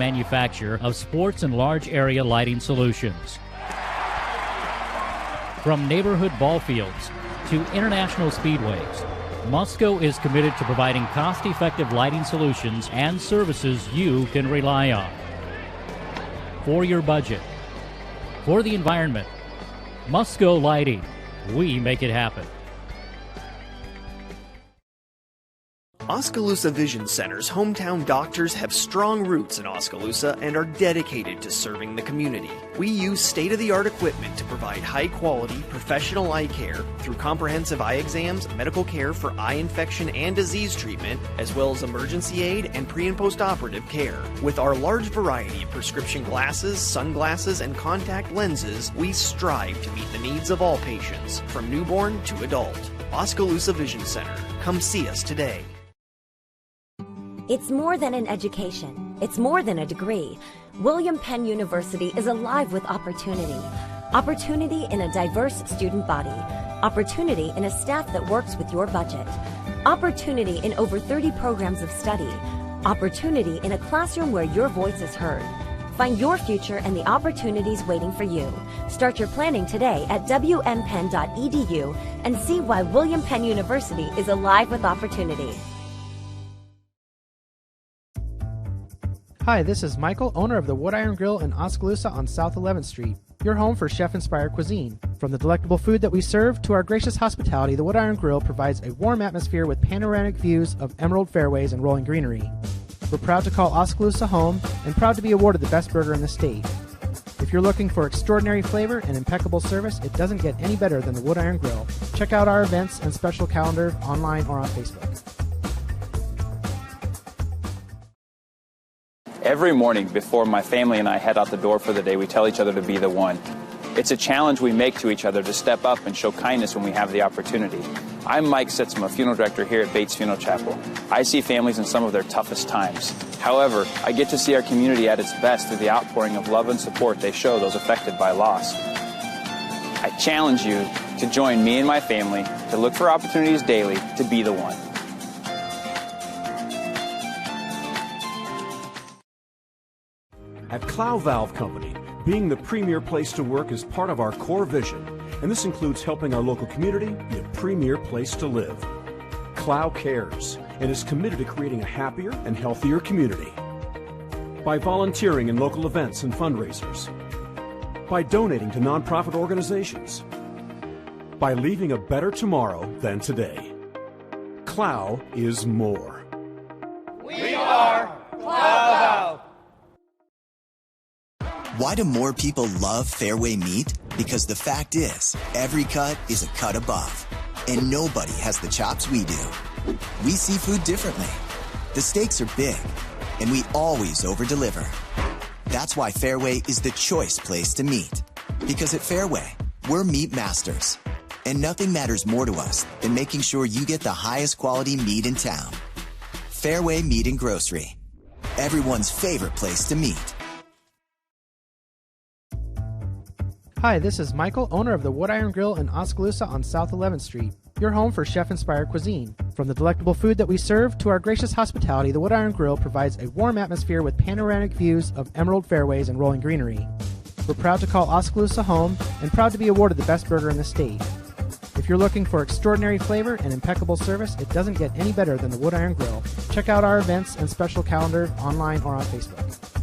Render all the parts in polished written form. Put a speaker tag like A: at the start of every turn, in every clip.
A: Manufacturer of sports and large area lighting solutions. From neighborhood ball fields to international speedways, Musco is committed to providing cost-effective lighting solutions and services you can rely on. For your budget, for the environment, Musco Lighting, we make it happen.
B: Oskaloosa Vision Center's hometown doctors have strong roots in Oskaloosa and are dedicated to serving the community. We use state-of-the-art equipment to provide high-quality, professional eye care through comprehensive eye exams, medical care for eye infection and disease treatment, as well as emergency aid and pre- and post-operative care. With our large variety of prescription glasses, sunglasses, and contact lenses, we strive to meet the needs of all patients, from newborn to adult. Oskaloosa Vision Center. Come see us today.
C: It's more than an education. It's more than a degree. William Penn University is alive with opportunity. Opportunity in a diverse student body. Opportunity in a staff that works with your budget. Opportunity in over 30 programs of study. Opportunity in a classroom where your voice is heard. Find your future and the opportunities waiting for you. Start your planning today at wmpenn.edu and see why William Penn University is alive with opportunity.
D: Hi, this is Michael, owner of the Wood Iron Grill in Oskaloosa on South 11th Street, your home for chef-inspired cuisine. From the delectable food that we serve to our gracious hospitality, the Wood Iron Grill provides a warm atmosphere with panoramic views of emerald fairways and rolling greenery. We're proud to call Oskaloosa home and proud to be awarded the best burger in the state. If you're looking for extraordinary flavor and impeccable service, it doesn't get any better than the Wood Iron Grill. Check out our events and special calendar online or on Facebook.
E: Every morning before my family and I head out the door for the day, we tell each other to be the one. It's a challenge we make to each other to step up and show kindness when we have the opportunity. I'm Mike Sitzma, funeral director here at Bates Funeral Chapel. I see families in some of their toughest times. However, I get to see our community at its best through the outpouring of love and support they show those affected by loss. I challenge you to join me and my family to look for opportunities daily to be the one.
F: At Clow Valve Company, being the premier place to work is part of our core vision, and this includes helping our local community be a premier place to live. Clow cares and is committed to creating a happier and healthier community. By volunteering in local events and fundraisers. By donating to nonprofit organizations. By leaving a better tomorrow than today. Clow is more.
G: We are Clow Valve.
H: Why do more people love Fairway meat? Because the fact is, every cut is a cut above. And nobody has the chops we do. We see food differently. The stakes are big, and we always over-deliver. That's why Fairway is the choice place to meet. Because at Fairway, we're meat masters. And nothing matters more to us than making sure you get the highest quality meat in town. Fairway Meat and Grocery. Everyone's favorite place to meet.
D: Hi, this is Michael, owner of the Wood Iron Grill in Oskaloosa on South 11th Street, your home for chef-inspired cuisine. From the delectable food that we serve to our gracious hospitality, the Wood Iron Grill provides a warm atmosphere with panoramic views of emerald fairways and rolling greenery. We're proud to call Oskaloosa home and proud to be awarded the best burger in the state. If you're looking for extraordinary flavor and impeccable service, it doesn't get any better than the Wood Iron Grill. Check out our events and special calendar online or on Facebook.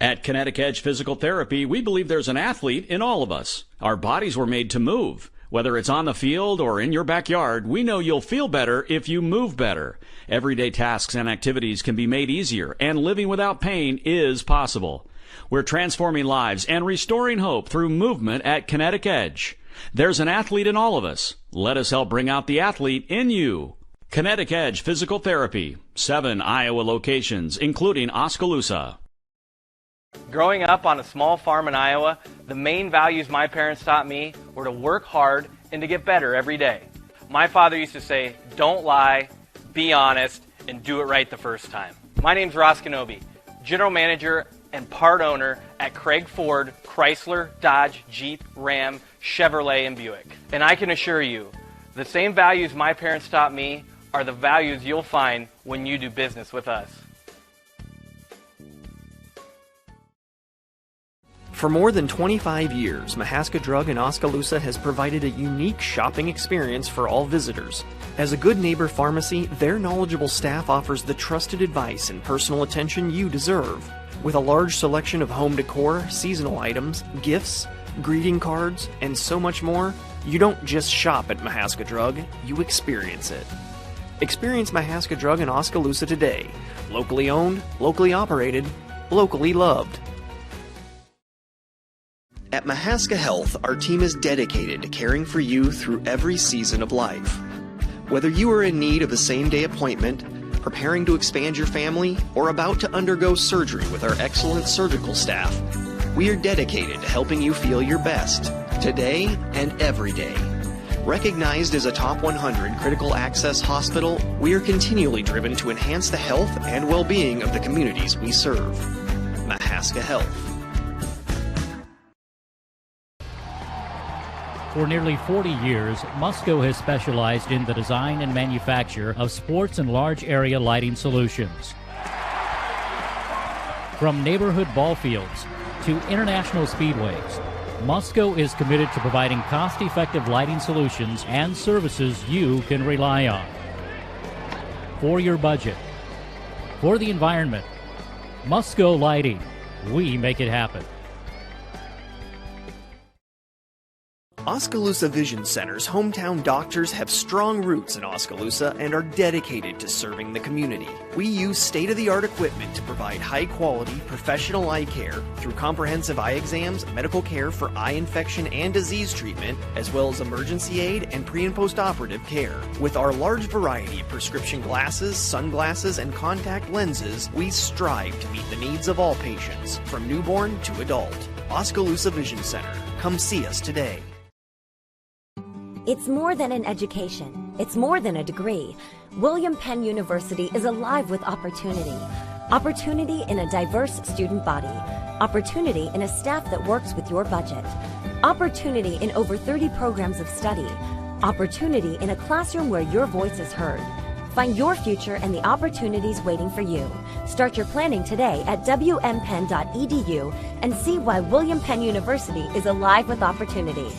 I: At Kinetic Edge Physical Therapy, we believe there's an athlete in all of us. Our bodies were made to move. Whether it's on the field or in your backyard, we know you'll feel better if you move better. Everyday tasks and activities can be made easier, and living without pain is possible. We're transforming lives and restoring hope through movement at Kinetic Edge. There's an athlete in all of us. Let us help bring out the athlete in you. Kinetic Edge Physical Therapy, 7 Iowa locations, including Oskaloosa.
J: Growing up on a small farm in Iowa, the main values my parents taught me were to work hard and to get better every day. My father used to say, don't lie, be honest, and do it right the first time. My name's Ross Kenobi, General Manager and part owner at Craig Ford, Chrysler, Dodge, Jeep, Ram, Chevrolet, and Buick. And I can assure you, the same values my parents taught me are the values you'll find when you do business with us.
B: For more than 25 years, Mahaska Drug in Oskaloosa has provided a unique shopping experience for all visitors. As a good neighbor pharmacy, their knowledgeable staff offers the trusted advice and personal attention you deserve. With a large selection of home decor, seasonal items, gifts, greeting cards, and so much more, you don't just shop at Mahaska Drug, you experience it. Experience Mahaska Drug in Oskaloosa today. Locally owned, locally operated, locally loved. At Mahaska Health, our team is dedicated to caring for you through every season of life. Whether you are in need of a same-day appointment, preparing to expand your family, or about to undergo surgery with our excellent surgical staff, we are dedicated to helping you feel your best, today and every day. Recognized as a top 100 critical access hospital, we are continually driven to enhance the health and well-being of the communities we serve. Mahaska Health.
A: For nearly 40 years, Musco has specialized in the design and manufacture of sports and large area lighting solutions. From neighborhood ball fields to international speedways, Musco is committed to providing cost-effective lighting solutions and services you can rely on. For your budget, for the environment, Musco Lighting, we make it happen.
B: Oskaloosa Vision Center's hometown doctors have strong roots in Oskaloosa and are dedicated to serving the community. We use state-of-the-art equipment to provide high-quality, professional eye care through comprehensive eye exams, medical care for eye infection and disease treatment, as well as emergency aid and pre- and post-operative care. With our large variety of prescription glasses, sunglasses, and contact lenses, we strive to meet the needs of all patients, from newborn to adult. Oskaloosa Vision Center. Come see us today.
C: It's more than an education. It's more than a degree. William Penn University is alive with opportunity. Opportunity in a diverse student body. Opportunity in a staff that works with your budget. Opportunity in over 30 programs of study. Opportunity in a classroom where your voice is heard. Find your future and the opportunities waiting for you. Start your planning today at wmpenn.edu and see why William Penn University is alive with opportunity.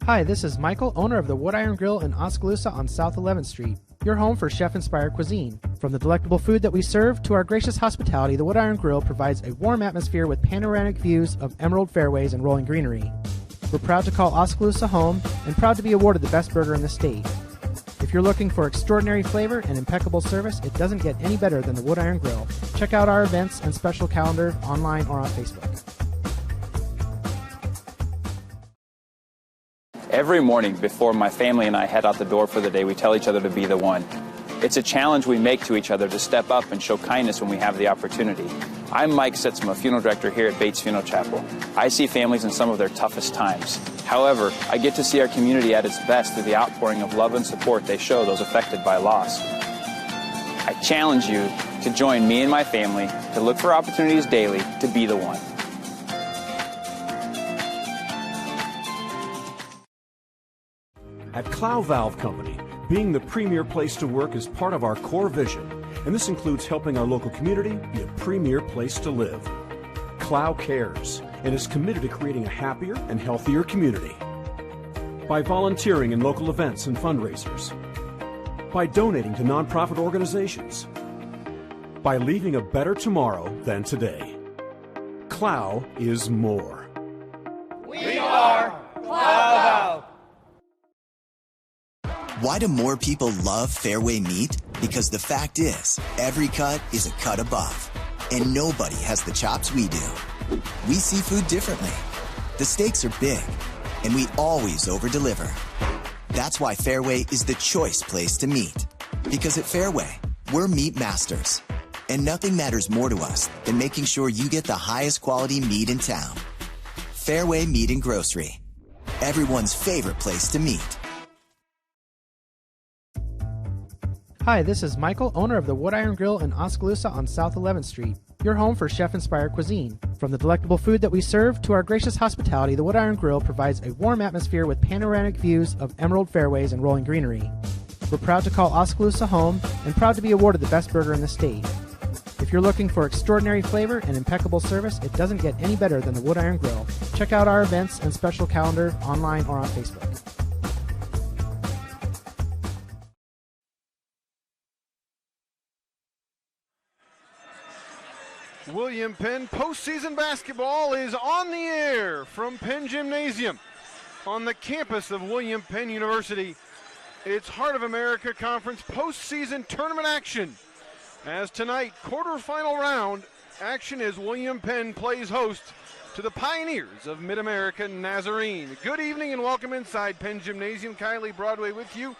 D: Hi, this is Michael, owner of the Wood Iron Grill in Oskaloosa on South 11th Street, your home for chef-inspired cuisine. From the delectable food that we serve to our gracious hospitality, the Wood Iron Grill provides a warm atmosphere with panoramic views of emerald fairways and rolling greenery. We're proud to call Oskaloosa home and proud to be awarded the best burger in the state. If you're looking for extraordinary flavor and impeccable service, it doesn't get any better than the Wood Iron Grill. Check out our events and special calendar online or on Facebook.
E: Every morning before my family and I head out the door for the day, we tell each other to be the one. It's a challenge we make to each other to step up and show kindness when we have the opportunity. I'm Mike Sitzma, funeral director here at Bates Funeral Chapel. I see families in some of their toughest times. However, I get to see our community at its best through the outpouring of love and support they show those affected by loss. I challenge you to join me and my family to look for opportunities daily to be the one.
F: At Clow Valve Company, being the premier place to work is part of our core vision, and this includes helping our local community be a premier place to live. Clow cares and is committed to creating a happier and healthier community. By volunteering in local events and fundraisers. By donating to nonprofit organizations. By leaving a better tomorrow than today. Clow is more.
G: We are Clow Valve.
H: Why do more people love Fairway meat? Because the fact is, every cut is a cut above. And nobody has the chops we do. We see food differently. The stakes are big, and we always over-deliver. That's why Fairway is the choice place to meet. Because at Fairway, we're meat masters. And nothing matters more to us than making sure you get the highest quality meat in town. Fairway Meat and Grocery. Everyone's favorite place to meet.
D: Hi, this is Michael, owner of the Wood Iron Grill in Oskaloosa on South 11th Street. Your home for chef-inspired cuisine. From the delectable food that we serve to our gracious hospitality, the Wood Iron Grill provides a warm atmosphere with panoramic views of emerald fairways and rolling greenery. We're proud to call Oskaloosa home and proud to be awarded the best burger in the state. If you're looking for extraordinary flavor and impeccable service, it doesn't get any better than the Wood Iron Grill. Check out our events and special calendar online or on Facebook.
K: William Penn postseason basketball is on the air from Penn Gymnasium on the campus of William Penn University. It's Heart of America Conference postseason tournament action. As tonight, quarterfinal round action as William Penn plays host to the Pioneers of MidAmerica Nazarene. Good evening and welcome inside Penn Gymnasium. Kylie Broadway with you.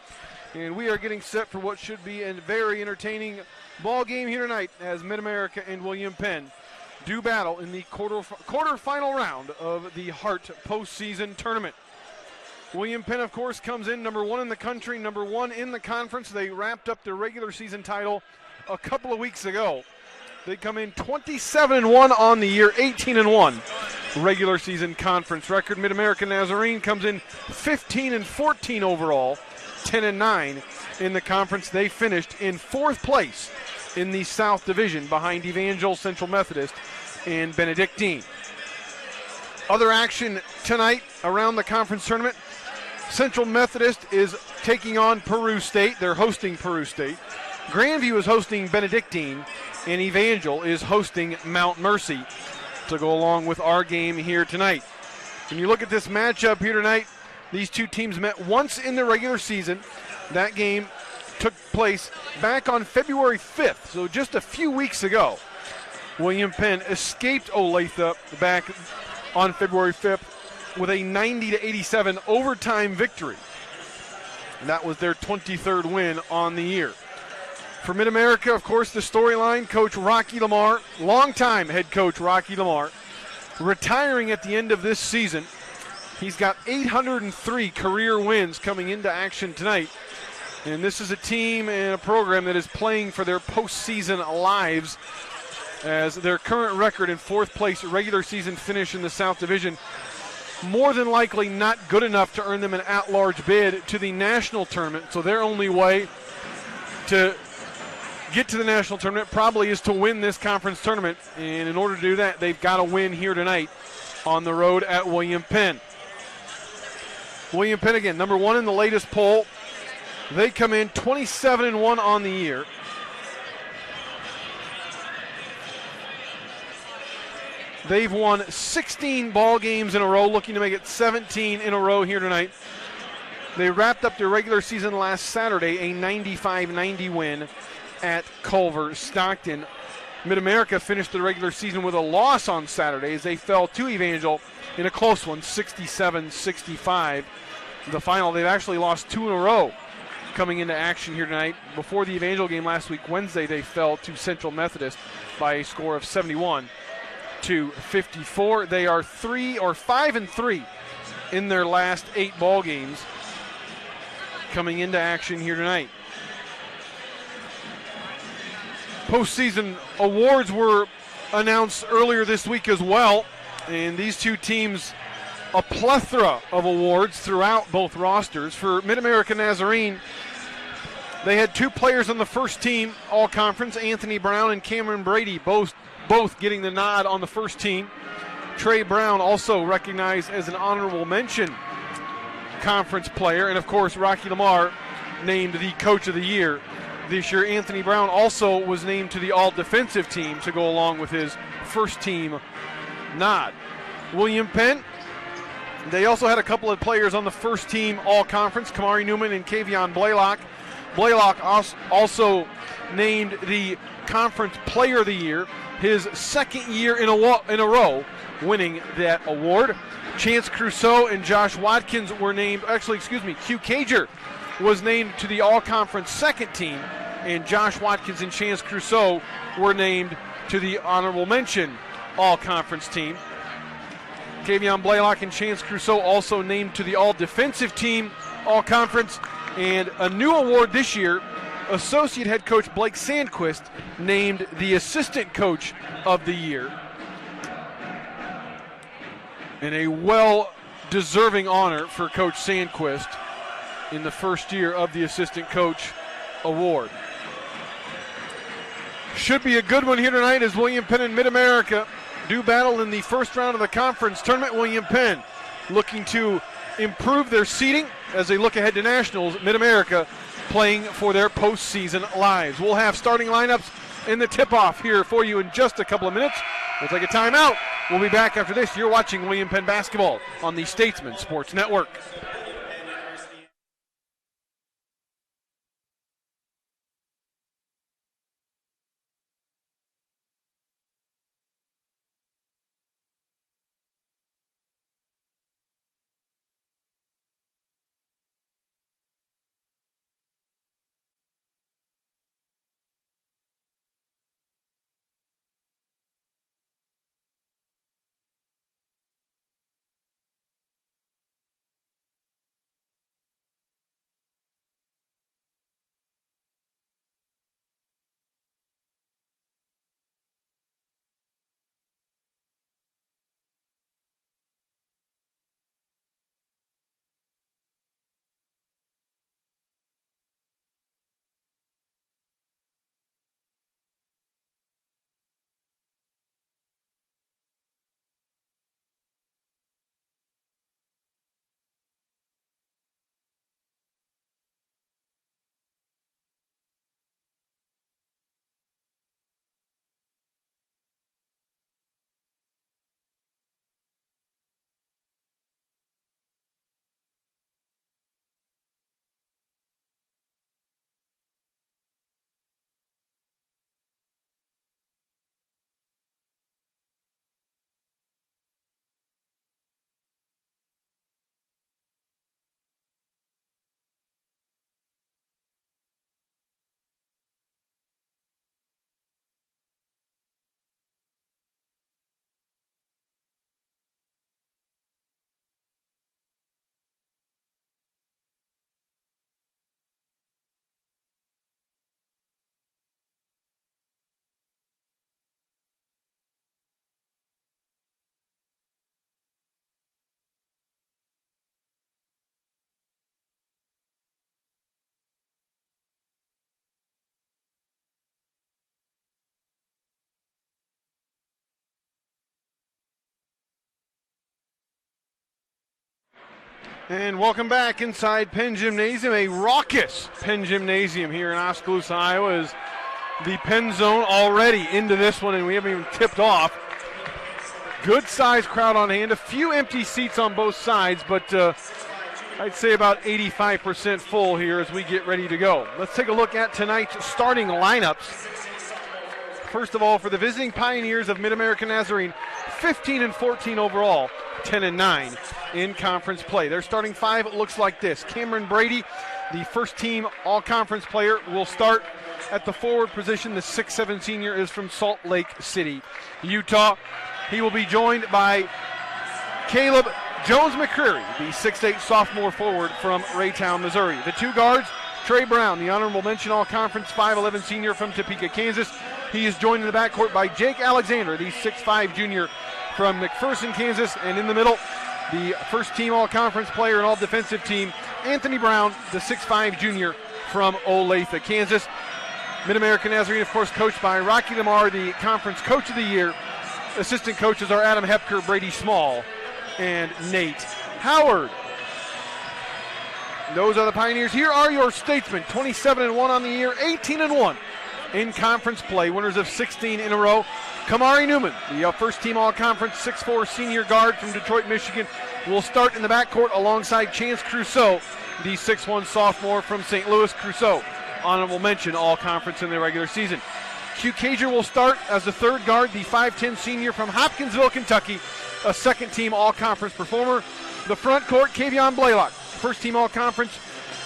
K: And we are getting set for what should be a very entertaining ball game here tonight as MidAmerica and William Penn do battle in the quarterfinal round of the Hart postseason tournament. William Penn, of course, comes in number 1 in the country, number 1 in the conference. They wrapped up their regular season title a couple of weeks ago. They come in 27-1 on the year, 18-1 regular season conference record. MidAmerica Nazarene comes in 15-14 overall, 10-9 in the conference. They finished in 4th place in the South Division behind Evangel, Central Methodist, and Benedictine. Other action tonight around the conference tournament. Central Methodist is taking on Peru State. They're hosting Peru State. Grandview is hosting Benedictine, and Evangel is hosting Mount Mercy to go along with our game here tonight. When you look at this matchup here tonight, these two teams met once in the regular season. That game took place back on February 5th, so just a few weeks ago. William Penn escaped Olathe back on February 5th with a 90-87 overtime victory. And that was their 23rd win on the year. For MidAmerica, of course, the storyline, Coach Rocky Lamar, longtime head coach Rocky Lamar, retiring at the end of this season. He's got 803 career wins coming into action tonight. And this is a team and a program that is playing for their postseason lives, as their current record in 4th place regular season finish in the South Division more than likely not good enough to earn them an at-large bid to the national tournament. So their only way to get to the national tournament probably is to win this conference tournament. And in order to do that, they've got to win here tonight on the road at William Penn. William Penn, again, number 1 in the latest poll. They come in 27-1 on the year. They've won 16 ball games in a row, looking to make it 17 in a row here tonight. They wrapped up their regular season last Saturday, a 95-90 win at Culver Stockton. MidAmerica finished the regular season with a loss on Saturday as they fell to Evangel in a close one, 67-65. The final, they've actually lost 2 in a row coming into action here tonight. Before the Evangel game last week, Wednesday, they fell to Central Methodist by a score of 71-54. They are 5-3 in their last 8 ball games coming into action here tonight. Postseason awards were announced earlier this week as well, and these two teams, a plethora of awards throughout both rosters. For MidAmerica Nazarene, they had 2 players on the first team all-conference, Anthony Brown and Cameron Brady, both getting the nod on the first team. Trey Brown also recognized as an honorable mention conference player, and of course Rocky Lamar named the coach of the year this year. Anthony Brown also was named to the all-defensive team to go along with his first team nod. William Penn, they also had a couple of players on the first team all-conference, Kamari Newman and Kevion Blaylock. Blaylock also named the conference player of the year, his second year in a row winning that award. Chance Crusoe and Josh Watkins were named, Q Cager was named to the all-conference second team, and Josh Watkins and Chance Crusoe were named to the honorable mention all-conference team. Kevion Blaylock and Chance Crusoe also named to the all-defensive team all-conference. And a new award this year, Associate head coach Blake Sandquist named the assistant coach of the year. And a well-deserving honor for Coach Sandquist in the first year of the assistant coach award. Should be a good one here tonight as William Penn and MidAmerica do battle in the first round of the conference tournament. William Penn looking to improve their seeding as they look ahead to nationals. MidAmerica playing for their postseason lives. We'll have starting lineups in the tip-off here for you in just a couple of minutes. We'll take a timeout. We'll be back after this. You're watching William Penn basketball on the Statesman Sports Network. And welcome back inside Penn Gymnasium, a raucous Penn Gymnasium here in Oskaloosa, Iowa, as the Penn Zone already into this one, and we haven't even tipped off. Good sized crowd on hand, a few empty seats on both sides, but I'd say about 85% full here as we get ready to go. Let's take a look at tonight's starting lineups. First of all, for the visiting Pioneers of MidAmerica Nazarene, 15-14 overall, 10-9 in conference play. Their starting five looks like this. Cameron Brady, the first team all-conference player, will start at the forward position. The 6'7 senior is from Salt Lake City, Utah. He will be joined by Caleb Jones-McCreary, the 6'8 sophomore forward from Raytown, Missouri. The two guards, Trey Brown, the honorable mention all-conference 5'11 senior from Topeka, Kansas. He is joined in the backcourt by Jake Alexander, the 6'5 junior from McPherson, Kansas. And in the middle, the first-team all-conference player and all-defensive team, Anthony Brown, the 6'5 junior from Olathe, Kansas. MidAmerica Nazarene, of course, coached by Rocky Lamar, the conference coach of the year. Assistant coaches are Adam Hepker, Brady Small, and Nate Howard. Those are the Pioneers. Here are your Statesmen, 27-1 on the year, 18-1 in conference play, winners of 16 in a row. Kamari Newman, the first-team all-conference 6'4 senior guard from Detroit, Michigan, will start in the backcourt alongside Chance Crusoe, the 6'1 sophomore from St. Louis. Crusoe, honorable mention all-conference in the regular season. Q Cager will start as the third guard, the 5'10 senior from Hopkinsville, Kentucky, a second-team all-conference performer. The front court, Kevion Blaylock, first-team all-conference,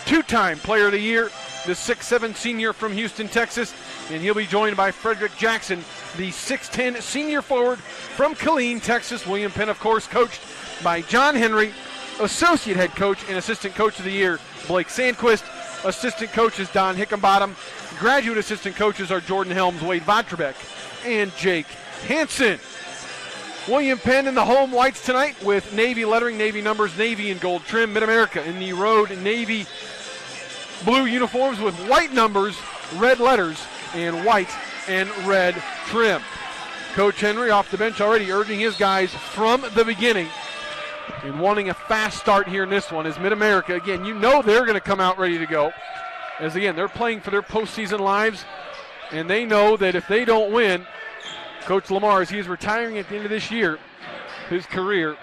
K: two-time player of the year, the 6'7 senior from Houston, Texas, and he'll be joined by Frederick Jackson, the 6'10 senior forward from Killeen, Texas. William Penn, of course, coached by John Henry, associate head coach and assistant coach of the year, Blake Sandquist. Assistant coaches Don Hickenbottom. Graduate assistant coaches are Jordan Helms, Wade Votrubek, and Jake Hansen. William Penn in the home whites tonight with Navy lettering, Navy numbers, Navy and gold trim. MidAmerica in the road Navy blue uniforms with white numbers, red letters, and white and red trim. Coach Henry off the bench already urging his guys from the beginning and wanting a fast start here in this one as MidAmerica, again, you know they're going to come out ready to go. As again, they're playing for their postseason lives, and they know that if they don't win, Coach Lamar, as he is retiring at the end of this year, his career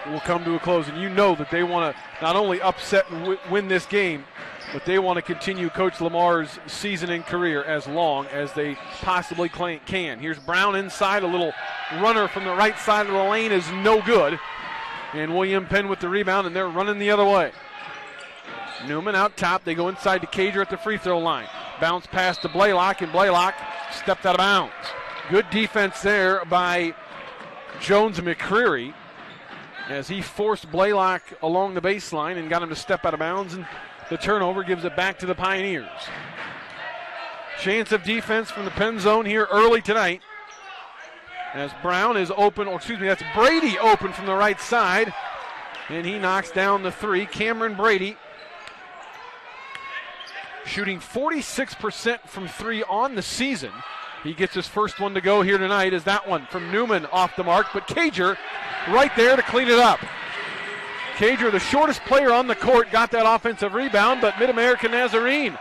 K: will come to a close. And you know that they want to not only upset and win this game, but they want to continue Coach Lamar's season and career as long as they possibly can. Here's Brown inside. A little runner from the right side of the lane is no good. And William Penn with the rebound, and they're running the other way. Newman out top. They go inside to Cager at the free throw line. Bounce pass to Blaylock, and Blaylock stepped out of bounds. Good defense there by Jones McCreary as he forced Blaylock along the baseline and got him to step out of bounds, and the turnover gives it back to the Pioneers. Chance of defense from the Penn zone here early tonight as Brown is open, or excuse me, that's Brady open from the right side, and he knocks down the three. Cameron Brady shooting 46% from three on the season. He gets his first one to go here tonight as that one from Newman off the mark, but Cager right there to clean it up. Cager, the shortest player on the court, got that offensive rebound, but MidAmerica Nazarene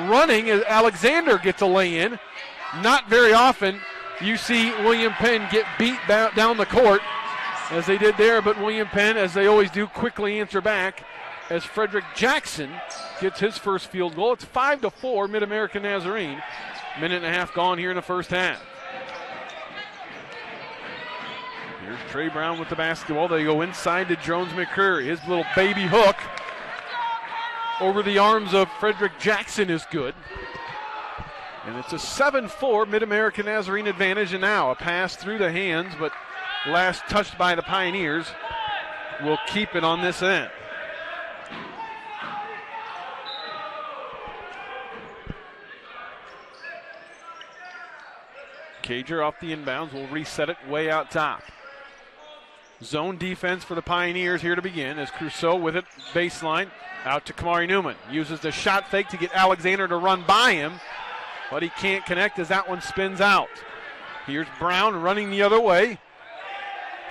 K: running as Alexander gets a lay-in. Not very often you see William Penn get beat down the court as they did there, but William Penn, as they always do, quickly answer back as Frederick Jackson gets his first field goal. It's 5-4 MidAmerica Nazarene. Minute and a half gone here in the first half. Here's Trey Brown with the basketball. They go inside to Jones McCreary. His little baby hook over the arms of Frederick Jackson is good. And it's a 7-4 MidAmerica Nazarene advantage. And now a pass through the hands, but last touched by the Pioneers will keep it on this end. Cager off the inbounds will reset it way out top. Zone defense for the Pioneers here to begin as Crusoe with it baseline out to Kamari Newman. Uses the shot fake to get Alexander to run by him, but he can't connect as that one spins out. Here's Brown running the other way.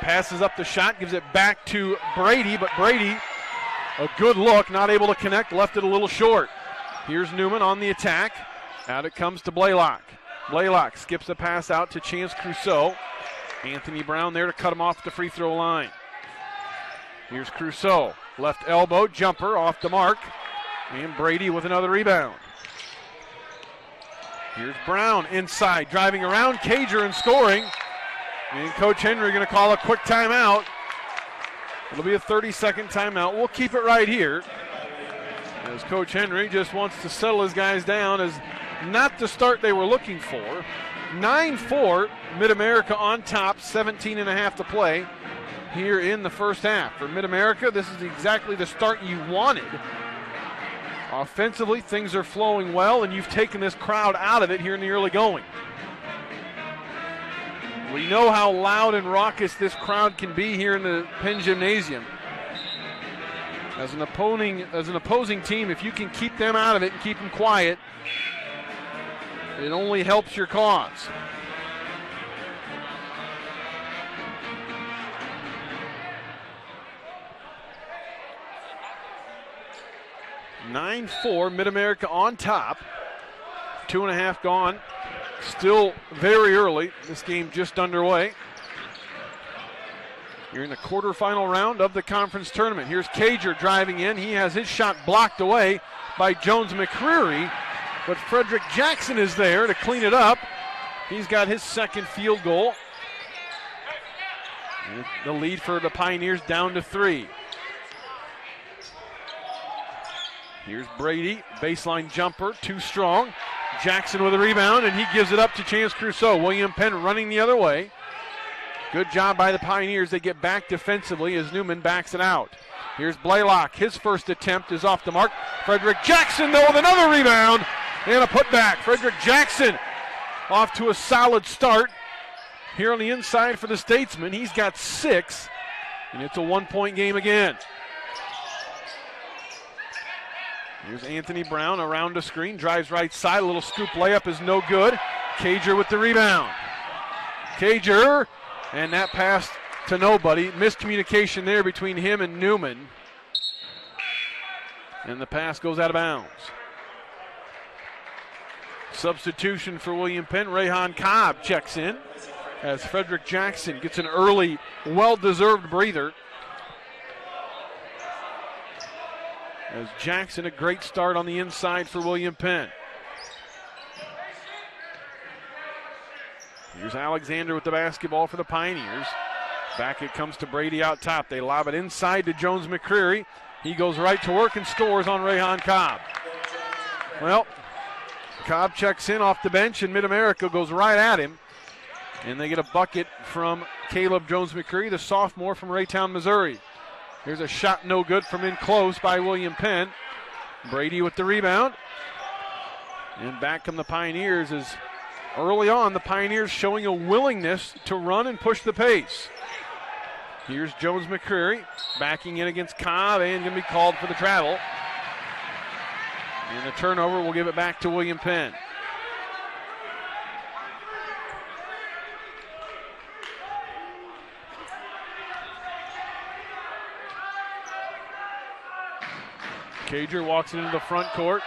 K: Passes up the shot, gives it back to Brady, but Brady, a good look, not able to connect, left it a little short. Here's Newman on the attack. Out it comes to Blaylock. Blaylock skips a pass out to Chance Crusoe. Anthony Brown there to cut him off the free throw line. Here's Crusoe. Left elbow, jumper off the mark. And Brady with another rebound. Here's Brown inside, driving around Cager and scoring. And Coach Henry going to call a quick timeout. It'll be a 30-second timeout. We'll keep it right here as Coach Henry just wants to settle his guys down as not the start they were looking for. 9-4, MidAmerica on top, 17.5 to play here in the first half. For MidAmerica, this is exactly the start you wanted. Offensively, things are flowing well, and you've taken this crowd out of it here in the early going. We know how loud and raucous this crowd can be here in the Penn Gymnasium. As an opposing team, if you can keep them out of it and keep them quiet, it only helps your cause. (9-4) MidAmerica on top. 2.5 gone. Still very early. This game just underway. You're in the quarterfinal round of the conference tournament. Here's Cager driving in. He has his shot blocked away by Jones McCreary, but Frederick Jackson is there to clean it up. He's got his second field goal. And the lead for the Pioneers down to 3. Here's Brady, baseline jumper, too strong. Jackson with a rebound, and he gives it up to Chance Crusoe. William Penn running the other way. Good job by the Pioneers. They get back defensively as Newman backs it out. Here's Blaylock. His first attempt is off the mark. Frederick Jackson, though, with another rebound and a putback. Frederick Jackson off to a solid start here on the inside for the Statesman. He's got 6, and it's a 1-point game again. Here's Anthony Brown around the screen, drives right side. A little scoop layup is no good. Cager with the rebound. Cager, and that pass to nobody. Miscommunication there between him and Newman. And the pass goes out of bounds. Substitution for William Penn. Rayhan Cobb checks in as Frederick Jackson gets an early, well-deserved breather. As Jackson, a great start on the inside for William Penn. Here's Alexander with the basketball for the Pioneers. Back it comes to Brady out top. They lob it inside to Jones McCreary. He goes right to work and scores on Rayhan Cobb. Well, Cobb checks in off the bench, and MidAmerica goes right at him. And they get a bucket from Caleb Jones McCreary, the sophomore from Raytown, Missouri. Here's a shot no good from in close by William Penn. Brady with the rebound. And back come the Pioneers as early on the Pioneers showing a willingness to run and push the pace. Here's Jones McCreary backing in against Cobb and going to be called for the travel. And the turnover will give it back to William Penn. Cager walks it into the front court.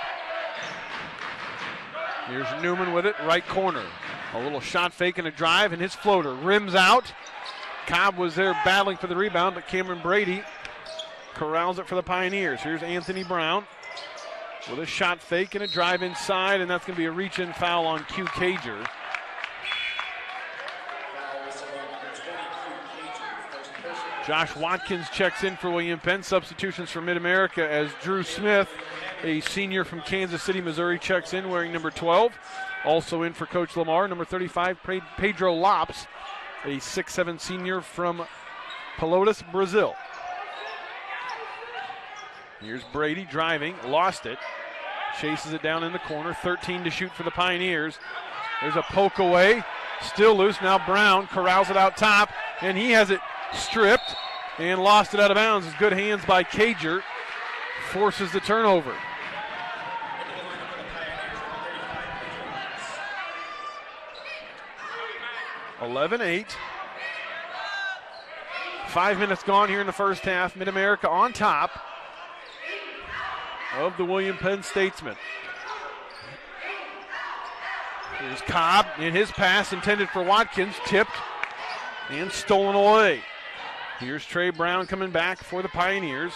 K: Here's Newman with it, right corner. A little shot fake and a drive, and his floater rims out. Cobb was there battling for the rebound, but Cameron Brady corrals it for the Pioneers. Here's Anthony Brown with a shot fake and a drive inside, and that's going to be a reach-in foul on Q Cager. Josh Watkins checks in for William Penn. Substitutions for MidAmerica as Drew Smith, a senior from Kansas City, Missouri, checks in wearing number 12. Also in for Coach Lamar, number 35, Pedro Lopes, a 6'7" senior from Pelotas, Brazil. Here's Brady driving, lost it, chases it down in the corner, 13 to shoot for the Pioneers. There's a poke away, still loose. Now Brown corrals it out top, and he has it stripped and lost it out of bounds. It's good hands by Cager. Forces the turnover. (11-8). 5 minutes gone here in the first half. MidAmerica on top of the William Penn Statesman. Here's Cobb in his pass intended for Watkins, tipped and stolen away. Here's Trey Brown coming back for the Pioneers.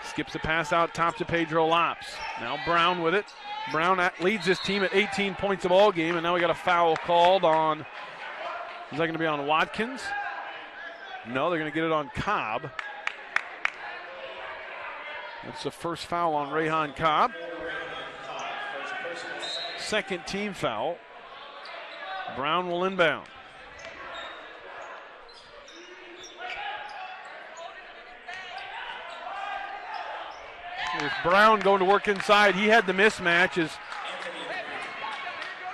K: Skips the pass out top to Pedro Lopes. Now Brown with it. Brown leads his team at 18 points a ball game, and now we got a foul called on, is that going to be on Watkins? No, they're going to get it on Cobb. That's the first foul on Rayhan Cobb. Second team foul. Brown will inbound. There's Brown going to work inside. He had the mismatch.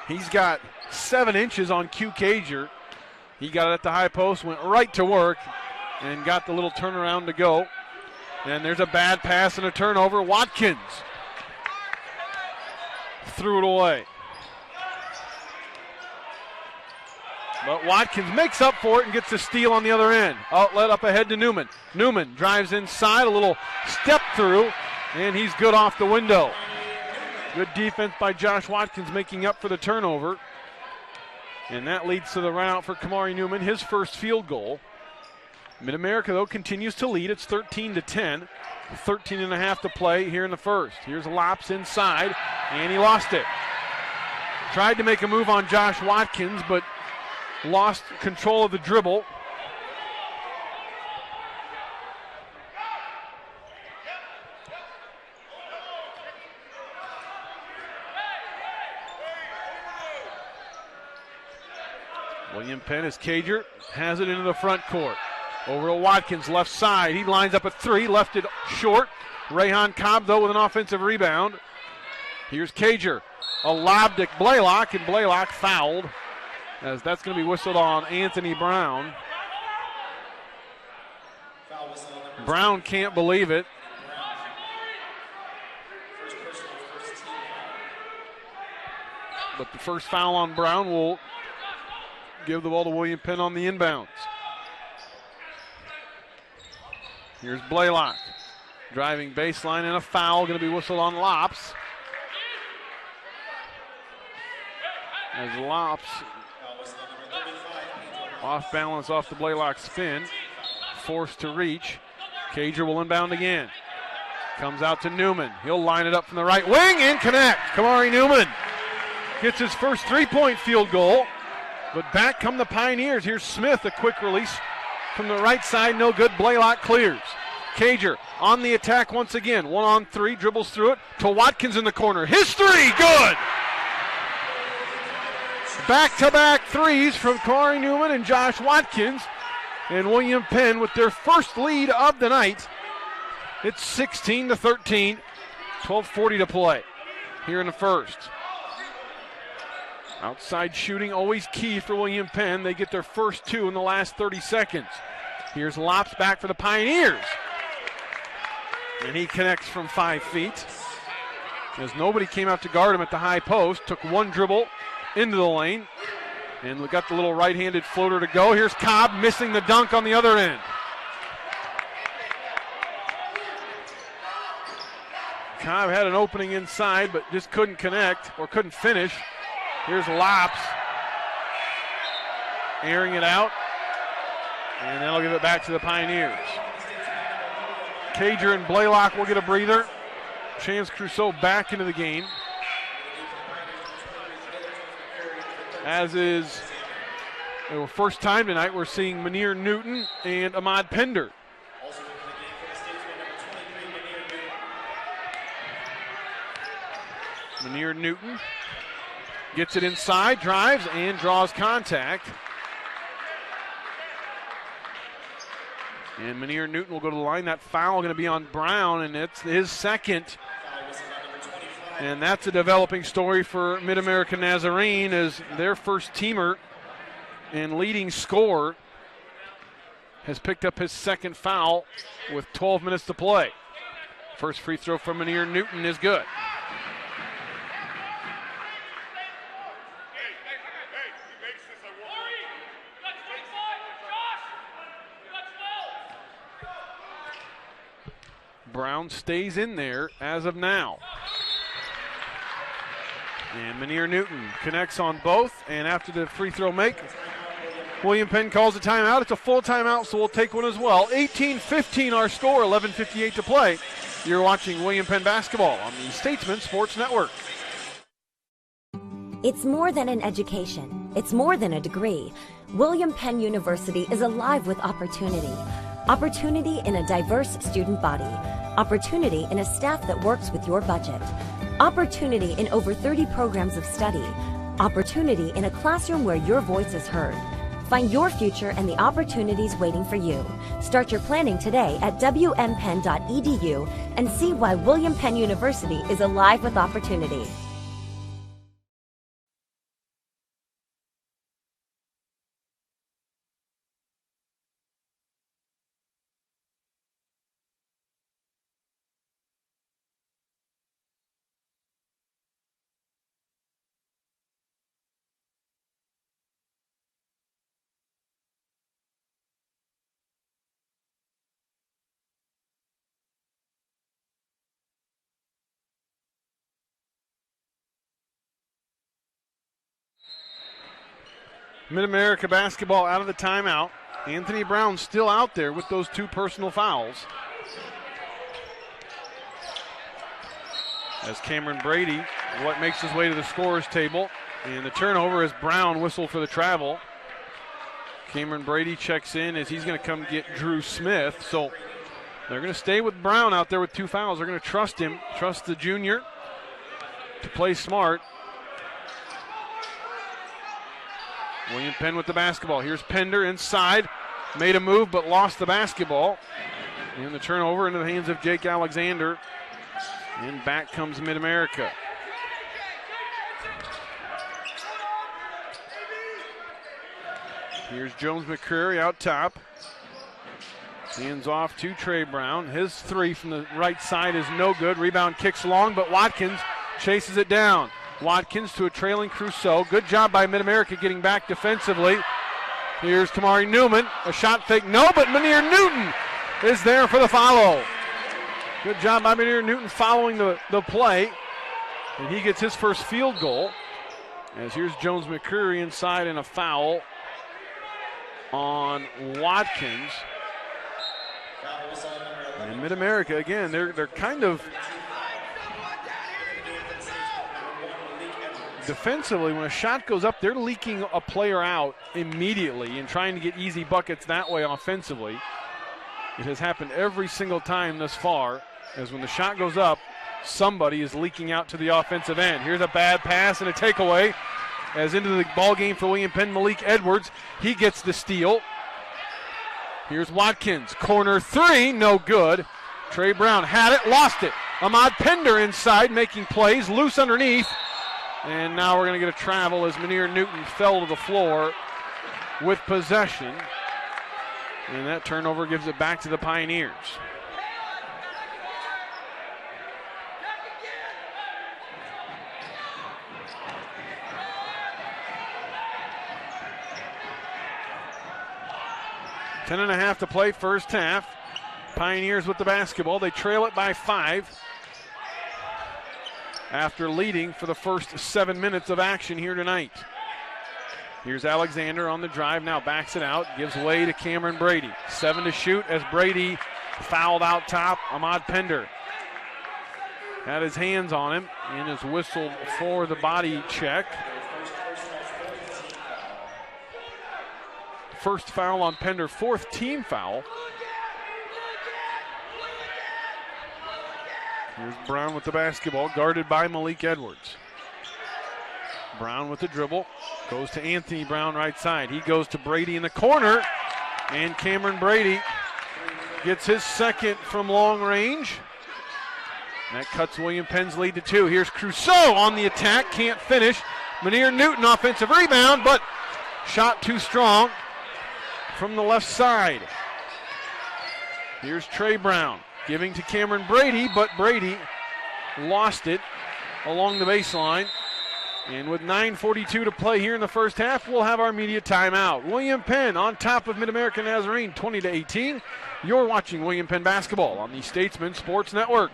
K: He's got 7 inches on Q Cager. He got it at the high post, went right to work, and got the little turnaround to go. And there's a bad pass and a turnover. Watkins threw it away. But Watkins makes up for it and gets the steal on the other end. Outlet up ahead to Newman. Newman drives inside, a little step through, and he's good off the window. Good defense by Josh Watkins making up for the turnover. And that leads to the run out for Kamari Newman, his first field goal. MidAmerica, though, continues to lead. It's 13-10. 13.5 to play here in the first. Here's Lopes inside, and he lost it. Tried to make a move on Josh Watkins, but lost control of the dribble. William Penn as Cager has it into the front court. Over to Watkins, left side. He lines up at 3, left it short. Rayhan Cobb, though, with an offensive rebound. Here's Cager. A lob to Blaylock, and Blaylock fouled, as that's going to be whistled on Anthony Brown. Brown can't believe it. But the first foul on Brown will give the ball to William Penn on the inbounds. Here's Blaylock. Driving baseline and a foul going to be whistled on Lops. As Lops off balance off the Blaylock spin. Forced to reach. Cager will inbound again. Comes out to Newman. He'll line it up from the right wing and connect. Kamari Newman gets his first three-point field goal. But back come the Pioneers. Here's Smith, a quick release from the right side. No good. Blaylock clears. Cager on the attack once again. 1-on-3, dribbles through it to Watkins in the corner. His three, good! Back-to-back threes from Kamari Newman and Josh Watkins. And William Penn with their first lead of the night. It's 16-13, 12:40 to play here in the first. Outside shooting always key for William Penn. They get their first 2 in the last 30 seconds. Here's Lops back for the Pioneers. And he connects from 5 feet. As nobody came out to guard him at the high post. Took one dribble into the lane. And we got the little right-handed floater to go. Here's Cobb missing the dunk on the other end. Cobb had an opening inside, but just couldn't connect or couldn't finish. Here's Lops airing it out, and they'll give it back to the Pioneers. Cager and Blaylock will get a breather. Chance Crusoe back into the game. As is the first time tonight, we're seeing Manir Newton and Ahmad Pender. Manir Newton gets it inside, drives, and draws contact. And Manir Newton will go to the line. That foul going to be on Brown, and it's his second. And that's a developing story for MidAmerica Nazarene, as their first teamer and leading scorer has picked up his second foul with 12 minutes to play. First free throw from Manir Newton is good. Brown stays in there as of now. And Manir Newton connects on both, and after the free throw make, William Penn calls a timeout. It's a full timeout, so we'll take one as well. 18-15 our score, 11:58 to play. You're watching William Penn basketball on the Statesman Sports Network.
C: It's more than an education. It's more than a degree. William Penn University is alive with opportunity. Opportunity in a diverse student body. Opportunity in a staff that works with your budget. Opportunity in over 30 programs of study. Opportunity in a classroom where your voice is heard. Find your future and the opportunities waiting for you. Start your planning today at wmpenn.edu and see why William Penn University is alive with opportunity.
K: MidAmerica basketball out of the timeout. Anthony Brown still out there with those 2 personal fouls. As Cameron Brady makes his way to the scorer's table. And the turnover is Brown whistled for the travel. Cameron Brady checks in as he's going to come get Drew Smith. So they're going to stay with Brown out there with 2 fouls. They're going to trust him, trust the junior to play smart. William Penn with the basketball. Here's Pender inside. made a move but lost the basketball. And the turnover into the hands of Jake Alexander. And back comes MidAmerica. Here's Jones McCreary out top. Hands off to Trey Brown. His three from the right side is no good. Rebound kicks long, but Watkins chases it down. Watkins to a trailing Crusoe. Good job by MidAmerica getting back defensively. Here's Kamari Newman. A shot fake, no, but Munir Newton is there for the follow. Good job by Munir Newton following the play. And he gets his first field goal. As here's Jones McCreary inside and a foul on Watkins. And MidAmerica, again, they're kind of defensively, when a shot goes up, they're leaking a player out immediately and trying to get easy buckets that way offensively. It has happened every single time thus far, as when the shot goes up, somebody is leaking out to the offensive end. Here's a bad pass and a takeaway as into the ball game for William Penn. Malik Edwards, he gets the steal. Here's Watkins, corner three, no good. Trey Brown had it, lost it. Ahmad Pender inside making plays, loose underneath. And now we're going to get a travel as Munir Newton fell to the floor with possession. And that turnover gives it back to the Pioneers. Ten and a half to play, first half. Pioneers with the basketball. They trail it by 5 after leading for the first 7 minutes of action here tonight. Here's Alexander on the drive, now backs it out, gives way to Cameron Brady. 7 to shoot as Brady fouled out top. Ahmad Pender had his hands on him and is whistled for the body check. First foul on Pender, 4th team foul. Here's Brown with the basketball, guarded by Malik Edwards. Brown with the dribble, goes to Anthony Brown right side. He goes to Brady in the corner, and Cameron Brady gets his second from long range. That cuts William Penn's lead to 2. Here's Crusoe on the attack, can't finish. Munir Newton offensive rebound, but shot too strong from the left side. Here's Trey Brown giving to Cameron Brady, but Brady lost it along the baseline. And with 9:42 to play here in the first half, we'll have our media timeout. William Penn on top of MidAmerica Nazarene, 20-18. You're watching William Penn basketball on the Statesman Sports Network.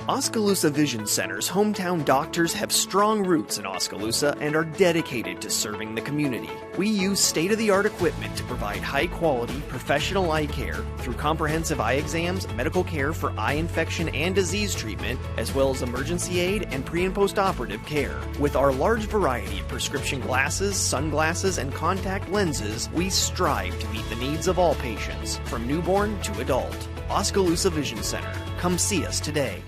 B: Oskaloosa Vision Center's hometown doctors have strong roots in Oskaloosa and are dedicated to serving the community. We use state-of-the-art equipment to provide high-quality, professional eye care through comprehensive eye exams, medical care for eye infection and disease treatment, as well as emergency aid and pre- and post-operative care. With our large variety of prescription glasses, sunglasses, and contact lenses, we strive to meet the needs of all patients, from newborn to adult. Oskaloosa Vision Center. Come see us today.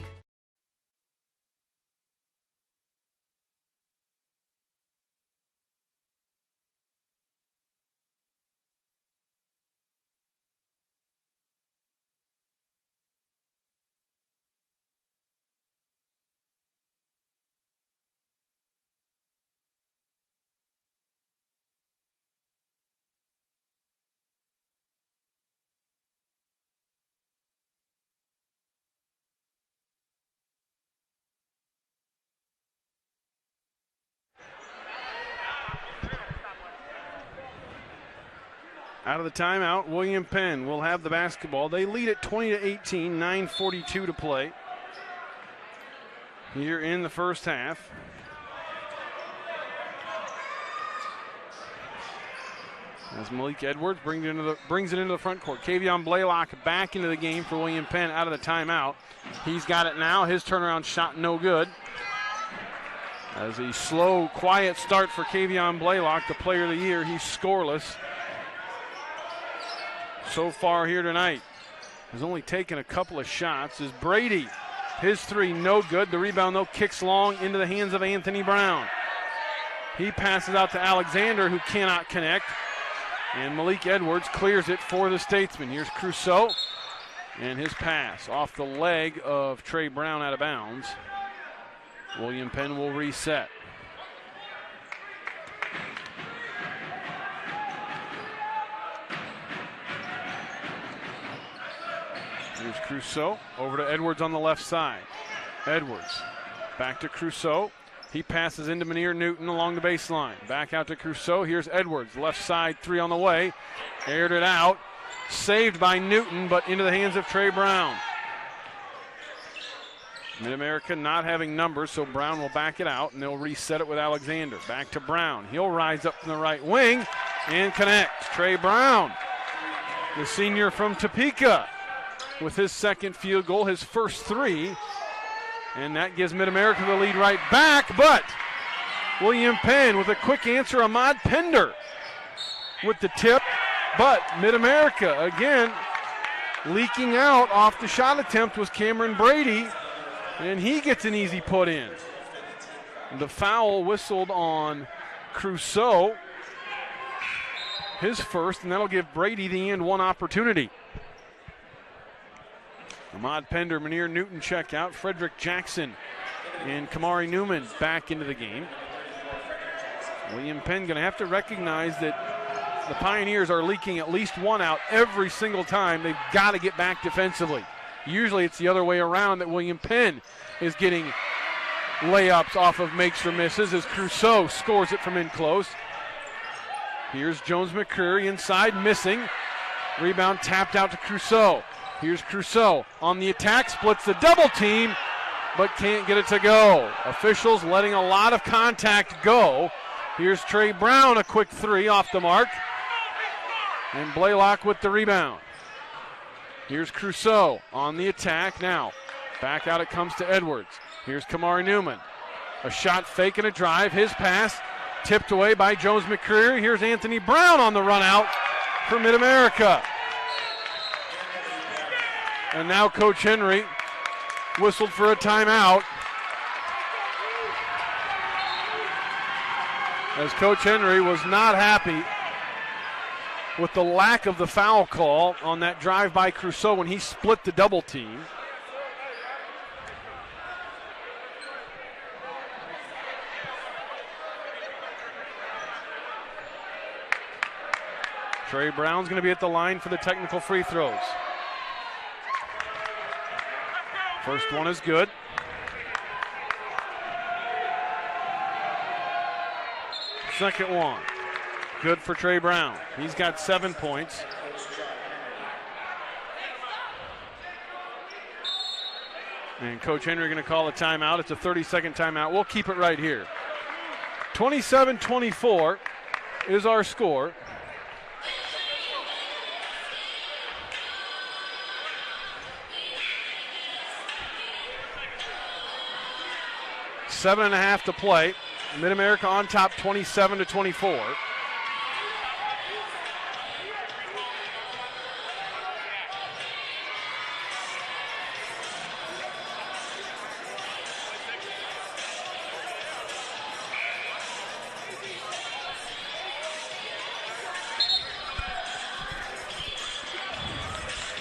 K: Out of the timeout, William Penn will have the basketball. They lead at 20-18, 9:42 to play here in the first half. As Malik Edwards brings it into the front court. Kevion Blaylock back into the game for William Penn out of the timeout. He's got it now. His turnaround shot no good. As a slow, quiet start for Kevion Blaylock, the player of the year. He's scoreless so far here tonight. Has only taken a couple of shots. Is Brady. His three no good. The rebound, though, kicks long into the hands of Anthony Brown. He passes out to Alexander, who cannot connect. And Malik Edwards clears it for the Statesman. Here's Crusoe. And his pass off the leg of Trey Brown out of bounds. William Penn will reset. Here's Crusoe over to Edwards on the left side. Edwards back to Crusoe. He passes into Menier Newton along the baseline. Back out to Crusoe. Here's Edwards. Left side, three on the way. Aired it out. Saved by Newton, but into the hands of Trey Brown. MidAmerica not having numbers, so Brown will back it out, and they'll reset it with Alexander. Back to Brown. He'll rise up from the right wing and connect. Trey Brown, the senior from Topeka, with his second field goal, his first three. And that gives MidAmerica the lead right back, but William Penn with a quick answer. Ahmad Pender with the tip, but MidAmerica again leaking out off the shot attempt was Cameron Brady, and he gets an easy put in. The foul whistled on Crusoe, his first, and that'll give Brady the and one opportunity. Ahmad Pender, Menier Newton check out. Frederick Jackson and Kamari Newman back into the game. William Penn going to have to recognize that the Pioneers are leaking at least one out every single time. They've got to get back defensively. Usually it's the other way around, that William Penn is getting layups off of makes or misses as Crusoe scores it from in close. Here's Jones McCreary inside, missing. Rebound tapped out to Crusoe. Here's Crusoe on the attack, splits the double team, but can't get it to go. Officials letting a lot of contact go. Here's Trey Brown, a quick three off the mark. And Blaylock with the rebound. Here's Crusoe on the attack now. Back out it comes to Edwards. Here's Kamari Newman. A shot fake and a drive. His pass tipped away by Jones McCreary. Here's Anthony Brown on the run out for MidAmerica. And now Coach Henry whistled for a timeout. As Coach Henry was not happy with the lack of the foul call on that drive by Crusoe when he split the double team. Trey Brown's going to be at the line for the technical free throws. First one is good. Second one, good for Trey Brown. He's got 7 points. And Coach Henry going to call a timeout. It's a 30-second timeout. We'll keep it right here. 27-24 is our score. Seven and a half to play. MidAmerica on top, 27-24.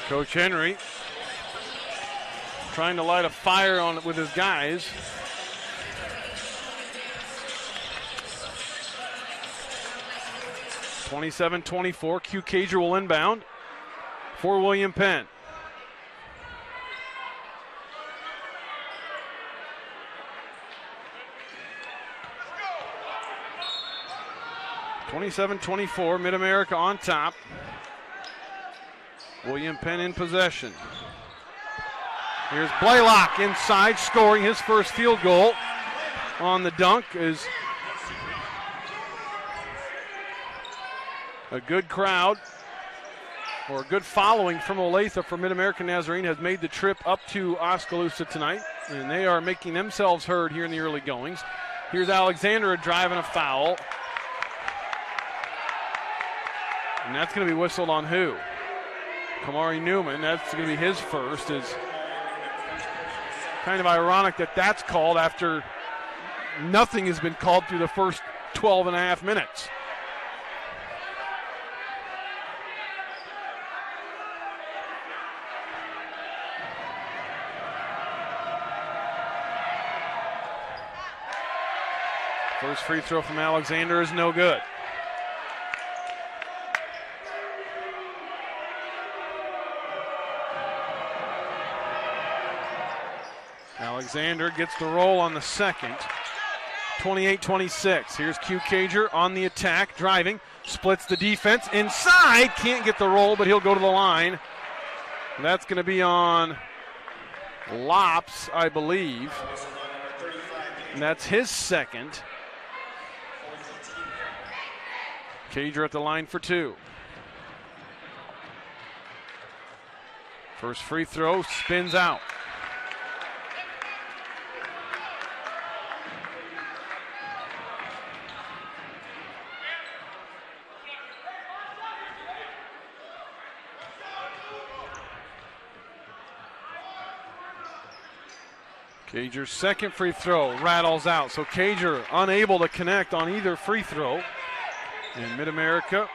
K: Coach Henry trying to light a fire on it with his guys. (27-24). Q Cager will inbound for William Penn. (27-24). MidAmerica on top. William Penn in possession. Here's Blaylock inside, scoring his first field goal on the dunk. Is a good crowd, or a good following from Olathe for MidAmerica Nazarene has made the trip up to Oskaloosa tonight, and they are making themselves heard here in the early goings. Here's Alexander driving a foul. And that's going to be whistled on who? Kamari Newman. That's going to be his first. Is kind of ironic that that's called after nothing has been called through the first 12 and a half minutes. First free throw from Alexander is no good. Alexander gets the roll on the second. 28-26. Here's Q Cager on the attack, driving, splits the defense inside. Can't get the roll, but he'll go to the line. That's going to be on Lops, I believe. And that's his second. Cager at the line for two. First free throw spins out. Cager's second free throw rattles out, so Cager unable to connect on either free throw. And MidAmerica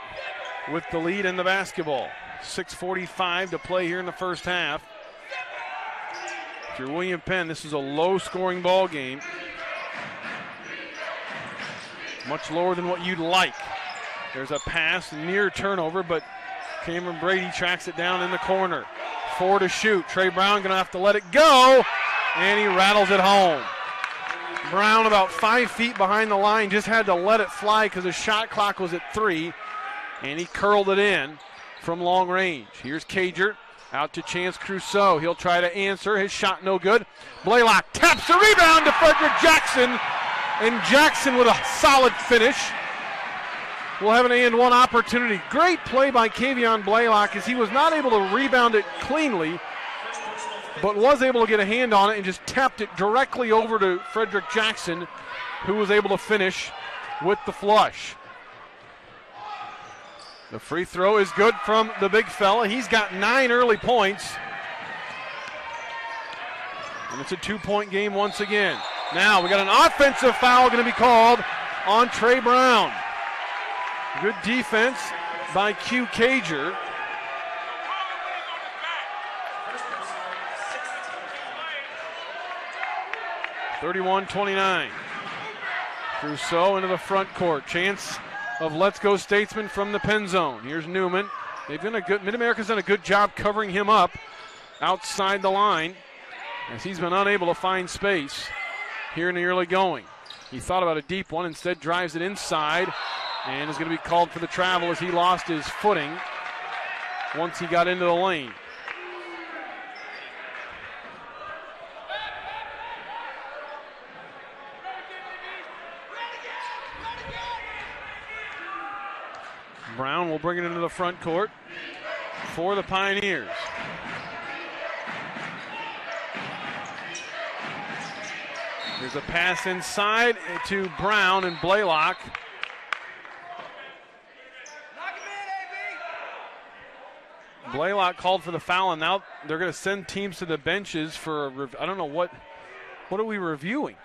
K: with the lead in the basketball. 6:45 to play here in the first half. If you're William Penn, this is a low-scoring ball game. Much lower than what you'd like. There's a pass, near turnover, but Cameron Brady tracks it down in the corner. 4 to shoot. Trey Brown going to have to let it go. And he rattles it home. Brown about 5 feet behind the line, just had to let it fly because the shot clock was at 3. And he curled it in from long range. Here's Cager out to Chance Crusoe. He'll try to answer. His shot no good. Blaylock taps the rebound to Frederick Jackson. And Jackson with a solid finish. We'll have an and one opportunity. Great play by Kevion Blaylock as he was not able to rebound it cleanly, but was able to get a hand on it and just tapped it directly over to Frederick Jackson, who was able to finish with the flush. The free throw is good from the big fella. He's got 9 early points. And it's a 2-point game once again. Now we got an offensive foul going to be called on Trey Brown. Good defense by Q Cager. (31-29). Crusoe into the front court. Chance of Let's Go Statesman from the Penn zone. Here's Newman. MidAmerica's done a good job covering him up outside the line as he's been unable to find space here in the early going. He thought about a deep one, instead drives it inside and is going to be called for the travel as he lost his footing once he got into the lane. Brown will bring it into the front court for the Pioneers. There's a pass inside to Brown and Blaylock. Blaylock called for the foul, and now they're going to send teams to the benches for I don't know what are we reviewing?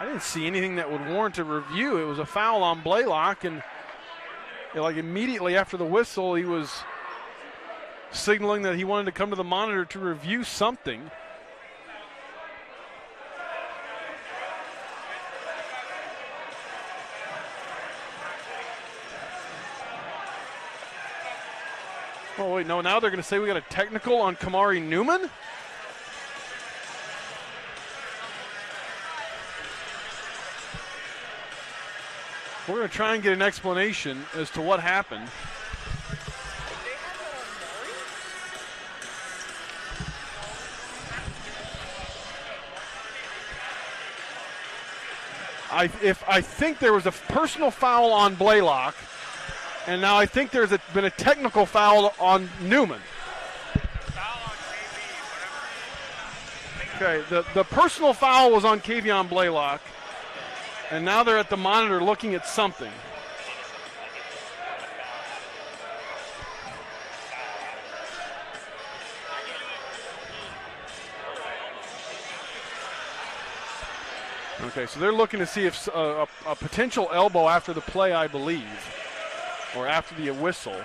K: I didn't see anything that would warrant a review. It was a foul on Blaylock, and like immediately after the whistle, he was signaling that he wanted to come to the monitor to review something. Oh, wait, no, now they're going to say we got a technical on Kamari Newman? We're going to try and get an explanation as to what happened. I think there was a personal foul on Blaylock, and now I think there's been a technical foul on Newman. Okay, the personal foul was on Kevion Blaylock, and now they're at the monitor looking at something. Okay, so they're looking to see if a potential elbow after the play, I believe, or after the whistle.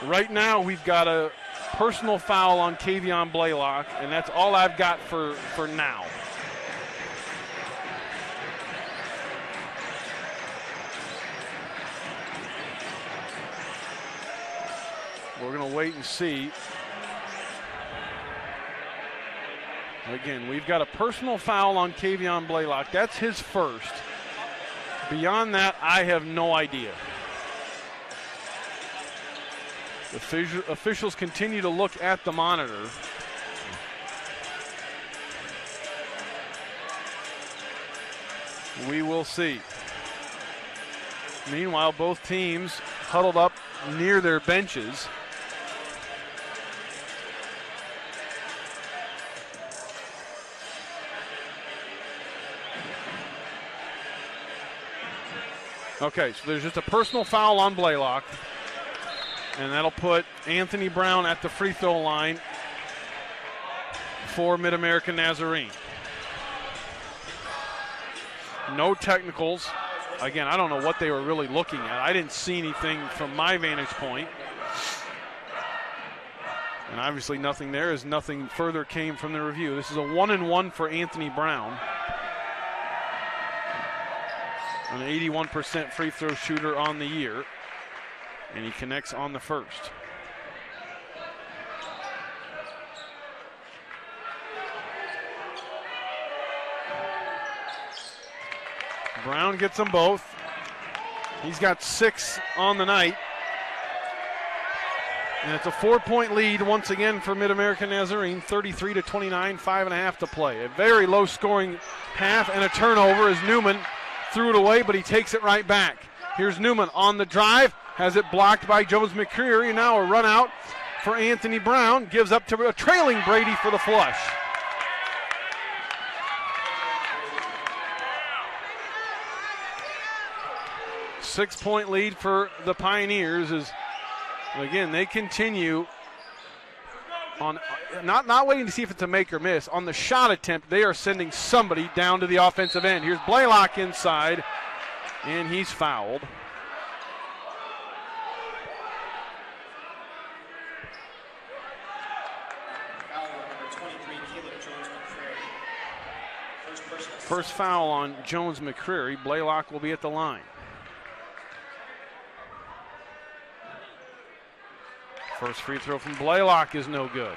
K: Right now, we've got a personal foul on Kevion Blaylock, and that's all I've got for now. We're going to wait and see. Again, we've got a personal foul on Kevion Blaylock. That's his first. Beyond that, I have no idea. The officials continue to look at the monitor. We will see. Meanwhile, both teams huddled up near their benches. Okay, so there's just a personal foul on Blaylock, and that'll put Anthony Brown at the free throw line for MidAmerica Nazarene. No technicals. Again, I don't know what they were really looking at. I didn't see anything from my vantage point. And obviously nothing there, as nothing further came from the review. This is a 1-and-1 for Anthony Brown. An 81% free throw shooter on the year. And he connects on the first. Brown gets them both. He's got 6 on the night. And it's a 4-point lead once again for MidAmerica Nazarene, 33-29, 5.5 to play. A very low scoring half and a turnover as Newman threw it away, but he takes it right back. Here's Newman on the drive, has it blocked by Jones McCreary. Now a run out for Anthony Brown, gives up to a trailing Brady for the flush. Six-point lead for the Pioneers as, again, they continue on not waiting to see if it's a make or miss. On the shot attempt, they are sending somebody down to the offensive end. Here's Blaylock inside, and he's fouled. First foul on Jones McCreary. Blaylock will be at the line. First free throw from Blaylock is no good.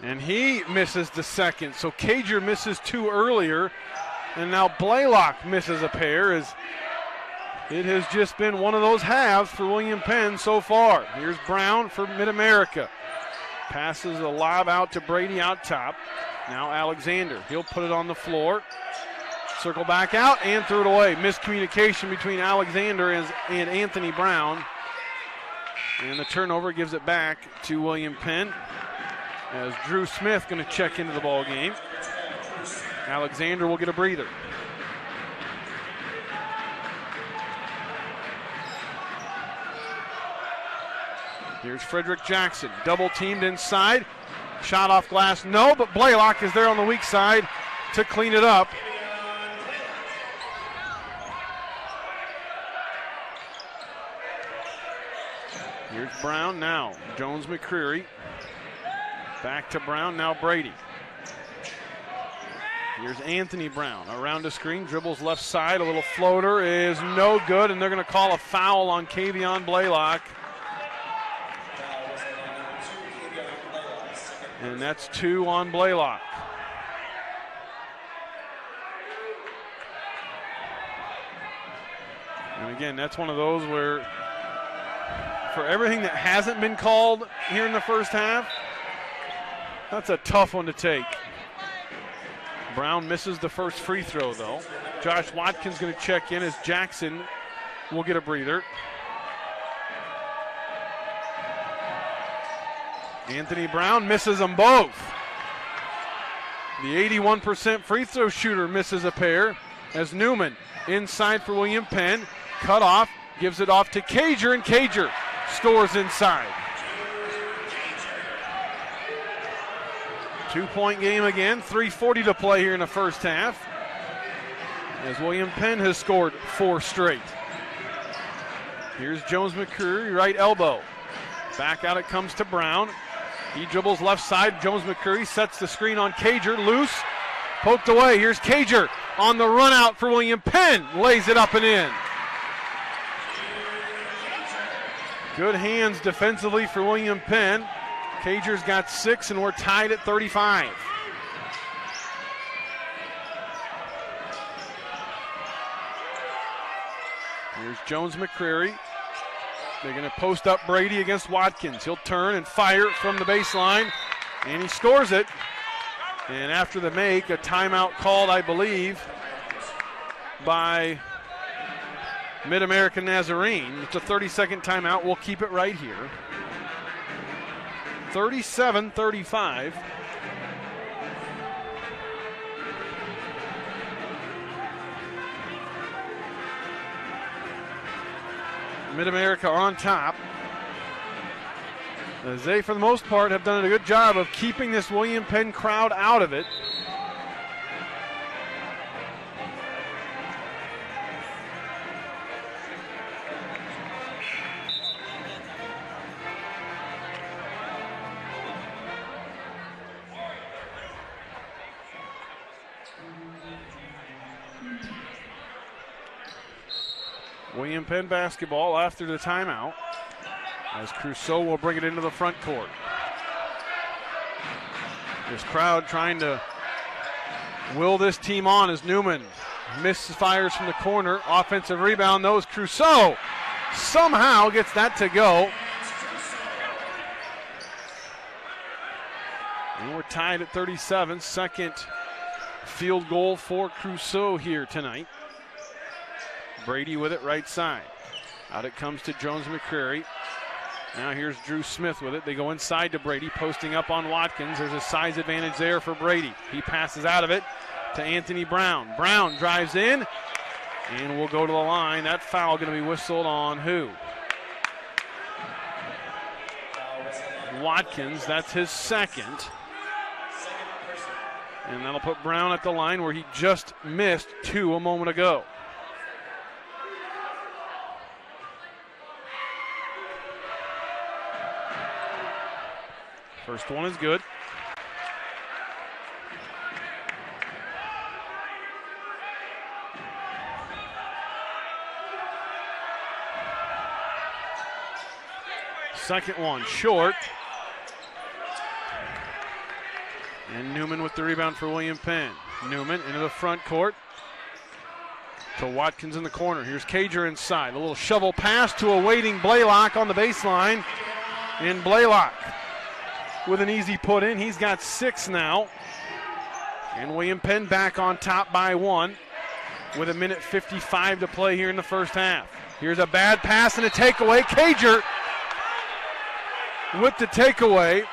K: And he misses the second. So Cager misses 2 earlier, and now Blaylock misses a pair. As it has just been one of those halves for William Penn so far. Here's Brown for MidAmerica. Passes a lob out to Brady out top. Now Alexander, he'll put it on the floor. Circle back out and threw it away. Miscommunication between Alexander and Anthony Brown. And the turnover gives it back to William Penn, as Drew Smith going to check into the ball game. Alexander will get a breather. Here's Frederick Jackson, double teamed inside. Shot off glass, no, but Blaylock is there on the weak side to clean it up. Here's Brown now. Jones McCreary. Back to Brown, now Brady. Here's Anthony Brown around the screen, dribbles left side, a little floater is no good, and they're going to call a foul on Kevion Blaylock. And that's 2 on Blaylock. And again, that's one of those where, for everything that hasn't been called here in the first half, that's a tough one to take. Brown misses the first free throw, though. Josh Watkins going to check in as Jackson will get a breather. Anthony Brown misses them both. The 81% free throw shooter misses a pair as Newman inside for William Penn. Cut off, gives it off to Cager, and Cager scores inside. 2-point game again, 3:40 to play here in the first half, as William Penn has scored 4 straight. Here's Jones McCreary, right elbow. Back out it comes to Brown. He dribbles left side. Jones McCreary sets the screen on Cager, loose, poked away. Here's Cager on the run out for William Penn, lays it up and in. Good hands defensively for William Penn. Cager's got 6, and we're tied at 35. Here's Jones McCreary. They're going to post up Brady against Watkins. He'll turn and fire from the baseline, and he scores it. And after the make, a timeout called, I believe, by MidAmerica Nazarene. It's a 30-second timeout. We'll keep it right here. 37-35. MidAmerica on top, as they, for the most part, have done a good job of keeping this William Penn crowd out of it. William Penn basketball after the timeout, as Crusoe will bring it into the front court. This crowd trying to will this team on as Newman misfires from the corner. Offensive rebound, though, is Crusoe. Somehow gets that to go. And we're tied at 37. Second field goal for Crusoe here tonight. Brady with it right side. Out it comes to Jones McCreary. Now here's Drew Smith with it. They go inside to Brady, posting up on Watkins. There's a size advantage there for Brady. He passes out of it to Anthony Brown. Brown drives in and will go to the line. That foul going to be whistled on who? Watkins. That's his second. And that'll put Brown at the line where he just missed 2 a moment ago. First one is good. Second one short. And Newman with the rebound for William Penn. Newman into the front court to Watkins in the corner. Here's Cager inside. A little shovel pass to a waiting Blaylock on the baseline. And Blaylock with an easy put in. He's got 6 now. And William Penn back on top by 1 with 1:55 to play here in the first half. Here's a bad pass and a takeaway. Cager with the takeaway.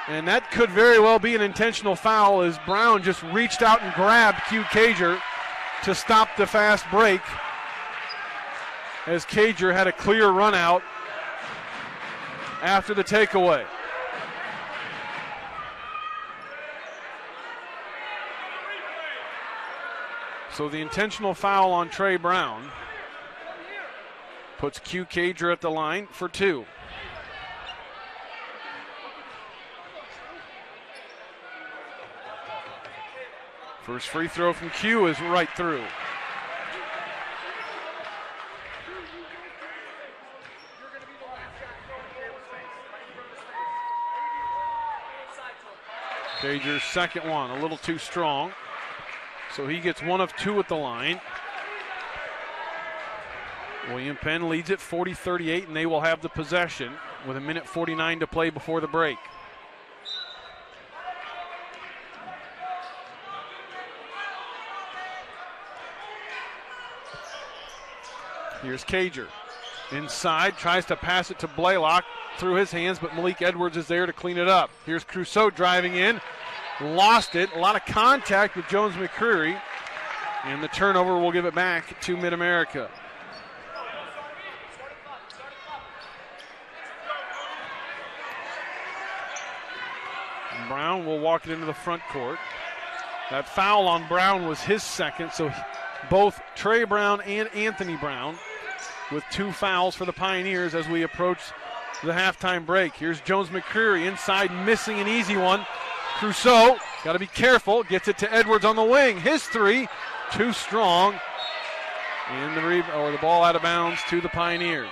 K: And that could very well be an intentional foul as Brown just reached out and grabbed Q Cager to stop the fast break, as Cager had a clear run out after the takeaway. So the intentional foul on Trey Brown puts Q Cager at the line for 2. First free throw from Q is right through. Cager's second one, a little too strong. So he gets 1 of 2 at the line. William Penn leads it 40-38, and they will have the possession with 1:49 to play before the break. Here's Cager. Inside, tries to pass it to Blaylock through his hands, but Malik Edwards is there to clean it up. Here's Crusoe driving in. Lost it. A lot of contact with Jones McCreary. And the turnover will give it back to MidAmerica. Brown will walk it into the front court. That foul on Brown was his second, so both Trey Brown and Anthony Brown with 2 fouls for the Pioneers as we approach the halftime break. Here's Jones McCreary inside, missing an easy one. Crusoe, got to be careful, gets it to Edwards on the wing. His 3, too strong. And the ball out of bounds to the Pioneers.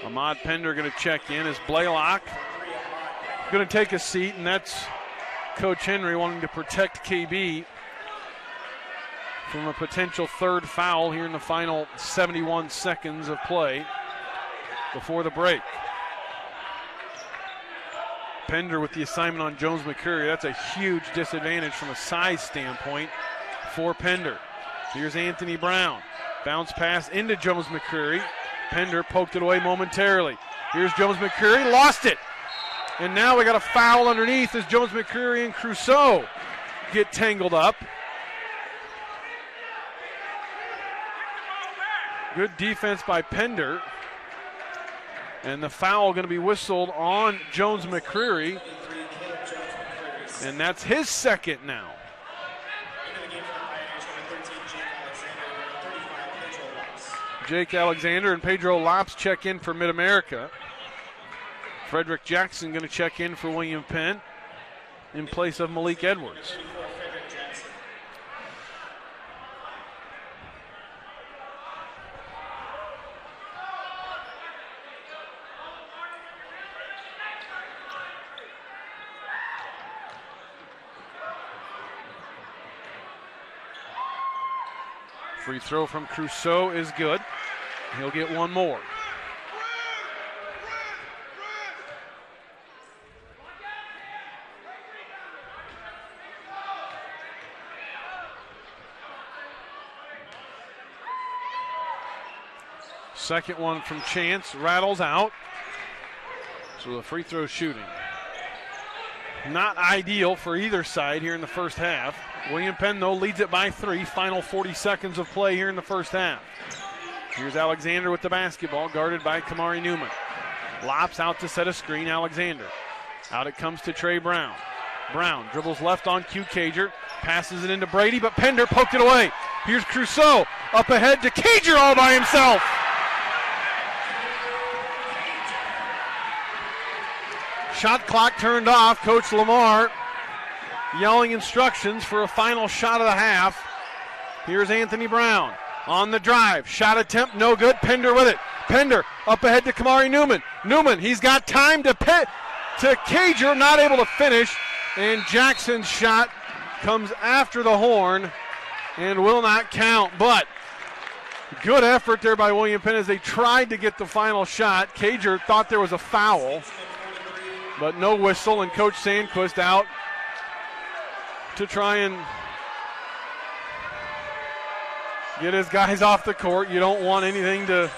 K: Ahmad Pender going to check in as Blaylock going to take a seat, and that's Coach Henry wanting to protect KB from a potential 3rd foul here in the final 71 seconds of play before the break. Pender with the assignment on Jones McCreary. That's a huge disadvantage from a size standpoint for Pender. Here's Anthony Brown. Bounce pass into Jones McCreary. Pender poked it away momentarily. Here's Jones McCreary, lost it. And now we got a foul underneath as Jones McCreary and Crusoe get tangled up. Good defense by Pender. And the foul going to be whistled on Jones McCreary. And that's his second now. Jake Alexander and Pedro Lops check in for MidAmerica. Frederick Jackson going to check in for William Penn in place of Malik Edwards. Free throw from Crusoe is good. He'll get one more. Second one from Chance rattles out. So the free throw shooting. Not ideal for either side here in the first half. William Penn, though, leads it by 3. Final 40 seconds of play here in the first half. Here's Alexander with the basketball, guarded by Kamari Newman. Lops out to set a screen, Alexander. Out it comes to Trey Brown. Brown dribbles left on Q Cager, passes it into Brady, but Pender poked it away. Here's Crusoe, up ahead to Cager all by himself. Shot clock turned off. Coach Lamar yelling instructions for a final shot of the half. Here's Anthony Brown on the drive. Shot attempt, no good. Pender with it. Pender up ahead to Kamari Newman. Newman, he's got time to Cager, not able to finish. And Jackson's shot comes after the horn and will not count. But good effort there by William Penn as they tried to get the final shot. Cager thought there was a foul, but no whistle, and Coach Sandquist out to try and get his guys off the court. You don't want anything to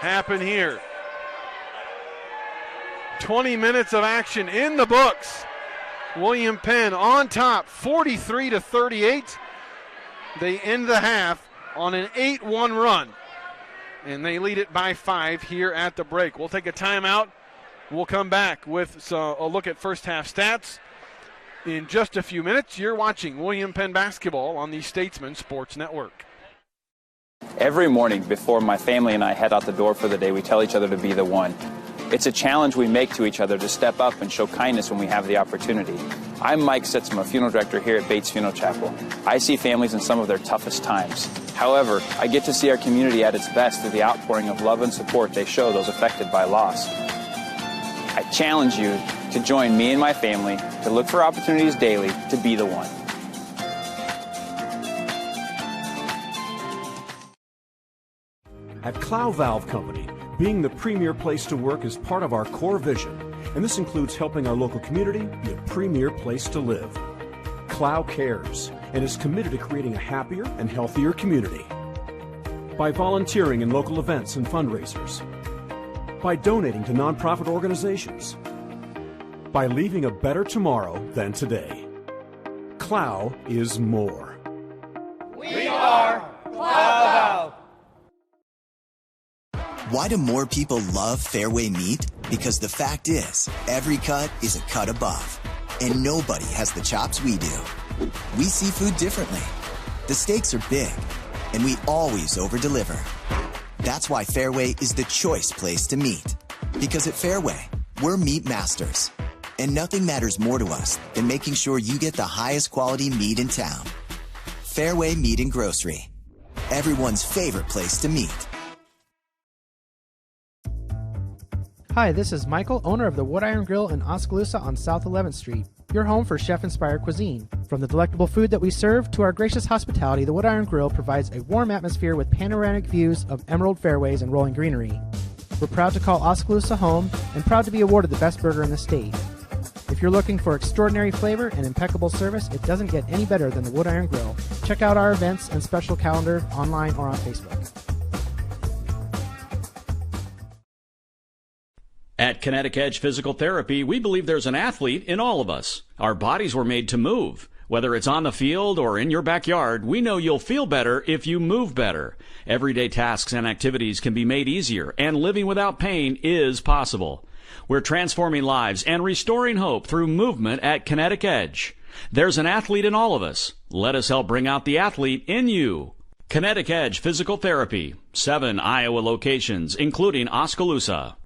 K: happen here. 20 minutes of action in the books. William Penn on top, 43-38. They end the half on an 8-1 run, and they lead it by 5 here at the break. We'll take a timeout. We'll come back with a look at first half stats in just a few minutes. You're watching William Penn basketball on the Statesman Sports Network.
E: Every morning before my family and I head out the door for the day, we tell each other to be the one. It's a challenge we make to each other to step up and show kindness when we have the opportunity. I'm Mike Sitzma, funeral director here at Bates Funeral Chapel. I see families in some of their toughest times. However, I get to see our community at its best through the outpouring of love and support they show those affected by loss. I challenge you to join me and my family to look for opportunities daily to be the one.
F: At Clow Valve Company, being the premier place to work is part of our core vision, and this includes helping our local community be a premier place to live. Clow cares and is committed to creating a happier and healthier community. By volunteering in local events and fundraisers, by donating to nonprofit organizations, by leaving a better tomorrow than today. Clow is more.
G: We are Clow Valve.
H: Why do more people love Fairway meat? Because the fact is, every cut is a cut above. And nobody has the chops we do. We see food differently. The stakes are big, and we always over-deliver. That's why Fairway is the choice place to meet. Because at Fairway, we're meat masters. And nothing matters more to us than making sure you get the highest quality meat in town. Fairway Meat and Grocery. Everyone's favorite place to meet.
D: Hi, this is Michael, owner of the Wood Iron Grill in Oskaloosa on South 11th Street. Your home for chef-inspired cuisine. From the delectable food that we serve to our gracious hospitality, the Wood Iron Grill provides a warm atmosphere with panoramic views of emerald fairways and rolling greenery. We're proud to call Oskaloosa home and proud to be awarded the best burger in the state. If you're looking for extraordinary flavor and impeccable service, it doesn't get any better than the Wood Iron Grill. Check out our events and special calendar online or on Facebook.
I: At Kinetic Edge Physical Therapy, we believe there's an athlete in all of us. Our bodies were made to move. Whether it's on the field or in your backyard, we know you'll feel better if you move better. Everyday tasks and activities can be made easier, and living without pain is possible. We're transforming lives and restoring hope through movement at Kinetic Edge. There's an athlete in all of us. Let us help bring out the athlete in you. Kinetic Edge Physical Therapy, 7 Iowa locations, including Oskaloosa.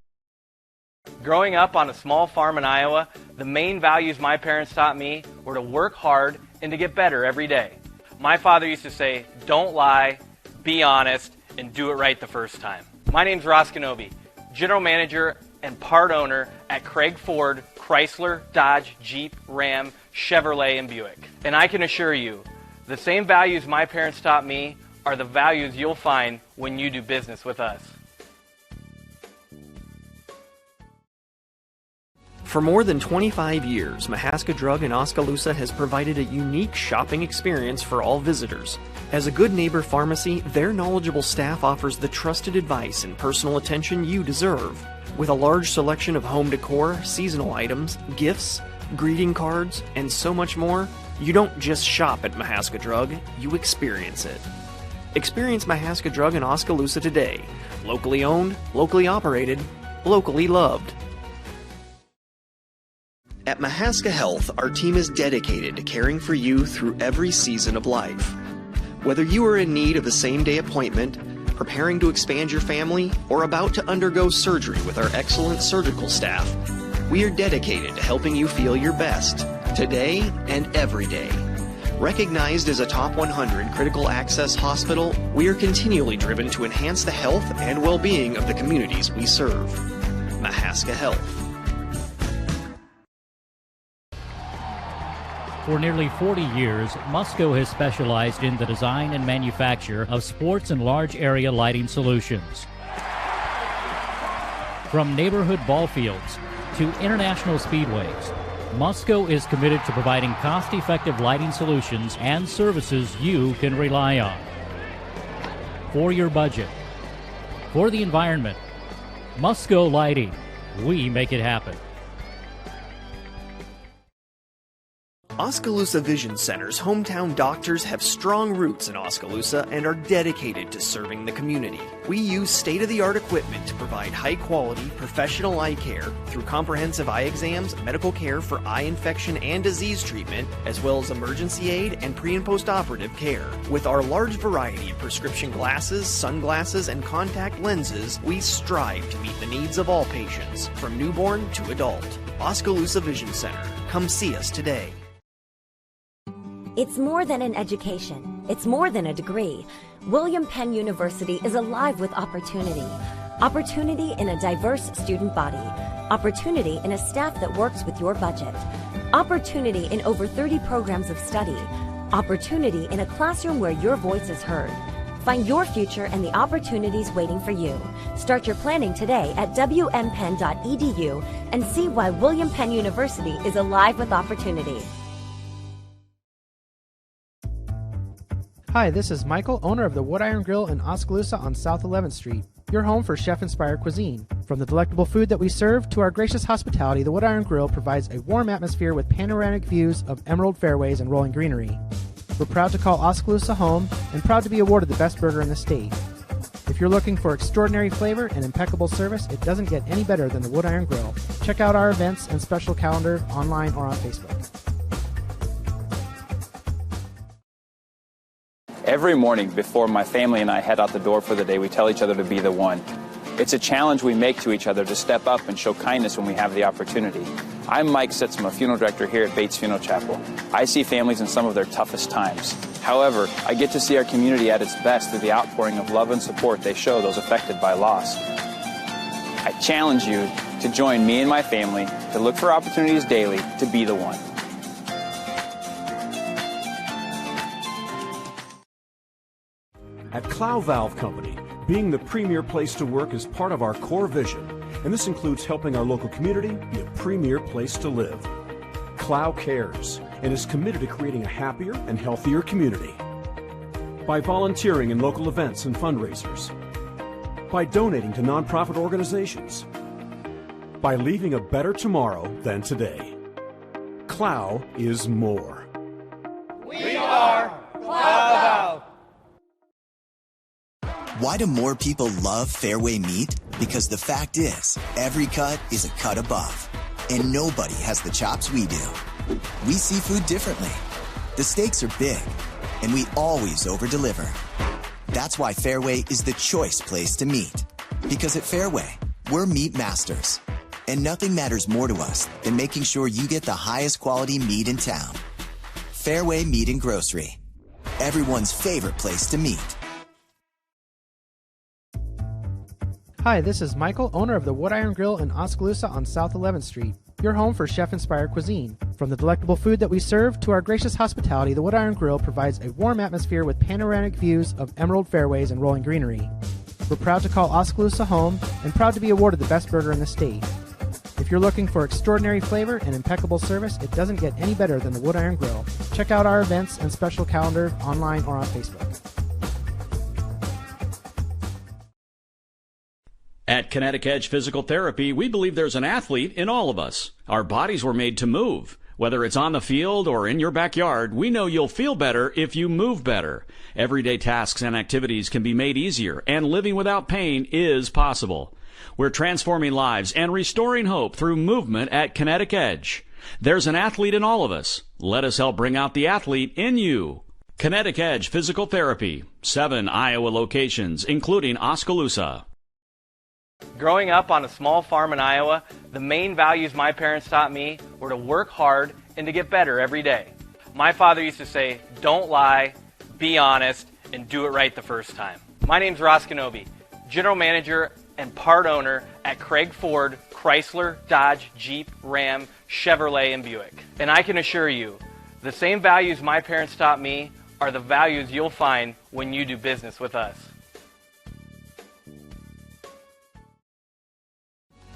J: Growing up on a small farm in Iowa, the main values my parents taught me were to work hard and to get better every day. My father used to say, don't lie, be honest, and do it right the first time. My name's Ross Kenobi, General Manager and part owner at Craig Ford, Chrysler, Dodge, Jeep, Ram, Chevrolet, and Buick. And I can assure you, the same values my parents taught me are the values you'll find when you do business with us.
B: For more than 25 years, Mahaska Drug in Oskaloosa has provided a unique shopping experience for all visitors. As a good neighbor pharmacy, their knowledgeable staff offers the trusted advice and personal attention you deserve. With a large selection of home decor, seasonal items, gifts, greeting cards, and so much more, you don't just shop at Mahaska Drug, you experience it. Experience Mahaska Drug in Oskaloosa today. Locally owned, locally operated, locally loved. At Mahaska Health, our team is dedicated to caring for you through every season of life. Whether you are in need of a same-day appointment, preparing to expand your family, or about to undergo surgery with our excellent surgical staff, we are dedicated to helping you feel your best, today and every day. Recognized as a top 100 critical access hospital, we are continually driven to enhance the health and well-being of the communities we serve. Mahaska Health.
A: For nearly 40 years, Musco has specialized in the design and manufacture of sports and large area lighting solutions. From neighborhood ball fields to international speedways, Musco is committed to providing cost-effective lighting solutions and services you can rely on. For your budget, for the environment, Musco Lighting, we make it happen.
B: Oskaloosa Vision Center's hometown doctors have strong roots in Oskaloosa and are dedicated to serving the community. We use state-of-the-art equipment to provide high-quality, professional eye care through comprehensive eye exams, medical care for eye infection and disease treatment, as well as emergency aid and pre- and post-operative care. With our large variety of prescription glasses, sunglasses, and contact lenses, we strive to meet the needs of all patients, from newborn to adult. Oskaloosa Vision Center. Come see us today.
C: It's more than an education. It's more than a degree. William Penn University is alive with opportunity. Opportunity in a diverse student body. Opportunity in a staff that works with your budget. Opportunity in over 30 programs of study. Opportunity in a classroom where your voice is heard. Find your future and the opportunities waiting for you. Start your planning today at wmpenn.edu and see why William Penn University is alive with opportunity.
D: Hi, this is Michael, owner of the Wood Iron Grill in Oskaloosa on South 11th Street. Your home for chef-inspired cuisine. From the delectable food that we serve to our gracious hospitality, the Wood Iron Grill provides a warm atmosphere with panoramic views of emerald fairways and rolling greenery. We're proud to call Oskaloosa home and proud to be awarded the best burger in the state. If you're looking for extraordinary flavor and impeccable service, it doesn't get any better than the Wood Iron Grill. Check out our events and special calendar online or on Facebook.
E: Every morning before my family and I head out the door for the day, we tell each other to be the one. It's a challenge we make to each other to step up and show kindness when we have the opportunity. I'm Mike Sitzma, funeral director here at Bates Funeral Chapel. I see families in some of their toughest times. However, I get to see our community at its best through the outpouring of love and support they show those affected by loss. I challenge you to join me and my family to look for opportunities daily to be the one.
F: At Clow Valve Company, being the premier place to work is part of our core vision, and this includes helping our local community be a premier place to live. Clow cares and is committed to creating a happier and healthier community. By volunteering in local events and fundraisers, by donating to nonprofit organizations, by leaving a better tomorrow than today. Clow is more.
G: We are Clow Valve.
H: Why do more people love Fairway meat? Because the fact is, every cut is a cut above. And nobody has the chops we do. We see food differently. The stakes are big, and we always over-deliver. That's why Fairway is the choice place to meet. Because at Fairway, we're meat masters. And nothing matters more to us than making sure you get the highest quality meat in town. Fairway Meat and Grocery. Everyone's favorite place to meet.
D: Hi, this is Michael, owner of the Wood Iron Grill in Oskaloosa on South 11th Street. Your home for chef-inspired cuisine. From the delectable food that we serve to our gracious hospitality, the Wood Iron Grill provides a warm atmosphere with panoramic views of emerald fairways and rolling greenery. We're proud to call Oskaloosa home and proud to be awarded the best burger in the state. If you're looking for extraordinary flavor and impeccable service, it doesn't get any better than the Wood Iron Grill. Check out our events and special calendar online or on Facebook.
I: At Kinetic Edge Physical Therapy, we believe there's an athlete in all of us. Our bodies were made to move. Whether it's on the field or in your backyard, we know you'll feel better if you move better. Everyday tasks and activities can be made easier, and living without pain is possible. We're transforming lives and restoring hope through movement at Kinetic Edge. There's an athlete in all of us. Let us help bring out the athlete in you. Kinetic Edge Physical Therapy, 7 Iowa locations, including Oskaloosa.
J: Growing up on a small farm in Iowa, the main values my parents taught me were to work hard and to get better every day. My father used to say, don't lie, be honest, and do it right the first time. My name's Ross Kenobi, General Manager and part owner at Craig Ford, Chrysler, Dodge, Jeep, Ram, Chevrolet, and Buick. And I can assure you, the same values my parents taught me are the values you'll find when you do business with us.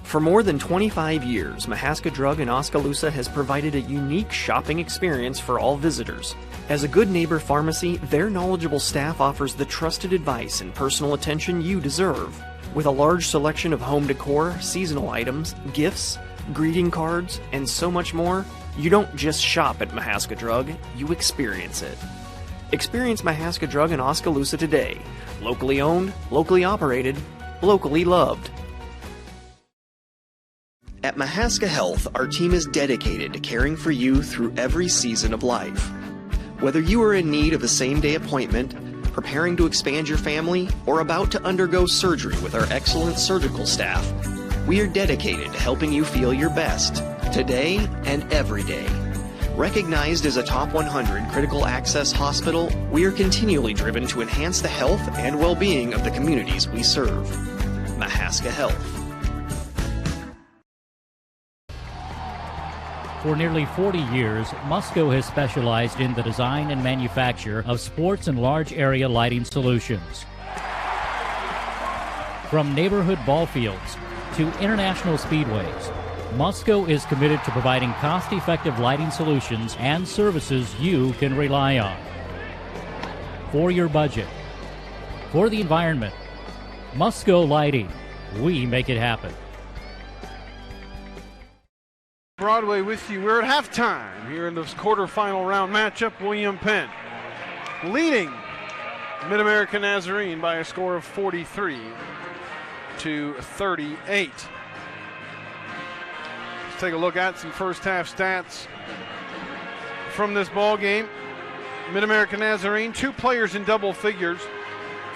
B: For more than 25 years, Mahaska Drug in Oskaloosa has provided a unique shopping experience for all visitors. As a good neighbor pharmacy, their knowledgeable staff offers the trusted advice and personal attention you deserve. With a large selection of home decor, seasonal items, gifts, greeting cards, and so much more, you don't just shop at Mahaska Drug, you experience it. Experience Mahaska Drug in Oskaloosa today. Locally owned, locally operated, locally loved. At Mahaska Health, our team is dedicated to caring for you through every season of life. Whether you are in need of a same-day appointment, preparing to expand your family, or about to undergo surgery with our excellent surgical staff, we are dedicated to helping you feel your best, today and every day. Recognized as a top 100 critical access hospital, we are continually driven to enhance the health and well-being of the communities we serve. Mahaska Health.
A: For nearly 40 years, Musco has specialized in the design and manufacture of sports and large area lighting solutions. From neighborhood ball fields to international speedways, Musco is committed to providing cost-effective lighting solutions and services you can rely on. For your budget, for the environment, Musco Lighting, we make it happen.
K: Broadway with you. We're at halftime here in this quarterfinal round matchup. William Penn leading MidAmerica Nazarene by a score of 43-38. Let's take a look at some first half stats from this ball game. MidAmerica Nazarene, 2 players in double figures.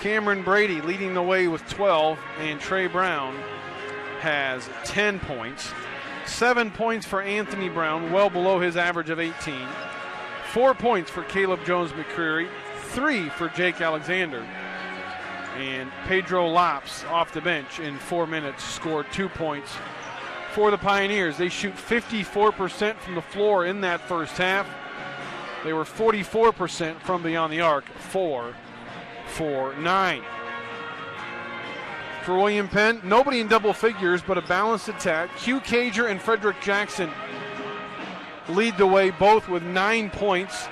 K: Cameron Brady leading the way with 12, and Trey Brown has 10 points. 7 points for Anthony Brown, well below his average of 18. 4 points for Caleb Jones-McCreary, 3 for Jake Alexander. And Pedro Lops off the bench in 4 minutes scored 2 points for the Pioneers. They shoot 54% from the floor in that first half. They were 44% from beyond the arc, 4 for 9. For William Penn, nobody in double figures, but a balanced attack. Hugh Cager and Frederick Jackson lead the way, both with 9 points.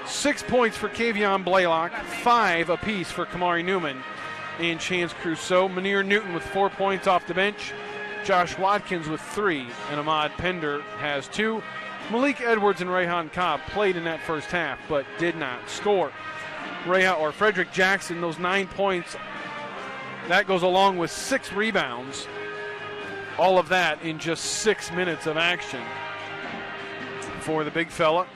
K: 6 points for Kevion Blaylock, 5 apiece for Kamari Newman and Chance Crusoe. Munir Newton with 4 points off the bench. Josh Watkins with 3, and Ahmad Pender has 2. Malik Edwards and Rayhan Cobb played in that first half, but did not score. Frederick Jackson, those 9 points, that goes along with 6 rebounds. All of that in just 6 minutes of action for the big fella.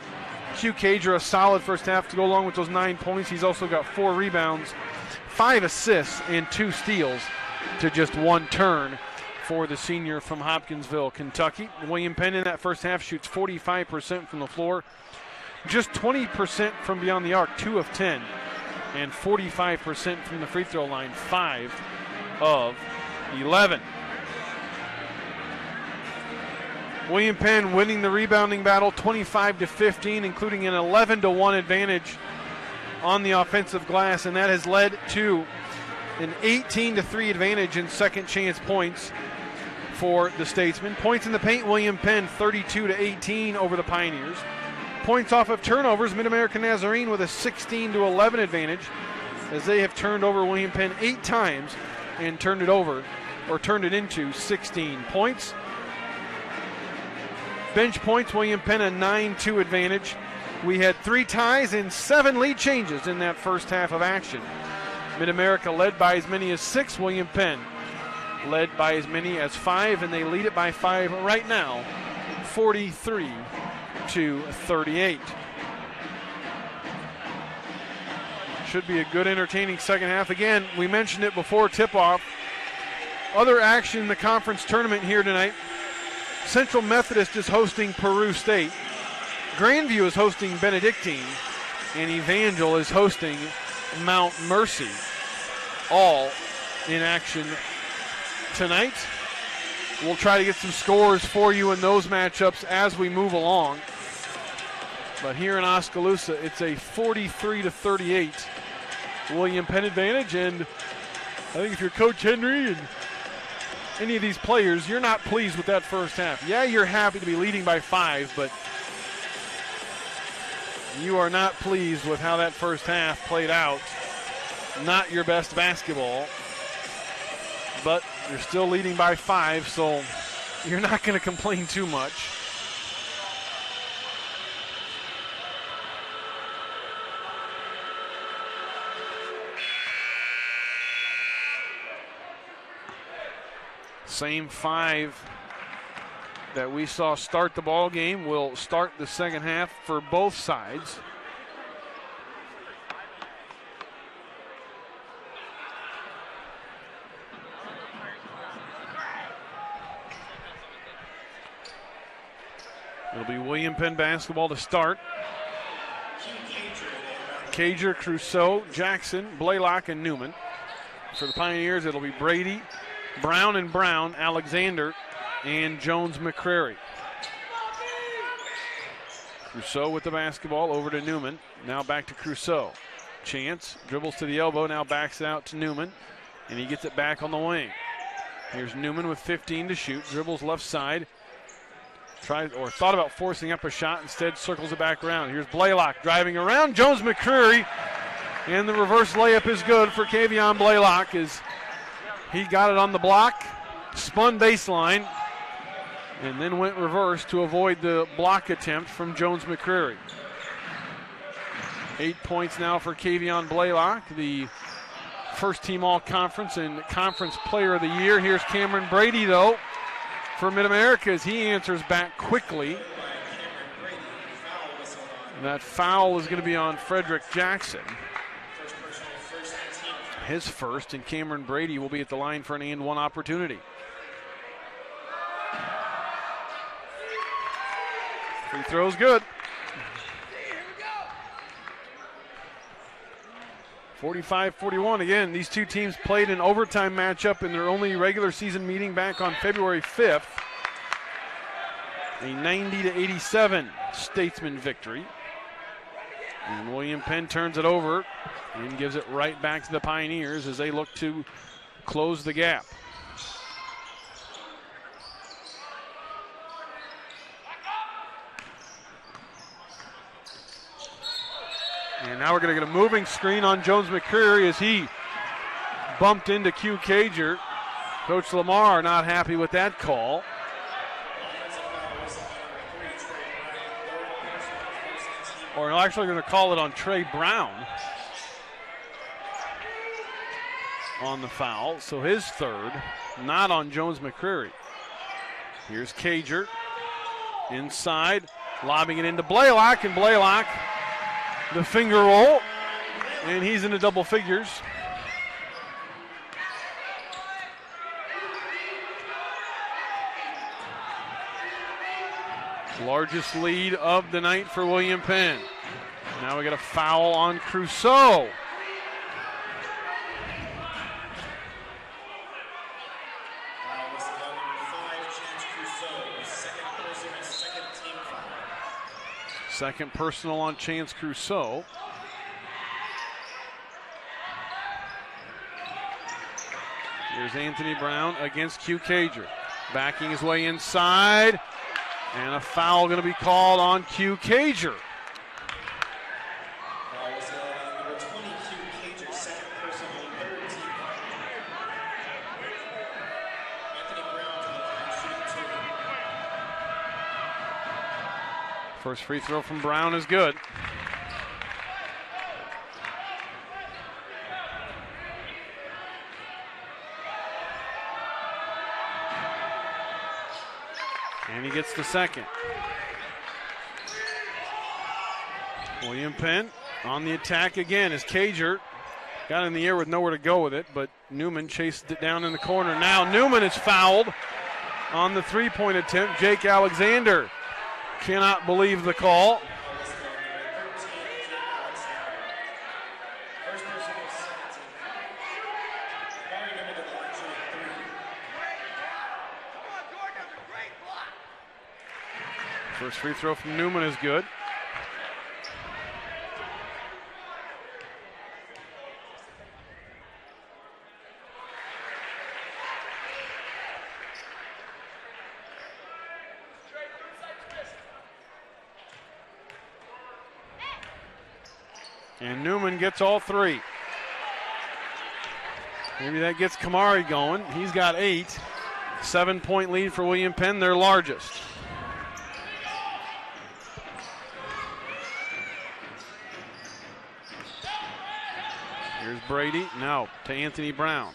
K: Hugh Cager, a solid first half to go along with those 9 points. He's also got 4 rebounds, 5 assists, and 2 steals to just 1 turn for the senior from Hopkinsville, Kentucky. William Penn in that first half shoots 45% from the floor, just 20% from beyond the arc, 2 of 10, and 45% from the free throw line, 5 of 11. William Penn winning the rebounding battle 25-15, including an 11-1 advantage on the offensive glass, and that has led to an 18-3 advantage in second chance points for the Statesmen. Points in the paint, William Penn 32-18 over the Pioneers. Points off of turnovers, MidAmerica Nazarene with a 16-11 advantage, as they have turned over William Penn 8 times and turned it into 16 points. Bench points, William Penn a 9-2 advantage. We had 3 ties and 7 lead changes in that first half of action. MidAmerica led by as many as 6, William Penn led by as many as 5, and they lead it by 5 right now, 43-38. Should be a good, entertaining second half. Again, we mentioned it before tip-off. Other action in the conference tournament here tonight. Central Methodist is hosting Peru State. Grandview is hosting Benedictine. And Evangel is hosting Mount Mercy. All in action tonight. We'll try to get some scores for you in those matchups as we move along. But here in Oskaloosa, it's a 43-38 William Penn advantage. And I think if you're Coach Henry and any of these players, you're not pleased with that first half. Yeah, you're happy to be leading by 5, but you are not pleased with how that first half played out. Not your best basketball, but you're still leading by 5, so you're not going to complain too much. Same 5 that we saw start the ball game will start the second half for both sides. It'll be William Penn basketball to start. Cager, Crusoe, Jackson, Blaylock, and Newman. For the Pioneers, it'll be Brady, Brown and Brown, Alexander, and Jones-McCrary. Crusoe with the basketball over to Newman. Now back to Crusoe. Chance dribbles to the elbow, now backs it out to Newman, and he gets it back on the wing. Here's Newman with 15 to shoot, dribbles left side. Thought about forcing up a shot, instead circles it back around. Here's Blaylock driving around Jones-McCreary, and the reverse layup is good for Kevion Blaylock as he got it on the block, spun baseline, and then went reverse to avoid the block attempt from Jones-McCreary. 8 points now for Kevion Blaylock, the first team all-conference and conference player of the year. Here's Cameron Brady, though, for MidAmerica as he answers back quickly. And that foul is going to be on Frederick Jackson. His first, and Cameron Brady will be at the line for an and one opportunity. Free throw's good. 45-41. Again, these two teams played an overtime matchup in their only regular season meeting back on February 5th. A 90-87 Statesman victory. And William Penn turns it over and gives it right back to the Pioneers as they look to close the gap. And now we're going to get a moving screen on Jones McCreary as he bumped into Q Cager. Coach Lamar not happy with that call. Or they're actually going to call it on Trey Brown on the foul. So his third, not on Jones McCreary. Here's Cager inside, lobbing it into Blaylock, and Blaylock the finger roll, and he's into double figures. Largest lead of the night for William Penn. Now we got a foul on Crusoe. Second personal on Chance Crusoe. Here's Anthony Brown against Q Cager. Backing his way inside. And a foul going to be called on Q Cager. First free throw from Brown is good. And he gets the second. William Penn on the attack again as Cager got in the air with nowhere to go with it, but Newman chased it down in the corner. Now Newman is fouled on the three-point attempt. Jake Alexander cannot believe the call. First free throw from Newman is good. And Newman gets all three. Maybe that gets Kamari going. He's got 8. 7-point lead for William Penn, their largest. Here's Brady, now to Anthony Brown.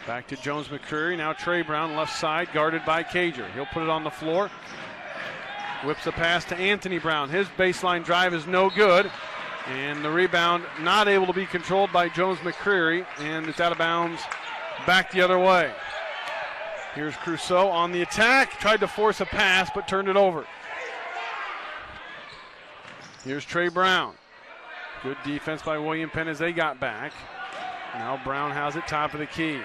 K: Back to Jones McCreary, now Trey Brown, left side, guarded by Cager. He'll put it on the floor. Whips a pass to Anthony Brown. His baseline drive is no good. And the rebound not able to be controlled by Jones McCreary, and it's out of bounds back the other way. Here's Crusoe on the attack, tried to force a pass but turned it over. Here's Trey Brown. Good defense by William Penn as they got back. Now Brown has it top of the key.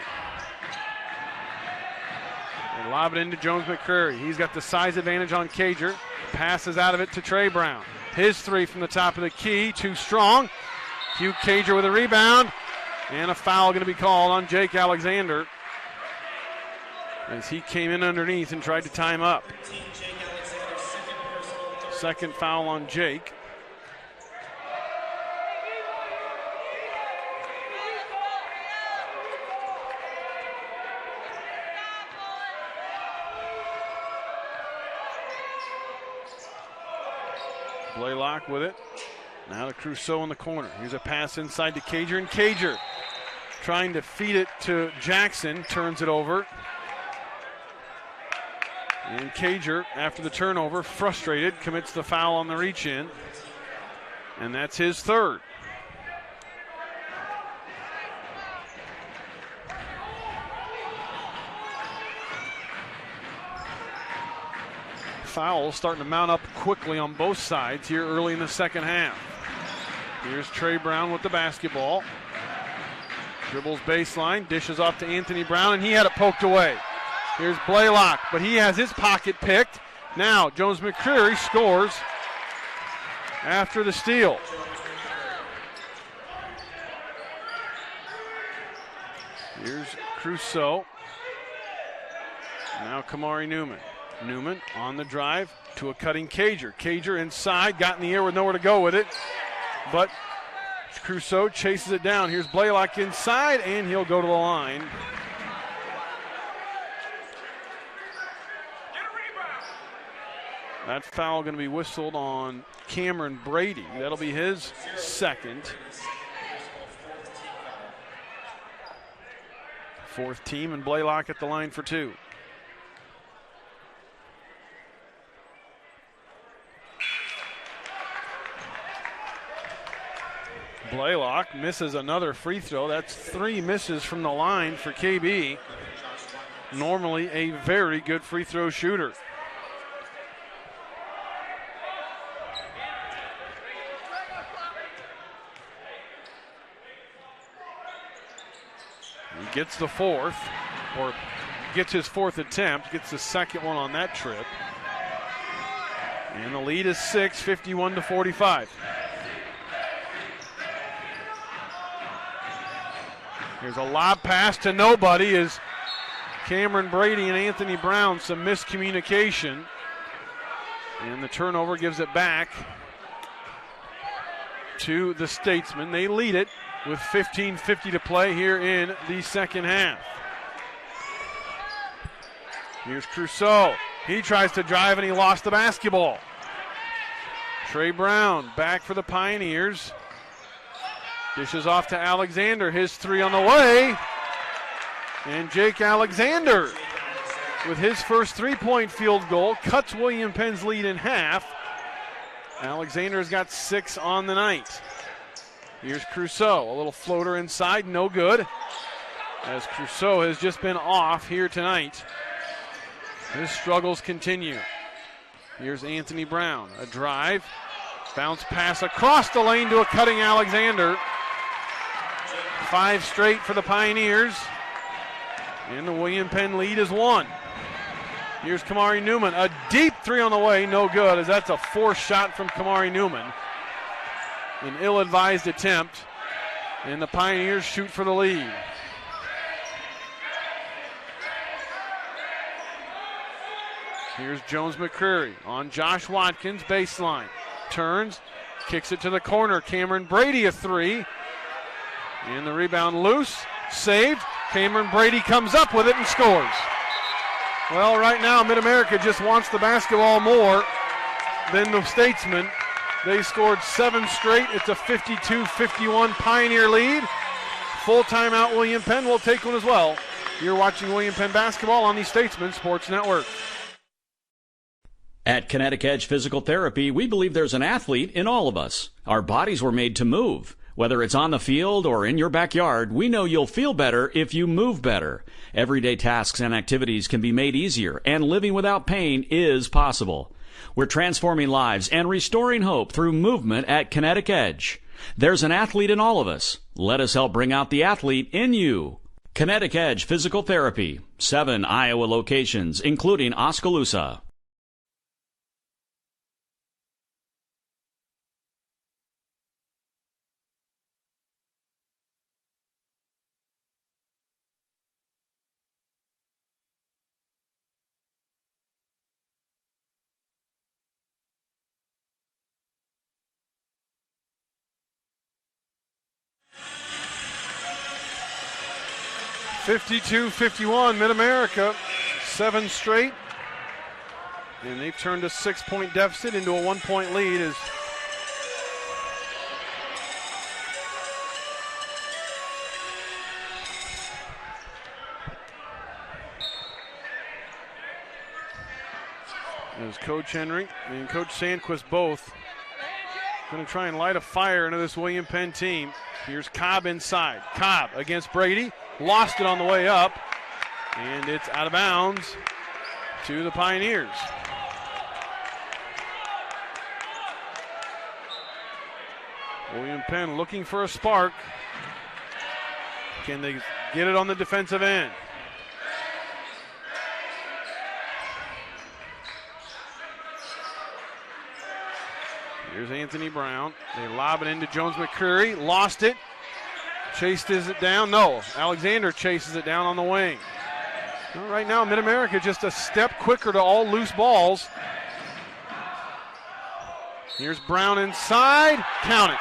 K: They lob it into Jones McCreary. He's got the size advantage on Cager. Passes out of it to Trey Brown. His three from the top of the key, too strong. Q Cager with a rebound. And a foul going to be called on Jake Alexander as he came in underneath and tried to time up. Second foul on Jake. Blaylock with it. Now to Crusoe in the corner. Here's a pass inside to Cager, and Cager trying to feed it to Jackson, turns it over. And Cager, after the turnover, frustrated, commits the foul on the reach-in. And that's his third. Fouls starting to mount up quickly on both sides here early in the second half. Here's Trey Brown with the basketball. Dribbles baseline, dishes off to Anthony Brown, and he had it poked away. Here's Blaylock, but he has his pocket picked. Now Jones McCreary scores after the steal. Here's Crusoe. Now Kamari Newman. Newman on the drive to a cutting Cager. Cager inside, got in the air with nowhere to go with it. But Crusoe chases it down. Here's Blaylock inside, and he'll go to the line. That foul going to be whistled on Cameron Brady. That'll be his second. Fourth team, and Blaylock at the line for two. Blaylock misses another free throw. That's 3 misses from the line for KB. Normally a very good free throw shooter. He gets the fourth, or gets his fourth attempt, gets the second one on that trip. And the lead is 6, 51-45. Here's a lob pass to nobody as Cameron Brady and Anthony Brown, some miscommunication. And the turnover gives it back to the Statesmen. They lead it with 15:50 to play here in the second half. Here's Crusoe. He tries to drive and he lost the basketball. Trey Brown back for the Pioneers. Dishes off to Alexander. His three on the way. And Jake Alexander, with his first three-point field goal, cuts William Penn's lead in half. Alexander's got 6 on the night. Here's Crusoe. A little floater inside, no good. As Crusoe has just been off here tonight. His struggles continue. Here's Anthony Brown. A drive. Bounce pass across the lane to a cutting Alexander. 5 straight for the Pioneers. And the William Penn lead is 1. Here's Kamari Newman. A deep three on the way, no good, as that's a forced shot from Kamari Newman. An ill-advised attempt. And the Pioneers shoot for the lead. Here's Jones McCreary on Josh Watkins, baseline. Turns, kicks it to the corner. Cameron Brady a 3. And the rebound loose, saved. Cameron Brady comes up with it and scores. Well, right now, MidAmerica just wants the basketball more than the Statesmen. They scored 7 straight. It's a 52-51 Pioneer lead. Full timeout, William Penn will take one as well. You're watching William Penn basketball on the Statesman Sports Network.
I: At Kinetic Edge Physical Therapy, we believe there's an athlete in all of us. Our bodies were made to move. Whether it's on the field or in your backyard, we know you'll feel better if you move better. Everyday tasks and activities can be made easier, and living without pain is possible. We're transforming lives and restoring hope through movement at Kinetic Edge. There's an athlete in all of us. Let us help bring out the athlete in you. Kinetic Edge Physical Therapy, 7 Iowa locations, including Oskaloosa.
K: (52-51) MidAmerica, 7 straight, and they've turned a 6-point deficit into a 1-point lead as As Coach Henry and Coach Sandquist both going to try and light a fire into this William Penn team. Here's Cobb inside. Cobb against Brady. Lost it on the way up. And it's out of bounds to the Pioneers. William Penn looking for a spark. Can they get it on the defensive end? Here's Anthony Brown. They lob it into Jones McCreary. Lost it. Chases it down. No, Alexander chases it down on the wing. Well, right now, MidAmerica just a step quicker to all loose balls. Here's Brown inside. Count it.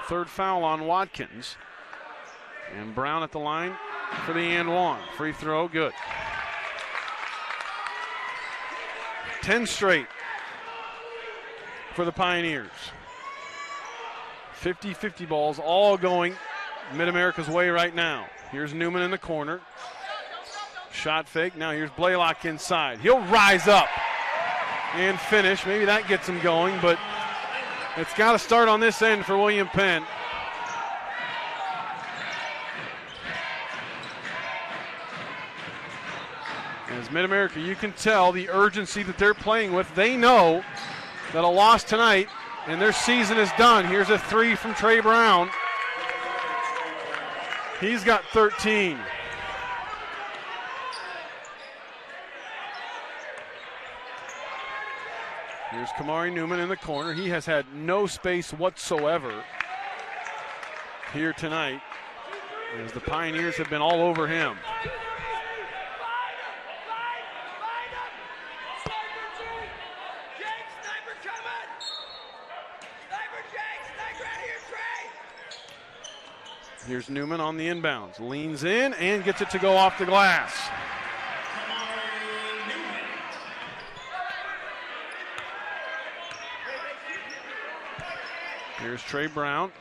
K: Third foul on Watkins. And Brown at the line for the and one. Free throw, good. 10 straight for the Pioneers. 50-50 balls all going MidAmerica's way right now. Here's Newman in the corner. Shot fake. Now here's Blaylock inside. He'll rise up and finish. Maybe that gets him going, but it's got to start on this end for William Penn. As MidAmerica, you can tell the urgency that they're playing with. They know that a loss tonight and their season is done. Here's a three from Trey Brown. He's got 13. Here's Kamari Newman in the corner. He has had no space whatsoever here tonight as the Pioneers have been all over him. Here's Newman on the inbounds. Leans in and gets it to go off the glass. Here's Trey Brown.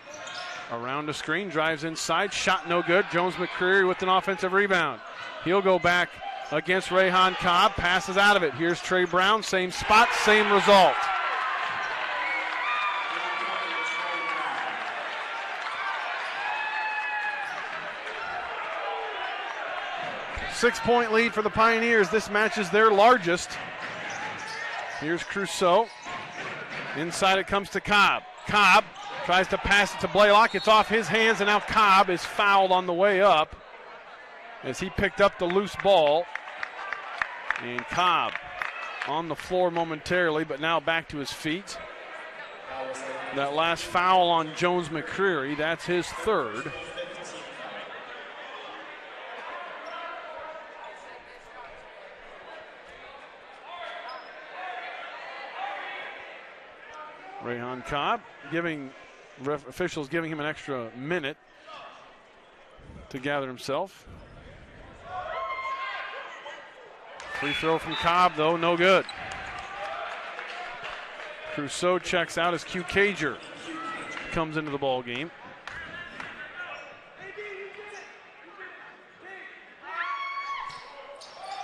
K: Around the screen, drives inside. Shot no good. Jones McCreary with an offensive rebound. He'll go back against Rayhan Cobb. Passes out of it. Here's Trey Brown. Same spot, same result. Six-point lead for the Pioneers. This match is their largest. Here's Crusoe. Inside it comes to Cobb. Cobb tries to pass it to Blaylock. It's off his hands, and now Cobb is fouled on the way up as he picked up the loose ball. And Cobb on the floor momentarily, but now back to his feet. That last foul on Jones McCreary, that's his third. Rayhan Cobb officials giving him an extra minute to gather himself. Free throw from Cobb, though, no good. Crusoe checks out as Q Cager comes into the ball game.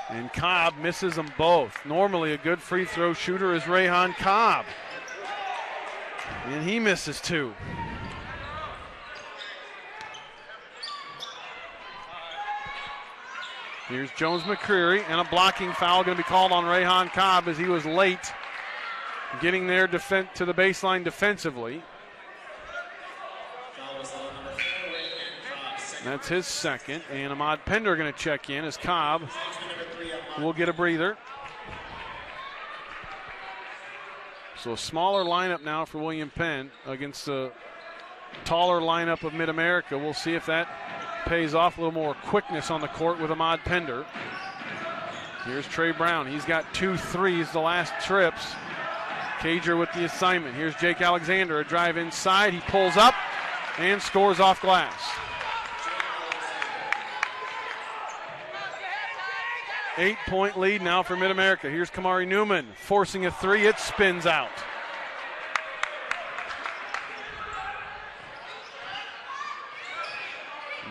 K: And Cobb misses them both. Normally a good free throw shooter is Rayhan Cobb. And he misses two. Here's Jones McCreary, and a blocking foul going to be called on Rayhan Cobb as he was late getting there to the baseline defensively. That's his second, and Ahmad Pender going to check in as Cobb will get a breather. So a smaller lineup now for William Penn against the taller lineup of MidAmerica. We'll see if that pays off. A little more quickness on the court with Ahmad Pender. Here's Trey Brown. He's got 2 threes the last trips. Cager with the assignment. Here's Jake Alexander. A drive inside. He pulls up and scores off glass. 8-point lead now for MidAmerica. Here's Kamari Newman forcing a three. It spins out.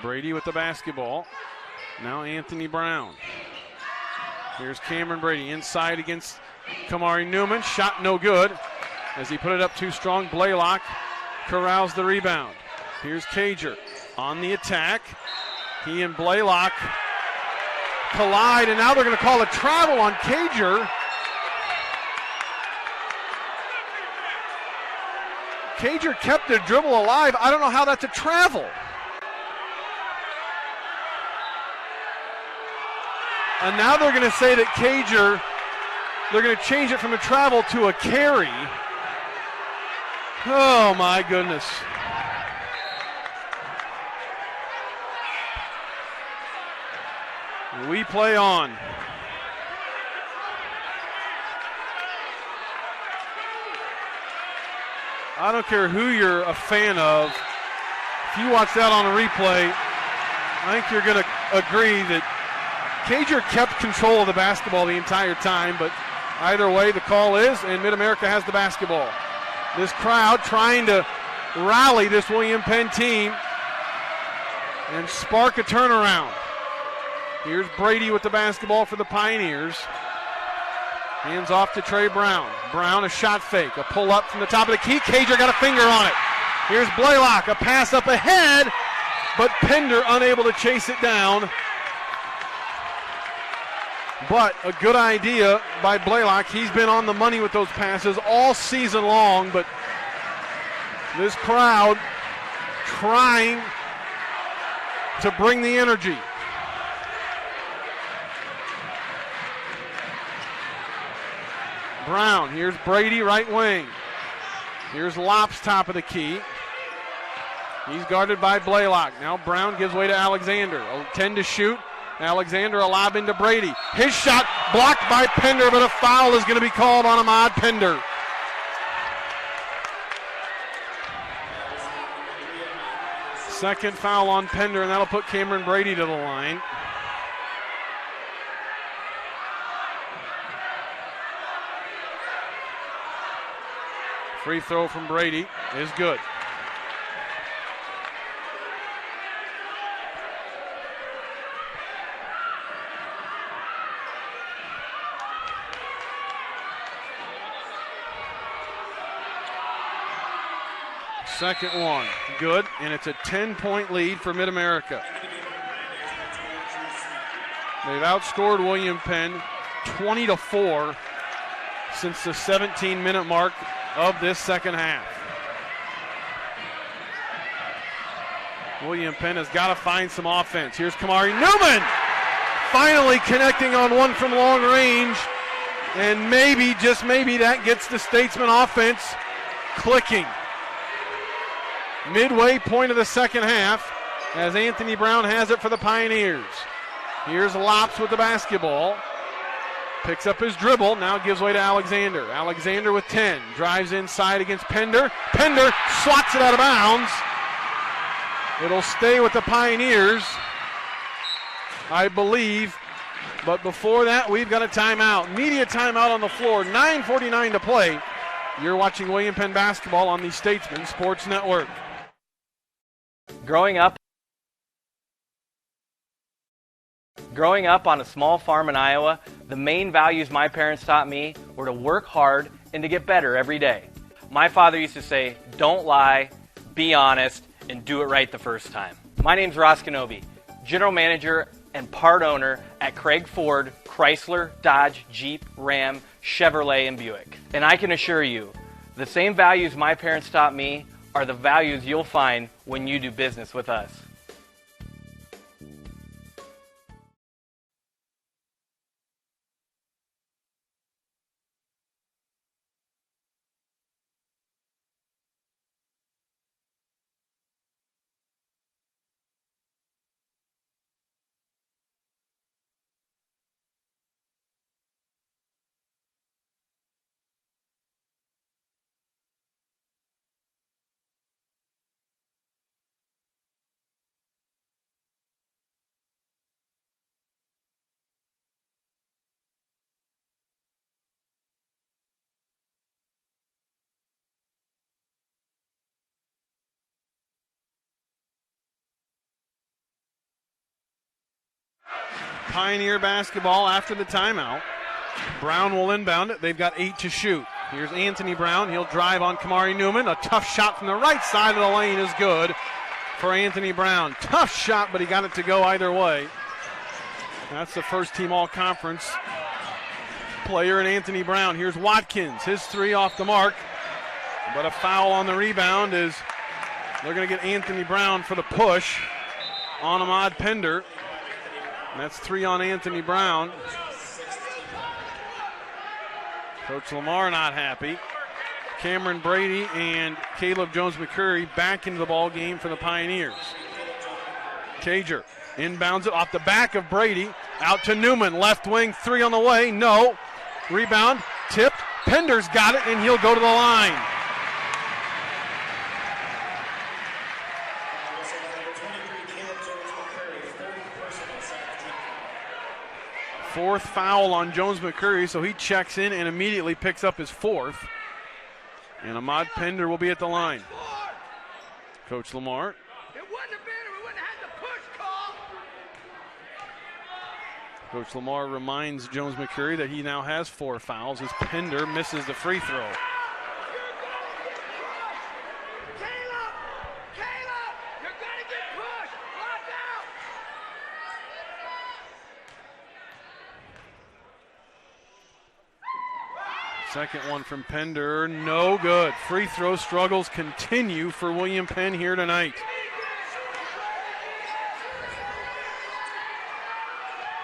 K: Brady with the basketball. Now Anthony Brown. Here's Cameron Brady inside against Kamari Newman. Shot no good as he put it up too strong. Blaylock corrals the rebound. Here's Cager on the attack. He and Blaylock collide, and now they're going to call a travel on Cager. Cager kept the dribble alive. I don't know how that's a travel. And now they're going to say that Cager, they're going to change it from a travel to a carry. Oh my goodness. We play on. I don't care who you're a fan of. If you watch that on a replay, I think you're going to agree that Cager kept control of the basketball the entire time, but either way, the call is, and MidAmerica has the basketball. This crowd trying to rally this William Penn team and spark a turnaround. Here's Brady with the basketball for the Pioneers. Hands off to Trey Brown. Brown, a shot fake, a pull up from the top of the key. Cager got a finger on it. Here's Blaylock, a pass up ahead, but Pender unable to chase it down. But a good idea by Blaylock. He's been on the money with those passes all season long, but this crowd trying to bring the energy. Brown, here's Brady, right wing. Here's Lops, top of the key. He's guarded by Blaylock. Now Brown gives way to Alexander. 10 to shoot. Alexander, a lob into Brady. His shot blocked by Pender, but a foul is going to be called on Ahmad Pender. Second foul on Pender, and that'll put Cameron Brady to the line. Free throw from Brady is good. Second one, good, and it's a 10-point lead for MidAmerica. They've outscored William Penn 20-4 since the 17-minute mark of this second half. William Penn has got to find some offense. Here's Kamari Newman finally connecting on one from long range, and maybe, just maybe, that gets the Statesman offense clicking. Midway point of the second half as Anthony Brown has it for the Pioneers. Here's Lops with the basketball. Picks up his dribble, now gives way to Alexander. Alexander with 10, drives inside against Pender. Pender swats it out of bounds. It'll stay with the Pioneers, I believe. But before that, we've got a timeout. Media timeout on the floor, 9:49 to play. You're watching William Penn basketball on the Statesman Sports Network.
J: Growing up on a small farm in Iowa, the main values my parents taught me were to work hard and to get better every day. My father used to say, don't lie, be honest, and do it right the first time. My name's Ross Kenobi, General Manager and part owner at Craig Ford, Chrysler, Dodge, Jeep, Ram, Chevrolet, and Buick. And I can assure you, the same values my parents taught me are the values you'll find when you do business with us.
K: Pioneer basketball after the timeout. Brown will inbound it. They've got 8 to shoot. Here's Anthony Brown. He'll drive on Kamari Newman. A tough shot from the right side of the lane is good for Anthony Brown. Tough shot, but he got it to go either way. That's the first team all-conference player in Anthony Brown. Here's Watkins. His 3 off the mark. But a foul on the rebound is they're going to get Anthony Brown for the push on Ahmad Pender. And that's 3 on Anthony Brown. Coach Lamar not happy. Cameron Brady and Caleb Jones-McCurry back into the ball game for the Pioneers. Cager inbounds it off the back of Brady. Out to Newman. Left wing 3 on the way. No. Rebound. Tipped. Pender's got it, and he'll go to the line. Fourth foul on Jones-McCurry, so he checks in and immediately picks up his 4th. And Ahmad Pender will be at the line. Coach Lamar.
G: It wouldn't have been, we wouldn't have had the push call.
K: Coach Lamar reminds Jones-McCurry that he now has 4 fouls as Pender misses the free throw. Second one from Pender, no good. Free throw struggles continue for William Penn here tonight.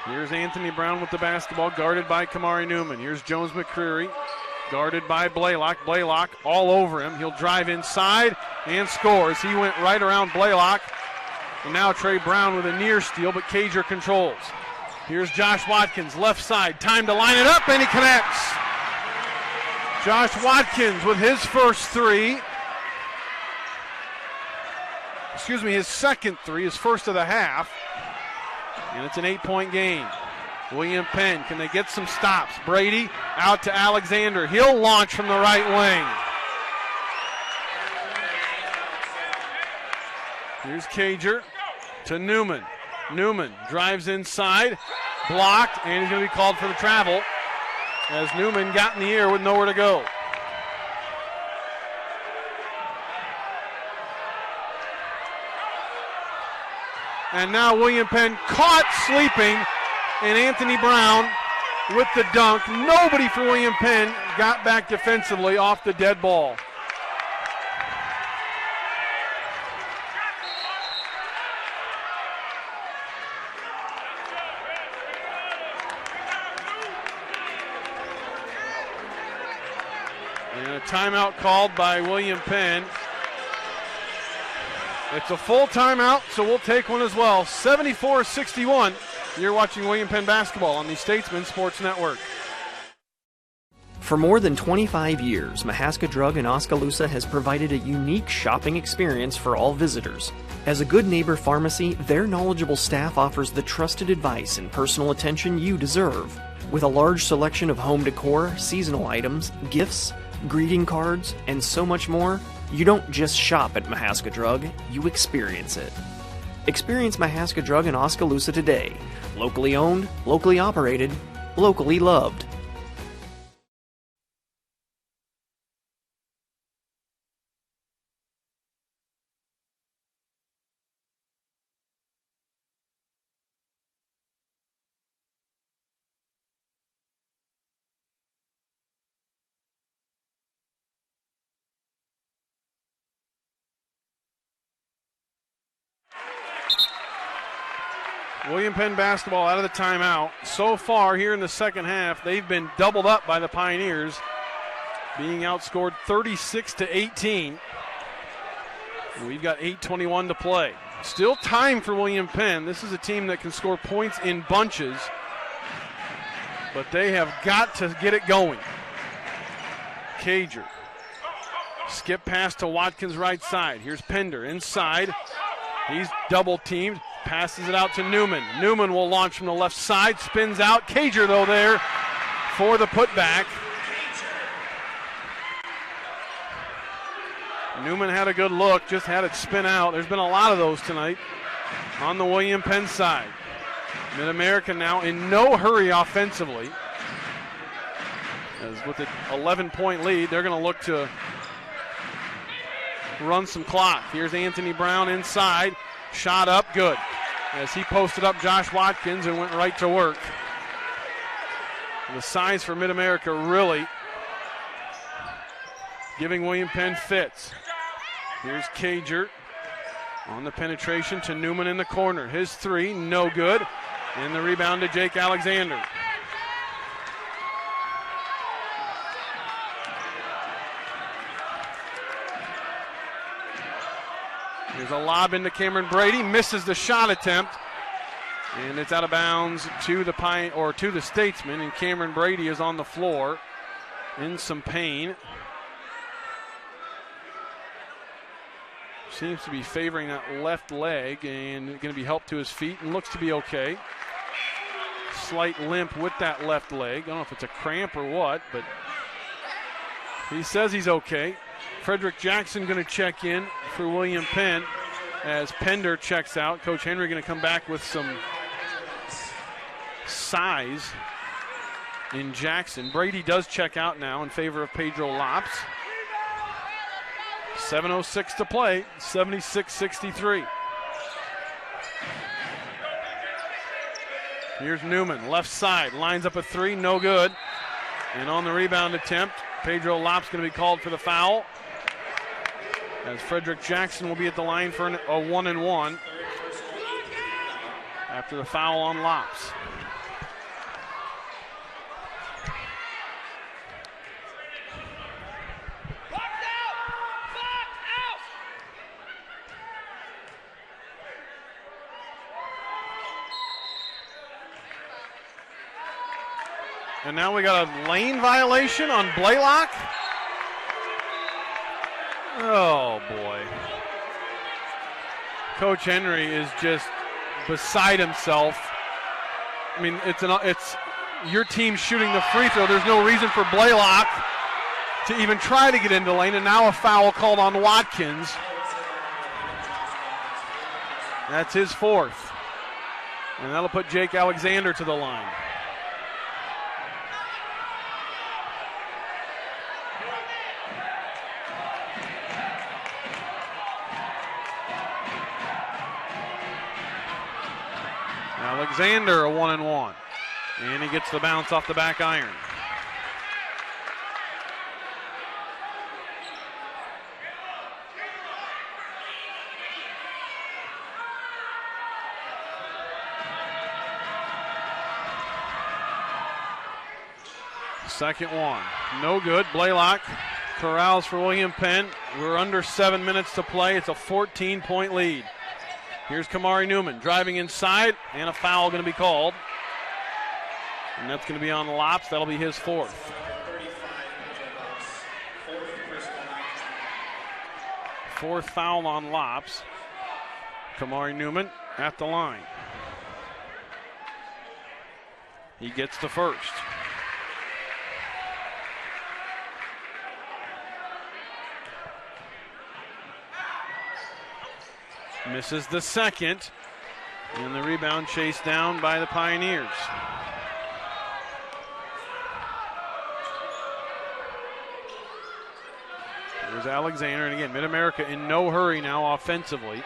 K: Here's Anthony Brown with the basketball, guarded by Kamari Newman. Here's Jones-McCreary, guarded by Blaylock. Blaylock all over him. He'll drive inside and scores. He went right around Blaylock. And now Trey Brown with a near steal, but Cager controls. Here's Josh Watkins, left side. Time to line it up, and he connects. Josh Watkins with his first 3. His second 3, his first of the half. And it's an 8-point game. William Penn, can they get some stops? Brady out to Alexander. He'll launch from the right wing. Here's Cager to Newman. Newman drives inside, blocked, and he's going to be called for the travel as Newman got in the air with nowhere to go. And now William Penn caught sleeping, and Anthony Brown with the dunk. Nobody for William Penn got back defensively off the dead ball. And a timeout called by William Penn. It's a full timeout, so we'll take one as well. 74-61. You're watching William Penn basketball on the Statesman Sports Network.
B: For more than 25 years, Mahaska Drug in Oskaloosa has provided a unique shopping experience for all visitors. As a good neighbor pharmacy, their knowledgeable staff offers the trusted advice and personal attention you deserve. With a large selection of home decor, seasonal items, gifts, greeting cards, and so much more, you don't just shop at Mahaska Drug, you experience it. Experience Mahaska Drug in Oskaloosa today. Locally owned, locally operated, locally loved.
K: William Penn basketball out of the timeout. So far here in the second half, they've been doubled up by the Pioneers, being outscored 36-18. And we've got 8:21 to play. Still time for William Penn. This is a team that can score points in bunches, but they have got to get it going. Cager. Skip pass to Watkins right side. Here's Pender inside. He's double teamed. Passes it out to Newman. Newman will launch from the left side. Spins out. Cager, though, there for the putback. Newman had a good look. Just had it spin out. There's been a lot of those tonight on the William Penn side. MidAmerica now in no hurry offensively. As with an 11-point lead, they're going to look to run some clock. Here's Anthony Brown inside. Shot up, good. As he posted up Josh Watkins and went right to work. The size for MidAmerica really giving William Penn fits. Here's Cager on the penetration to Newman in the corner. His three, no good. And the rebound to Jake Alexander. Here's a lob into Cameron Brady, misses the shot attempt, and it's out of bounds to the Statesman, and Cameron Brady is on the floor in some pain. Seems to be favoring that left leg and going to be helped to his feet and looks to be okay. Slight limp with that left leg. I don't know if it's a cramp or what, but he says he's okay. Frederick Jackson going to check in for William Penn as Pender checks out. Coach Henry going to come back with some size in Jackson. Brady does check out now in favor of Pedro Lops. 7:06 to play, 76-63. Here's Newman, left side, lines up a three, no good. And on the rebound attempt, Pedro Lops going to be called for the foul, as Frederick Jackson will be at the line for a 1-and-1 after the foul on Lops. And now we got a lane violation on Blaylock. Oh, boy. Coach Henry is just beside himself. I mean, it's your team shooting the free throw. There's no reason for Blaylock to even try to get into lane, and now a foul called on Watkins. That's his fourth. And that'll put Jake Alexander to the line. Alexander a 1-and-1. And he gets the bounce off the back iron. Second one. No good. Blaylock corrals for William Penn. We're under 7 minutes to play. It's a 14-point lead. Here's Kamari Newman driving inside, and a foul going to be called. And that's going to be on Lops. That'll be his fourth. Fourth foul on Lops. Kamari Newman at the line. He gets the first. Misses the second, and the rebound chased down by the Pioneers. Here's Alexander, and again, MidAmerica in no hurry now offensively.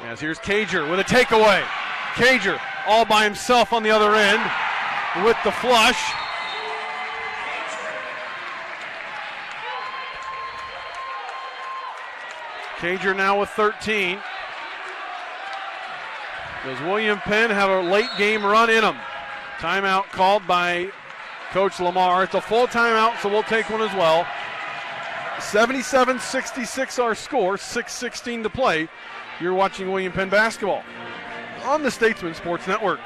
K: As here's Cager with a takeaway. Cager all by himself on the other end with the flush. Cager now with 13. Does William Penn have a late game run in him? Timeout called by Coach Lamar. It's a full timeout, so we'll take one as well. 77-66 our score, 6:16 to play. You're watching William Penn basketball on the Statesman Sports Network.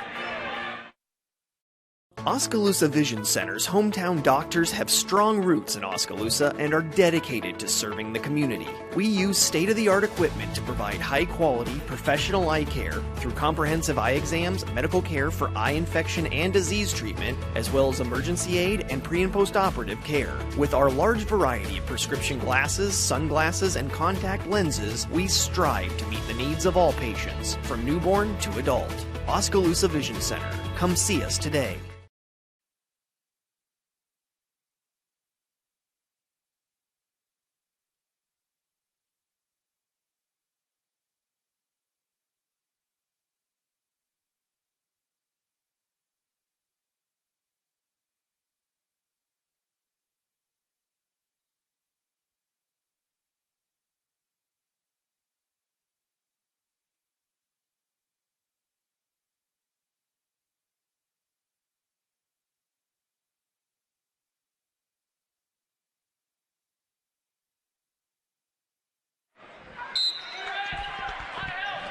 B: Oskaloosa Vision Center's hometown doctors have strong roots in Oskaloosa and are dedicated to serving the community. We use state-of-the-art equipment to provide high-quality, professional eye care through comprehensive eye exams, medical care for eye infection and disease treatment, as well as emergency aid and pre- and post-operative care. With our large variety of prescription glasses, sunglasses, and contact lenses, we strive to meet the needs of all patients, from newborn to adult. Oskaloosa Vision Center. Come see us today.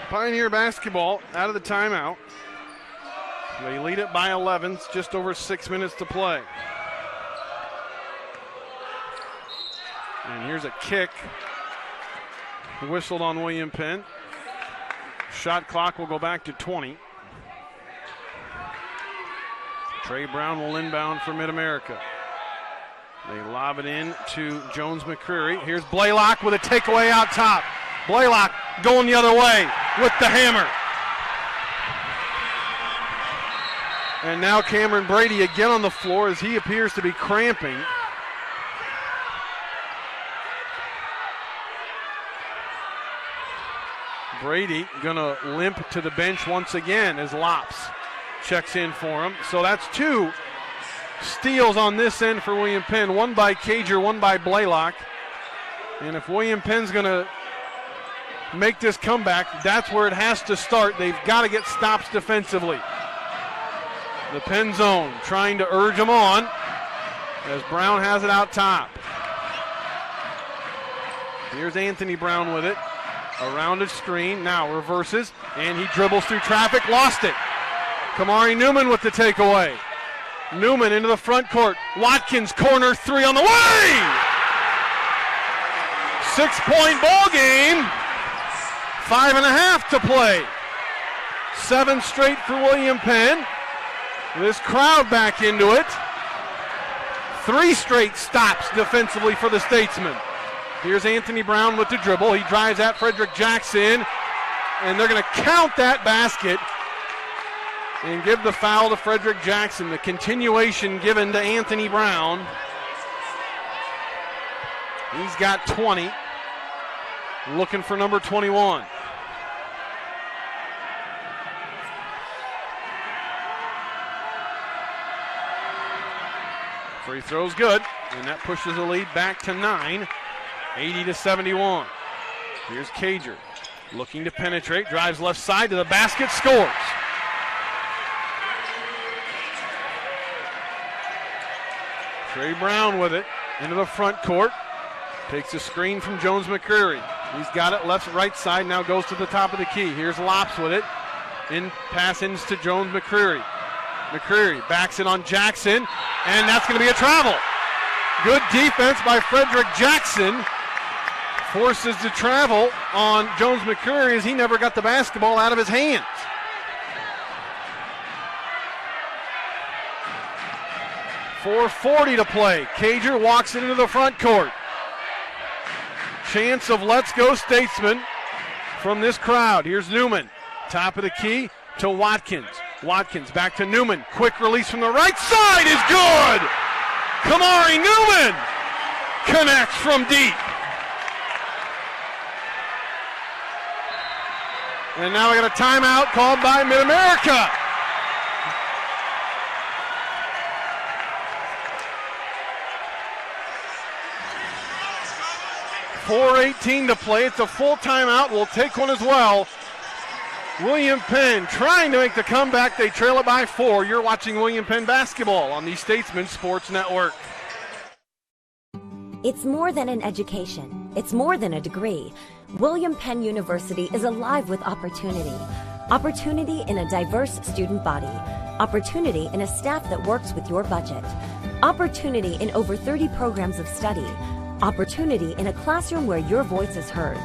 K: Pioneer basketball out of the timeout. They lead it by 11, it's just over 6 minutes to play. And here's a kick. Whistled on William Penn. Shot clock will go back to 20. Trey Brown will inbound for MidAmerica. They lob it in to Jones McCreary. Here's Blaylock with a takeaway out top. Blaylock going the other way with the hammer. And now Cameron Brady again on the floor as he appears to be cramping. Brady gonna limp to the bench once again as Lops checks in for him. So that's two steals on this end for William Penn. One by Cager, one by Blaylock. And if William Penn's gonna make this comeback, that's where it has to start. They've got to get stops defensively. The Penn zone trying to urge them on as Brown has it out top. Here's Anthony Brown with it. Around a screen, now reverses, and he dribbles through traffic, lost it. Kamari Newman with the takeaway. Newman into the front court. Watkins corner three on the way! 6-point ball game. 5.5 to play. 7 straight for William Penn. This crowd back into it. 3 straight stops defensively for the Statesmen. Here's Anthony Brown with the dribble. He drives at Frederick Jackson, and they're going to count that basket and give the foul to Frederick Jackson. The continuation given to Anthony Brown. He's got 20. Looking for number 21. Free throw's good, and that pushes the lead back to 9, 80-71. Here's Cager looking to penetrate, drives left side to the basket, scores. Trey Brown with it into the front court, takes a screen from Jones McCreary. He's got it left, right side, now goes to the top of the key. Here's Lops with it, pass ins to Jones McCreary. McCreary backs it on Jackson, and that's going to be a travel. Good defense by Frederick Jackson. Forces the travel on Jones McCreary as he never got the basketball out of his hands. .440 to play. Cager walks it into the front court. Chance of let's go Statesman from this crowd. Here's Newman, top of the key to Watkins. Watkins back to Newman. Quick release from the right side is good. Kamari Newman connects from deep. And now we got a timeout called by MidAmerica. .418 to play. It's a full timeout. We'll take one as well. William Penn trying to make the comeback. They trail it by 4. You're watching William Penn basketball on the Statesman Sports Network.
C: It's more than an education. It's more than a degree. William Penn University is alive with opportunity. Opportunity in a diverse student body. Opportunity in a staff that works with your budget. Opportunity in over 30 programs of study. Opportunity in a classroom where your voice is heard.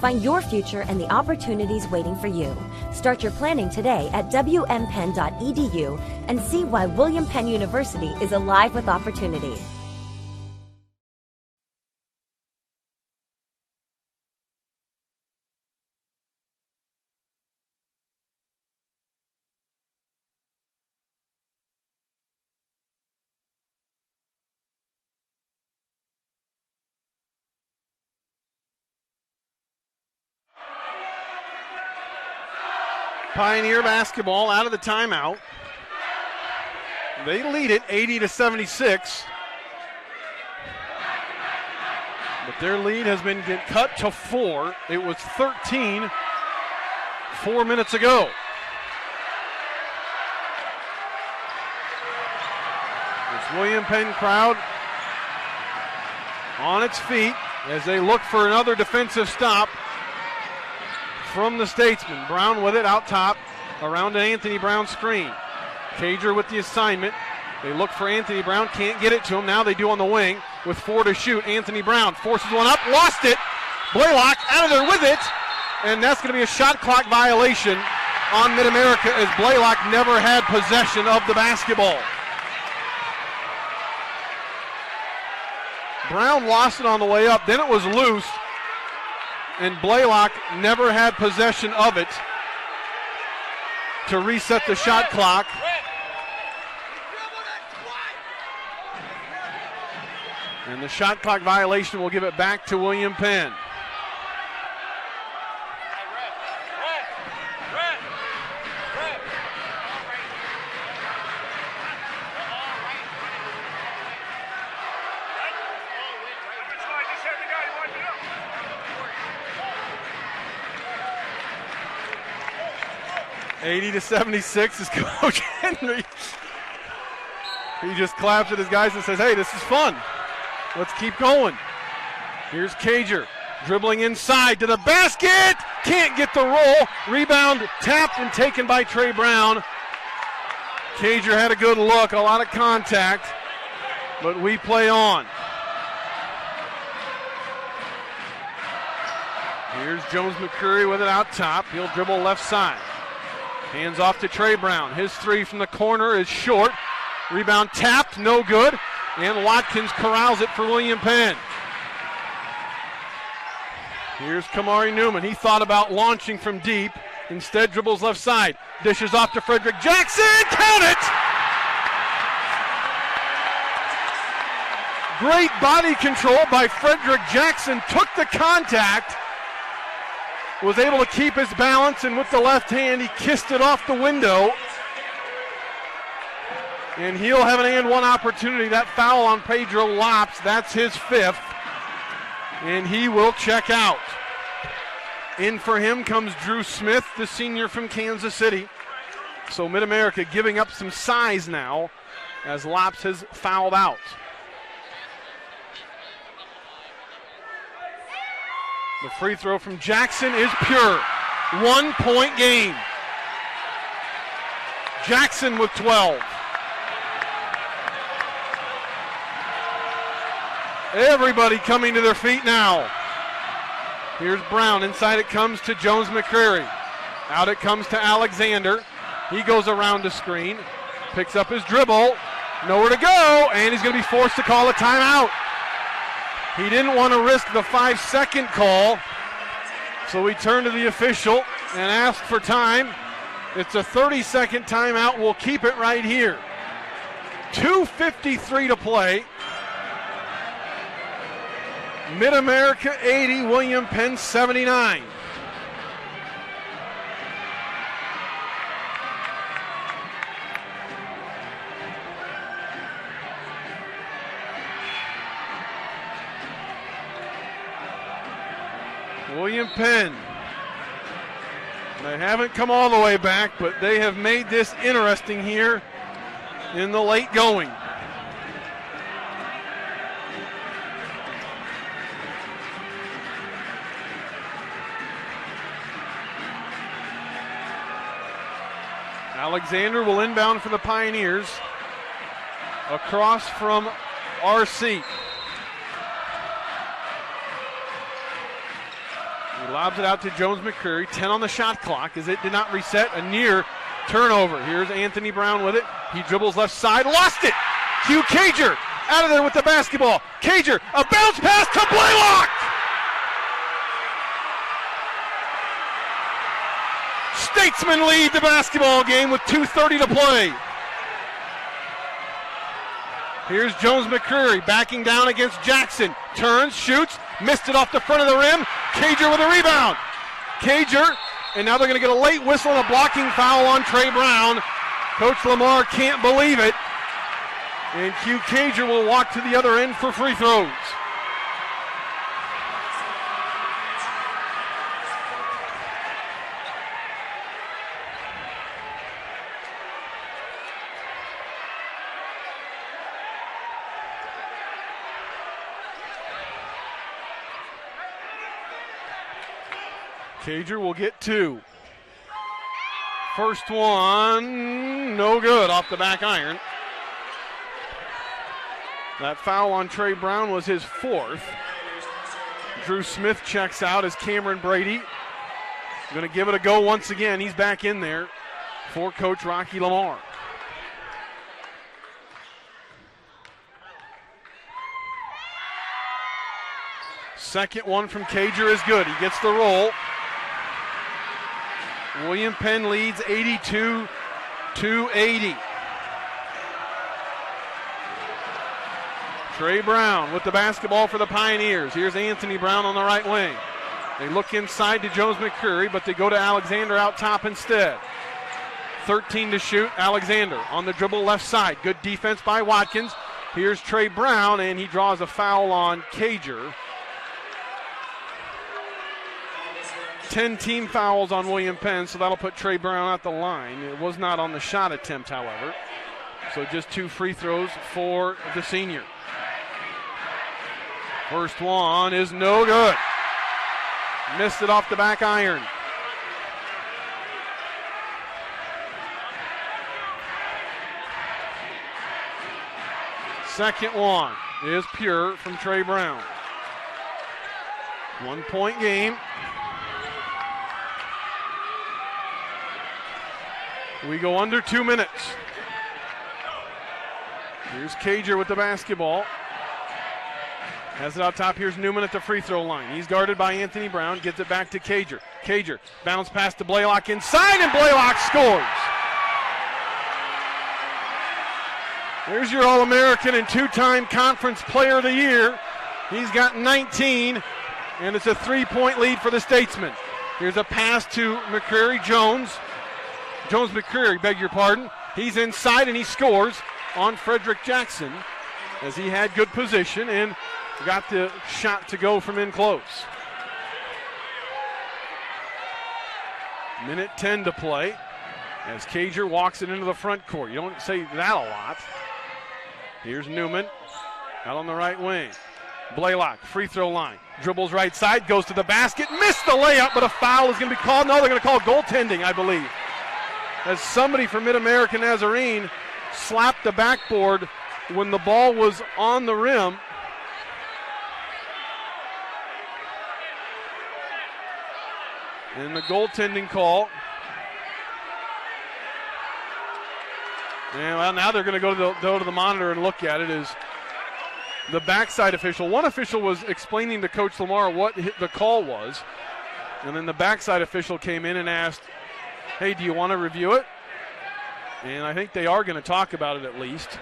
C: Find your future and the opportunities waiting for you. Start your planning today at wmpenn.edu and see why William Penn University is alive with opportunity.
K: Pioneer basketball out of the timeout. They lead it 80-76. But their lead has been cut to 4. It was 13 4 minutes ago. This William Penn crowd on its feet as they look for another defensive stop from the Statesman. Brown with it out top around an Anthony Brown screen. Cager with the assignment. They look for Anthony Brown, can't get it to him. Now they do on the wing with 4 to shoot. Anthony Brown forces one up, lost it. Blaylock out of there with it, and that's going to be a shot clock violation on MidAmerica as Blaylock never had possession of the basketball. Brown lost it on the way up, then it was loose, and Blaylock never had possession of it to reset the shot clock. And the shot clock violation will give it back to William Penn. (80-76) is Coach Henry. He just claps at his guys and says, hey, this is fun. Let's keep going. Here's Cager dribbling inside to the basket. Can't get the roll. Rebound tapped and taken by Trey Brown. Cager had a good look, a lot of contact, but we play on. Here's Jones McCreary with it out top. He'll dribble left side. Hands off to Trey Brown. His 3 from the corner is short. Rebound tapped, no good. And Watkins corrals it for William Penn. Here's Kamari Newman. He thought about launching from deep. Instead dribbles left side. Dishes off to Frederick Jackson. Count it! Great body control by Frederick Jackson. Took the contact. Was able to keep his balance, and with the left hand, he kissed it off the window. And he'll have an and one opportunity. That foul on Pedro Lops, that's his 5th. And he will check out. In for him comes Drew Smith, the senior from Kansas City. So MidAmerica giving up some size now as Lops has fouled out. The free throw from Jackson is pure. 1 point game. Jackson with 12. Everybody coming to their feet now. Here's Brown. Inside it comes to Jones McCreary. Out it comes to Alexander. He goes around the screen. Picks up his dribble. Nowhere to go. And he's going to be forced to call a timeout. He didn't want to risk the 5-second call. So he turned to the official and asked for time. It's a 30-second timeout. We'll keep it right here. 2:53 to play. MidAmerica 80, William Penn 79. William Penn. They haven't come all the way back, but they have made this interesting here in the late going. Alexander will inbound for the Pioneers. Across from RC. He lobs it out to Jones McCreary. 10 on the shot clock as it did not reset. A near turnover. Here's Anthony Brown with it. He dribbles left side. Lost it. Hugh Cager out of there with the basketball. Cager, a bounce pass to Blaylock. Statesmen lead the basketball game with 2:30 to play. Here's Jones McCreary backing down against Jackson. Turns, shoots, missed it off the front of the rim. Cager with a rebound. Cager, and now they're going to get a late whistle and a blocking foul on Trey Brown. Coach Lamar can't believe it. And Hugh Cager will walk to the other end for free throws. Cager will get 2. First one, no good, off the back iron. That foul on Trey Brown was his 4th. Drew Smith checks out as Cameron Brady. Going to give it a go once again. He's back in there for Coach Rocky Lamar. Second one from Cager is good. He gets the roll. William Penn leads 82-80. Trey Brown with the basketball for the Pioneers. Here's Anthony Brown on the right wing. They look inside to Jones McCreary, but they go to Alexander out top instead. 13 to shoot. Alexander on the dribble left side. Good defense by Watkins. Here's Trey Brown, and he draws a foul on Cager. 10 team fouls on William Penn, so that'll put Trey Brown at the line. It was not on the shot attempt, however. So just 2 free throws for the senior. First one is no good. Missed it off the back iron. Second one is pure from Trey Brown. 1-point game. We go under 2 minutes. Here's Cager with the basketball. Has it out top. Here's Newman at the free throw line. He's guarded by Anthony Brown. Gets it back to Cager. Cager bounce pass to Blaylock inside, and Blaylock scores. There's your All-American and 2-time Conference Player of the Year. He's got 19, and it's a 3-point lead for the Statesmen. Here's a pass to McCreary. Jones McCreary, beg your pardon. He's inside, and he scores on Frederick Jackson as he had good position and got the shot to go from in close. Minute 10 to play as Cager walks it into the front court. You don't say that a lot. Here's Newman out on the right wing. Blaylock, free throw line. Dribbles right side, goes to the basket, missed the layup, but a foul is going to be called. No, they're going to call goaltending, I believe, as somebody from MidAmerica Nazarene slapped the backboard when the ball was on the rim. And the goaltending call. And well, now they're going to go to the monitor and look at it as the backside official. One official was explaining to Coach Lamar what the call was. And then the backside official came in and asked, hey, do you want to review it? And I think they are going to talk about it at least.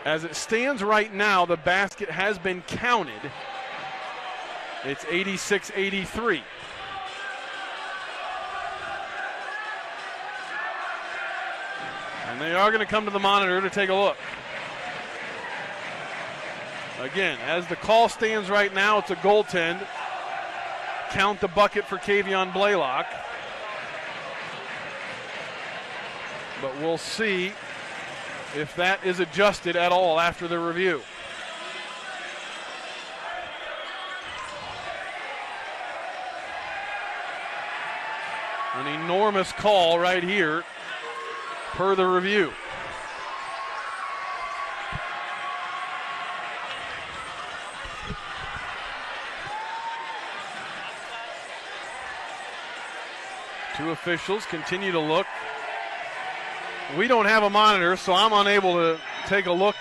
K: As it stands right now, the basket has been counted. It's 86-83. And they are going to come to the monitor to take a look. Again, as the call stands right now, it's a goaltend. Count the bucket for Kevion Blaylock. But we'll see if that is adjusted at all after the review. An enormous call right here per the review. Two officials continue to look. We don't have a monitor, so I'm unable to take a look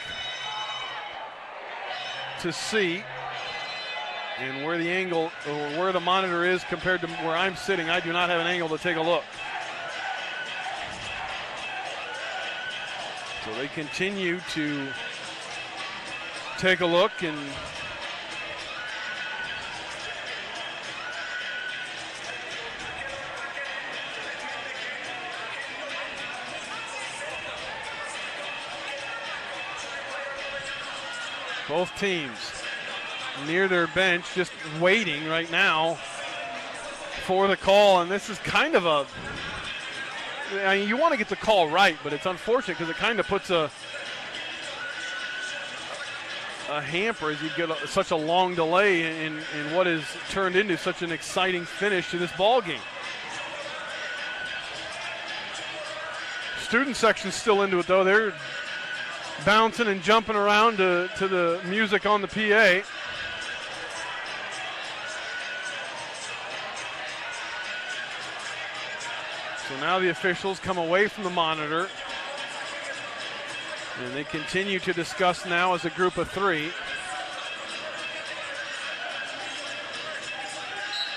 K: to see. And where the angle, or where the monitor is compared to where I'm sitting, I do not have an angle to take a look. So they continue to take a look, and both teams near their bench, just waiting right now for the call. And this is kind of a, I mean, you want to get the call right, but it's unfortunate because it kind of puts a hamper as you get such a long delay in what has turned into such an exciting finish to this ball game. Student section's still into it, though. They're bouncing and jumping around to the music on the PA. So now the officials come away from the monitor, and they continue to discuss now as a group of three.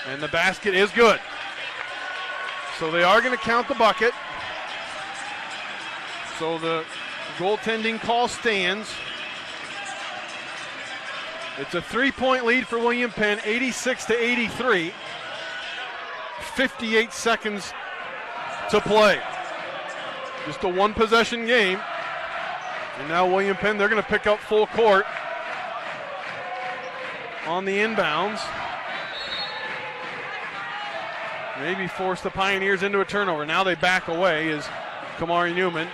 K: And the basket is good. So they are going to count the bucket. So the goaltending call stands. It's a 3-point lead for William Penn, 86-83. 58 seconds to play. Just a one-possession game. And now William Penn, they're going to pick up full court on the inbounds. Maybe force the Pioneers into a turnover. Now they back away as Kamari Newman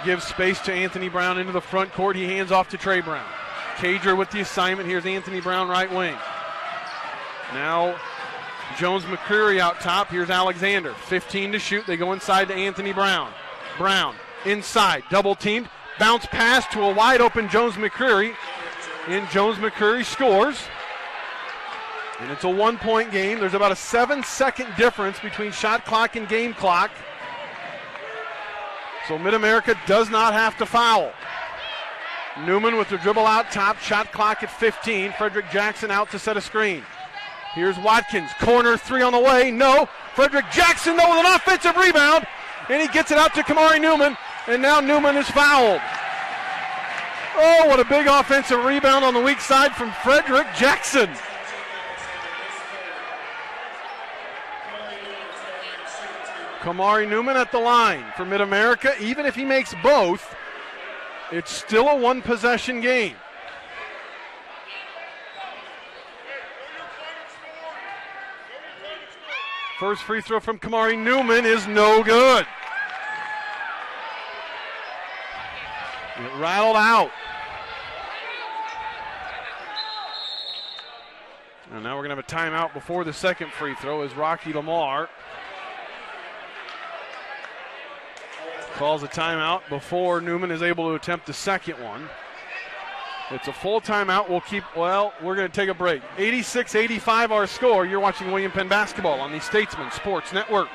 K: gives space to Anthony Brown into the front court. He hands off to Trey Brown. Cager with the assignment. Here's Anthony Brown, right wing. Now Jones McCreary out top. Here's Alexander. 15 to shoot. They go inside to Anthony Brown. Brown inside. Double teamed. Bounce pass to a wide open Jones McCreary. And Jones McCreary scores. And it's a 1-point game. There's about a 7-second difference between shot clock and game clock. So MidAmerica does not have to foul. Newman with the dribble out top. Shot clock at 15. Frederick Jackson out to set a screen. Here's Watkins. Corner three on the way. No. Frederick Jackson, though, with an offensive rebound. And he gets it out to Kamari Newman. And now Newman is fouled. Oh, what a big offensive rebound on the weak side from Frederick Jackson. Kamari Newman at the line for MidAmerica. Even if he makes both, it's still a one-possession game. First free throw from Kamari Newman is no good. It rattled out. And now we're going to have a timeout before the second free throw as Rocky Lamar calls a timeout before Newman is able to attempt the second one. It's a full timeout. We're going to take a break. 86-85 our score. You're watching William Penn basketball on the Statesman Sports Network.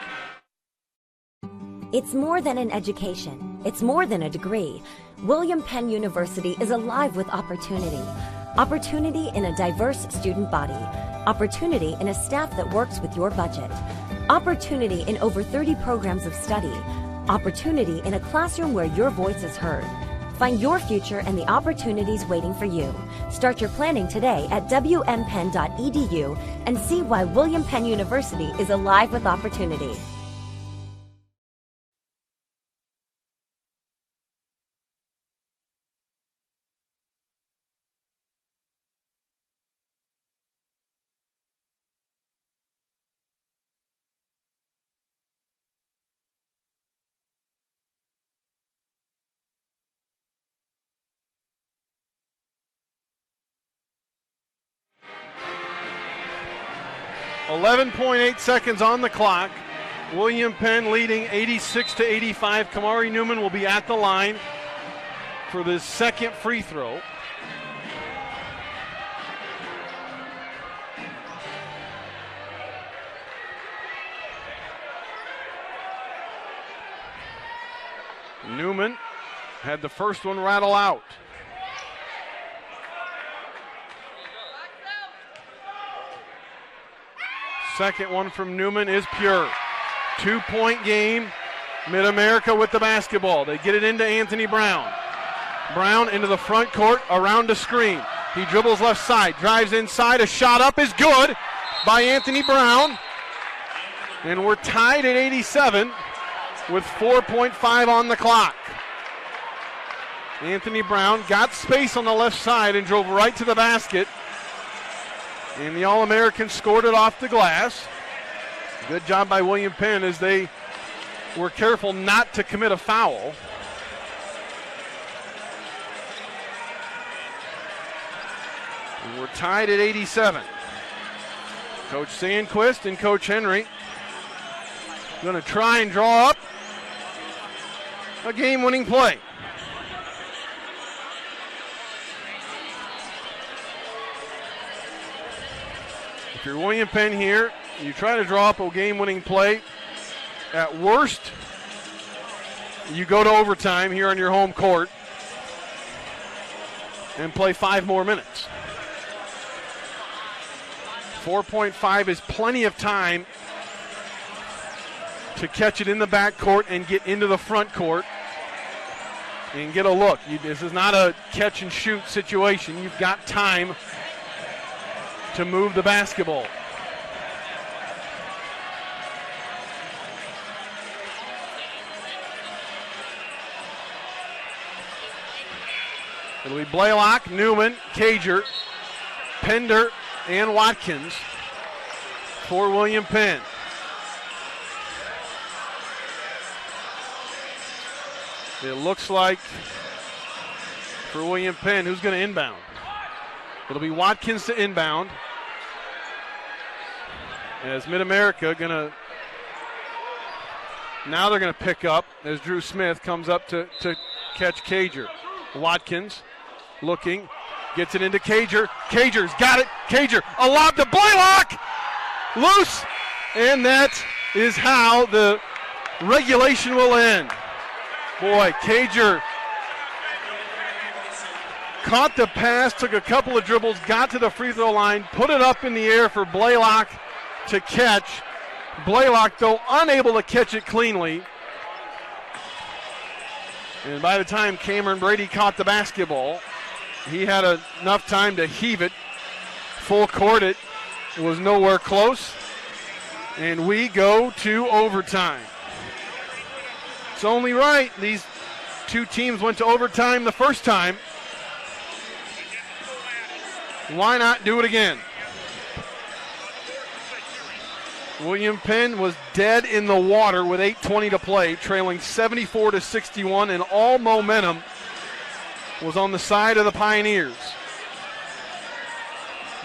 C: It's more than an education. It's more than a degree. William Penn University is alive with opportunity. Opportunity in a diverse student body. Opportunity in a staff that works with your budget. Opportunity in over 30 programs of study. Opportunity in a classroom where your voice is heard. Find your future and the opportunities waiting for you. Start your planning today at wmpenn.edu and see why William Penn University is alive with opportunity.
K: .8 seconds on the clock. William Penn leading 86-85. Kamari Newman will be at the line for the second free throw. Newman had the first one rattle out. Second one from Newman is pure. 2-point game. MidAmerica with the basketball. They get it into Anthony Brown. Brown into the front court, around a screen. He dribbles left side, drives inside. A shot up is good by Anthony Brown. And we're tied at 87 with 4.5 on the clock. Anthony Brown got space on the left side and drove right to the basket. And the All-American scored it off the glass. Good job by William Penn as they were careful not to commit a foul. And we're tied at 87. Coach Sandquist and Coach Henry going to try and draw up a game-winning play. If you're William Penn here, you try to draw up a game-winning play. At worst, you go to overtime here on your home court and play 5 more minutes. 4.5 is plenty of time to catch it in the back court and get into the front court and get a look. This is not a catch-and-shoot situation. You've got time to move the basketball. It'll be Blaylock, Newman, Cager, Pender, and Watkins for William Penn. It looks like for William Penn, who's going to inbound? It'll be Watkins to inbound. As MidAmerica now they're going to pick up as Drew Smith comes up to catch Cager. Watkins looking, gets it into Cager. Cager's got it. Cager, a lob to Blaylock. Loose. And that is how the regulation will end. Boy, Cager caught the pass, took a couple of dribbles, got to the free throw line, put it up in the air for Blaylock to catch. Blaylock, though, unable to catch it cleanly. And by the time Cameron Brady caught the basketball, he had enough time to heave it full court. It was nowhere close. And we go to overtime. It's only right. These two teams went to overtime the first time. Why not do it again? William Penn was dead in the water with 8:20 to play, trailing 74-61, and all momentum was on the side of the Pioneers.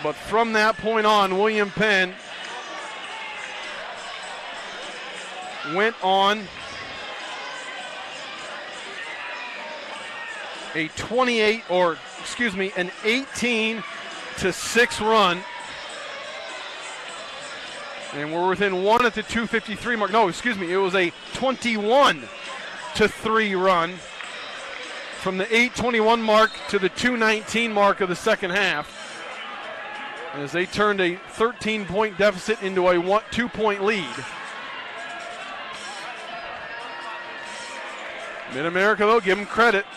K: But from that point on, William Penn went on an 18-6 run. And we're within 1 at the 2:53 mark. No, excuse me, it was a 21-3 run from the 8:21 mark to the 2:19 mark of the second half, as they turned a 13-point deficit into a 2-point lead. MidAmerica, though, give them credit.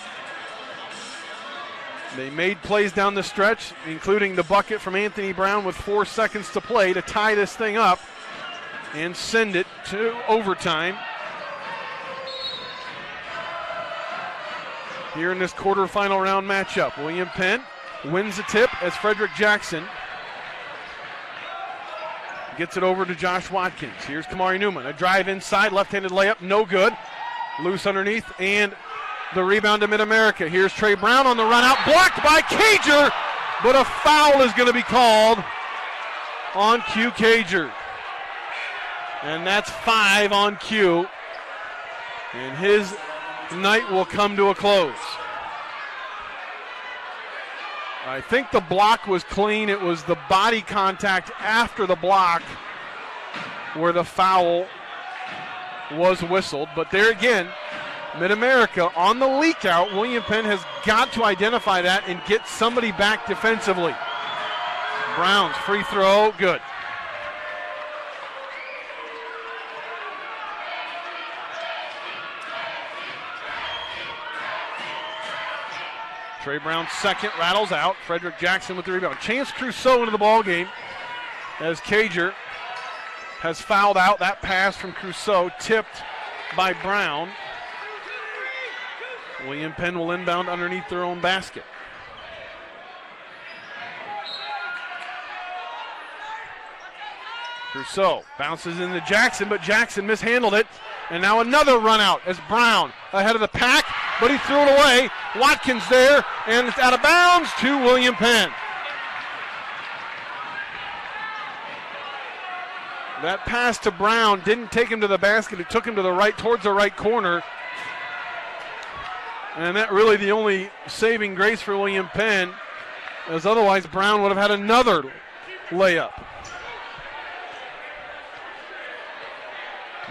K: They made plays down the stretch, including the bucket from Anthony Brown with 4 seconds to play to tie this thing up and send it to overtime. Here in this quarterfinal round matchup, William Penn wins the tip as Frederick Jackson gets it over to Josh Watkins. Here's Kamari Newman, a drive inside, left-handed layup, no good. Loose underneath, and the rebound to MidAmerica. Here's Trey Brown on the run out, blocked by Cager, but a foul is going to be called on Q Cager. And that's 5 on cue. And his night will come to a close. I think the block was clean. It was the body contact after the block where the foul was whistled. But there again, MidAmerica on the leak out. William Penn has got to identify that and get somebody back defensively. Brown's free throw, good. Trey Brown's second rattles out. Frederick Jackson with the rebound. Chance Crusoe into the ball game as Cager has fouled out. That pass from Crusoe tipped by Brown. William Penn will inbound underneath their own basket. Crusoe bounces into Jackson, but Jackson mishandled it. And now another run out as Brown ahead of the pack, but he threw it away. Watkins there, and it's out of bounds to William Penn. That pass to Brown didn't take him to the basket. It took him to the right, towards the right corner. And that really the only saving grace for William Penn, as otherwise Brown would have had another layup.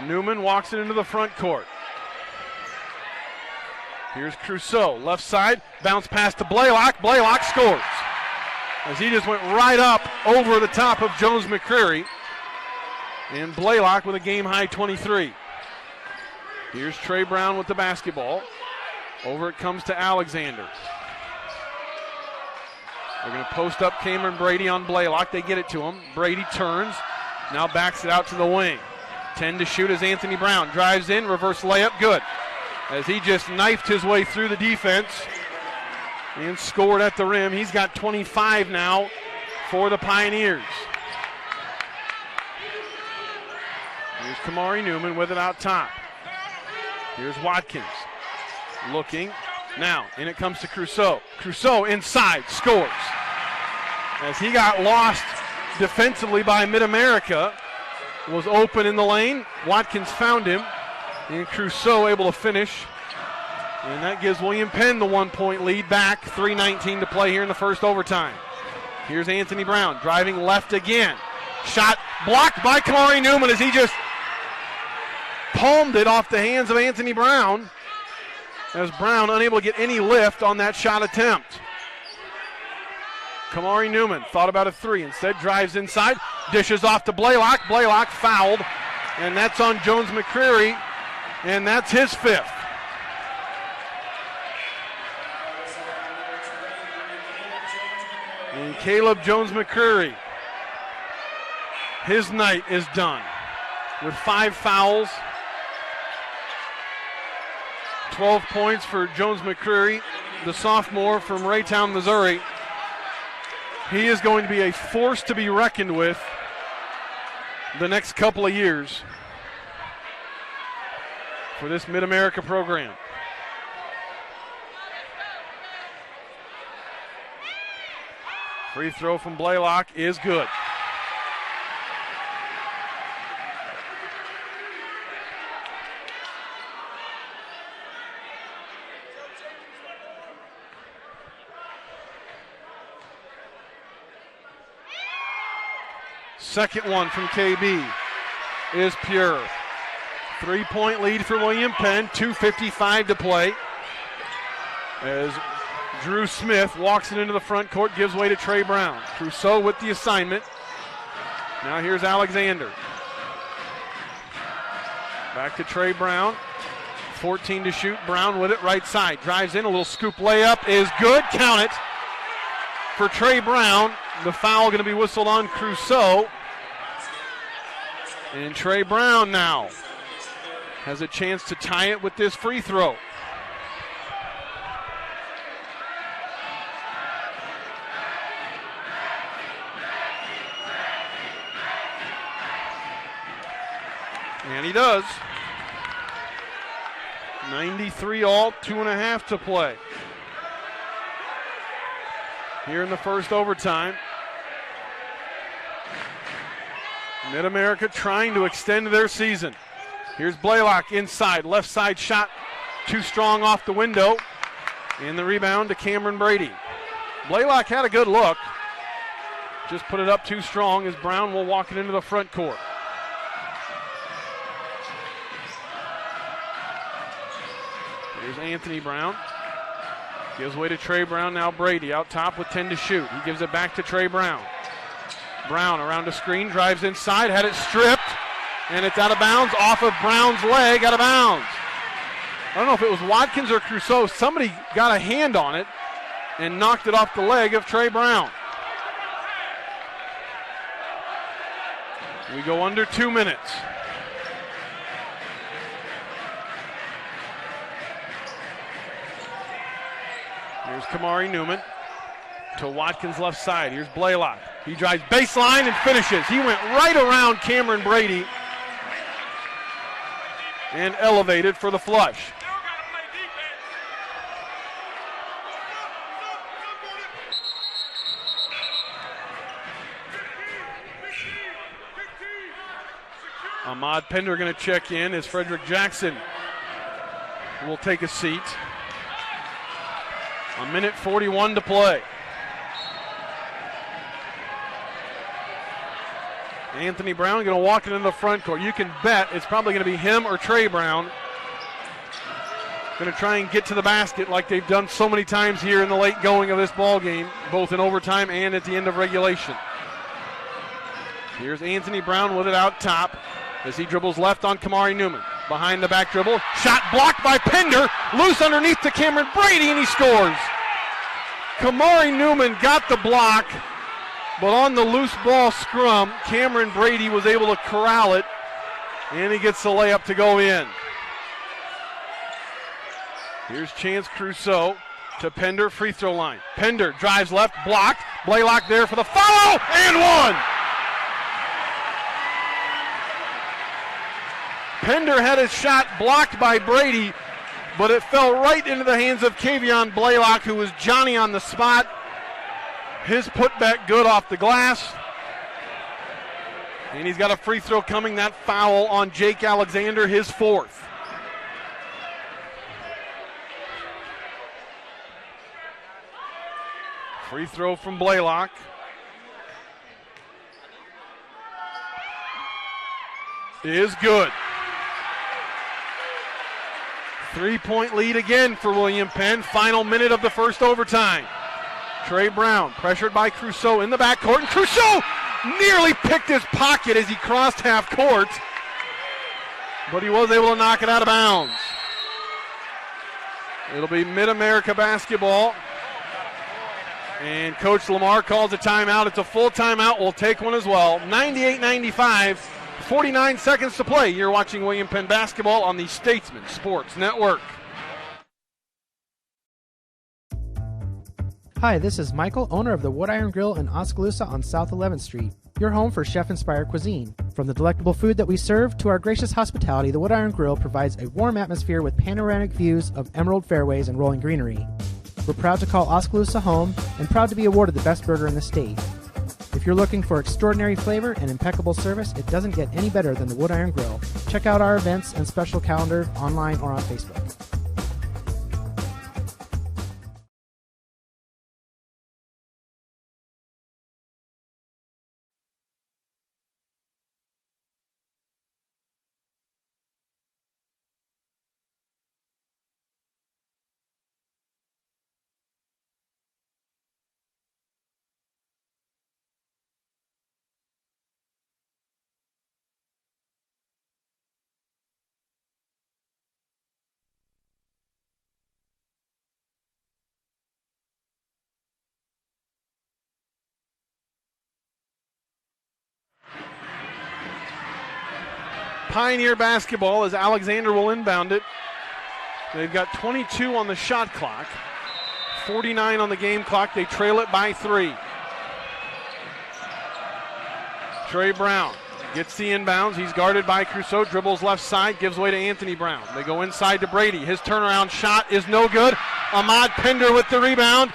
K: Newman walks it into the front court. Here's Crusoe, left side, bounce pass to Blaylock. Blaylock scores as he just went right up over the top of Jones McCreary. And Blaylock with a game-high 23. Here's Trey Brown with the basketball. Over it comes to Alexander. They're going to post up Cameron Brady on Blaylock. They get it to him. Brady turns, now backs it out to the wing. 10 to shoot as Anthony Brown drives in, reverse layup, good. As he just knifed his way through the defense and scored at the rim. He's got 25 now for the Pioneers. Here's Kamari Newman with it out top. Here's Watkins looking. Now, and it comes to Crusoe. Crusoe inside, scores. As he got lost defensively by MidAmerica, was open in the lane. Watkins found him, and Crusoe able to finish. And that gives William Penn the 1-point lead back. 3:19 to play here in the first overtime. Here's Anthony Brown driving left again. Shot blocked by Kamari Newman as he just palmed it off the hands of Anthony Brown. As Brown unable to get any lift on that shot attempt. Kamari Newman thought about a three, instead drives inside, dishes off to Blaylock. Blaylock fouled, and that's on Jones McCreary, and that's his fifth. And Caleb Jones McCreary, his night is done with 5 fouls. 12 points for Jones McCreary, the sophomore from Raytown, Missouri. He is going to be a force to be reckoned with the next couple of years for this MidAmerica program. Free throw from Blaylock is good. Second one from KB is pure. 3-point lead for William Penn, 2:55 to play. As Drew Smith walks it into the front court, gives way to Trey Brown. Crusoe with the assignment. Now here's Alexander. Back to Trey Brown. 14 to shoot. Brown with it right side. Drives in, a little scoop layup is good. Count it for Trey Brown. The foul going to be whistled on Crusoe. And Trey Brown now has a chance to tie it with this free throw. And he does. 93 all, 2.5 to play. Here in the first overtime. MidAmerica trying to extend their season. Here's Blaylock inside, left side shot, too strong off the window. And the rebound to Cameron Brady. Blaylock had a good look. Just put it up too strong as Brown will walk it into the front court. Here's Anthony Brown. Gives way to Trey Brown, now Brady out top with 10 to shoot. He gives it back to Trey Brown. Brown around the screen, drives inside, had it stripped, and it's out of bounds off of Brown's leg, out of bounds. I don't know if it was Watkins or Crusoe. Somebody got a hand on it and knocked it off the leg of Trey Brown. We go under 2 minutes. Here's Kamari Newman to Watkins' left side. Here's Blaylock. He drives baseline and finishes. He went right around Cameron Brady and elevated for the flush. Ahmad Pender going to check in as Frederick Jackson will take a seat. A minute 41 to play. Anthony Brown going to walk it into the front court. You can bet it's probably going to be him or Trey Brown. Going to try and get to the basket like they've done so many times here in the late going of this ball game, both in overtime and at the end of regulation. Here's Anthony Brown with it out top as he dribbles left on Kamari Newman. Behind the back dribble. Shot blocked by Pender. Loose underneath to Cameron Brady, and he scores. Kamari Newman got the block, but on the loose ball scrum, Cameron Brady was able to corral it, and he gets the layup to go in. Here's Chance Crusoe to Pender, free throw line. Pender drives left, blocked. Blaylock there for the follow, and one. Pender had his shot blocked by Brady, but it fell right into the hands of Kevion Blaylock, who was Johnny on the spot. His putback good off the glass. And he's got a free throw coming. That foul on Jake Alexander, his fourth. Free throw from Blaylock. Is good. 3-point lead again for William Penn. Final minute of the first overtime. Trey Brown pressured by Crusoe in the backcourt, and Crusoe nearly picked his pocket as he crossed half court, but he was able to knock it out of bounds. It'll be MidAmerica basketball, and Coach Lamar calls a timeout. It's a full timeout. We'll take one as well. 98-95. 49 seconds to play. You're watching William Penn basketball on the Statesman Sports Network.
D: Hi, this is Michael, owner of the Wood Iron Grill in Oskaloosa on South 11th Street. Your home for chef-inspired cuisine. From the delectable food that we serve to our gracious hospitality, the Wood Iron Grill provides a warm atmosphere with panoramic views of emerald fairways and rolling greenery. We're proud to call Oskaloosa home and proud to be awarded the best burger in the state. If you're looking for extraordinary flavor and impeccable service, it doesn't get any better than the Wood Iron Grill. Check out our events and special calendar online or on Facebook.
K: Pioneer basketball as Alexander will inbound it. They've got 22 on the shot clock, 49 on the game clock. They trail it by 3. Trey Brown gets the inbounds. He's guarded by Crusoe, dribbles left side, gives way to Anthony Brown. They go inside to Brady. His turnaround shot is no good. Ahmad Pender with the rebound.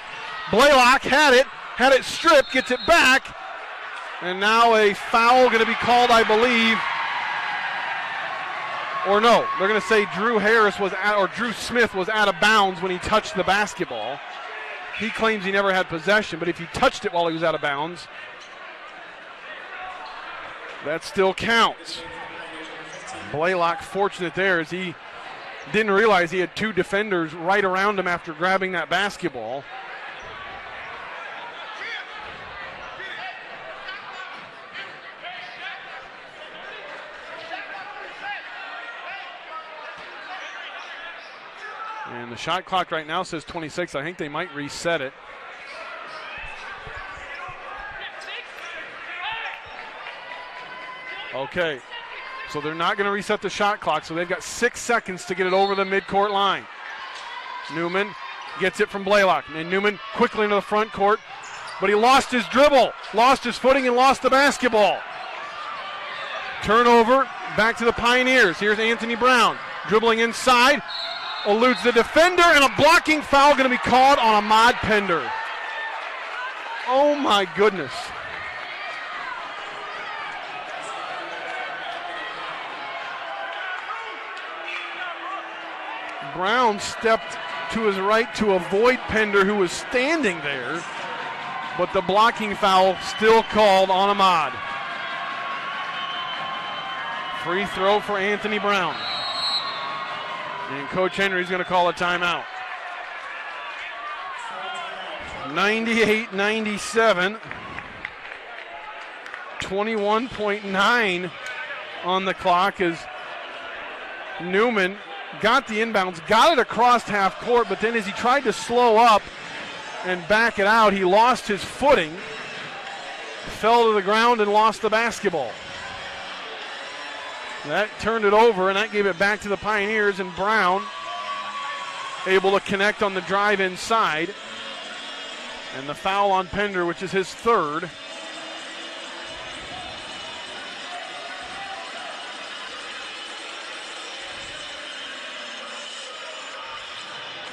K: Blaylock had it stripped, gets it back, And now a foul going to be called, I believe. Or no, they're going to say Drew Smith was out of bounds when he touched the basketball. He claims he never had possession, but if he touched it while he was out of bounds, that still counts. Blaylock fortunate there as he didn't realize he had two defenders right around him after grabbing that basketball. And the shot clock right now says 26. I think they might reset it. Okay, so they're not going to reset the shot clock, so they've got 6 seconds to get it over the midcourt line. Newman gets it from Blaylock, and Newman quickly into the front court, but he lost his dribble, lost his footing, and lost the basketball. Turnover, back to the Pioneers. Here's Anthony Brown, dribbling inside, eludes the defender, and a blocking foul going to be called on Ahmad Pender. Oh my goodness. Brown stepped to his right to avoid Pender, who was standing there, but the blocking foul still called on Ahmad. Free throw for Anthony Brown. And Coach Henry's going to call a timeout. 98-97. 21.9 on the clock as Newman got the inbounds, got it across half court, but then as he tried to slow up and back it out, he lost his footing, fell to the ground, and lost the basketball. That turned it over, and that gave it back to the Pioneers, and Brown able to connect on the drive inside. And the foul on Pender, which is his third.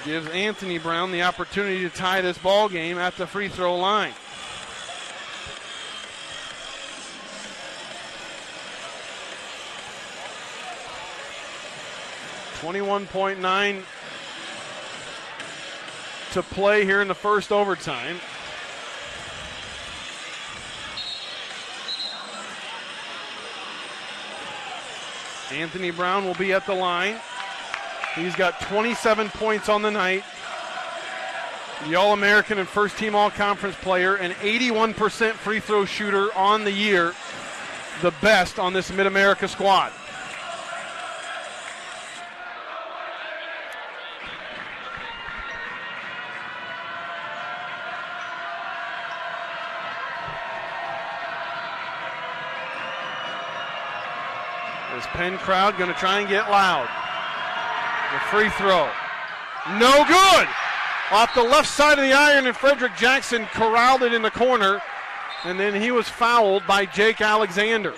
K: Gives Anthony Brown the opportunity to tie this ball game at the free throw line. .9 to play here in the first overtime. Anthony Brown will be at the line. He's got 27 points on the night. The All-American and first-team All-Conference player, an 81% free throw shooter on the year, the best on this MidAmerica squad. This Penn crowd going to try and get loud. The free throw, no good! Off the left side of the iron, and Frederick Jackson corralled it in the corner, and then he was fouled by Jake Alexander.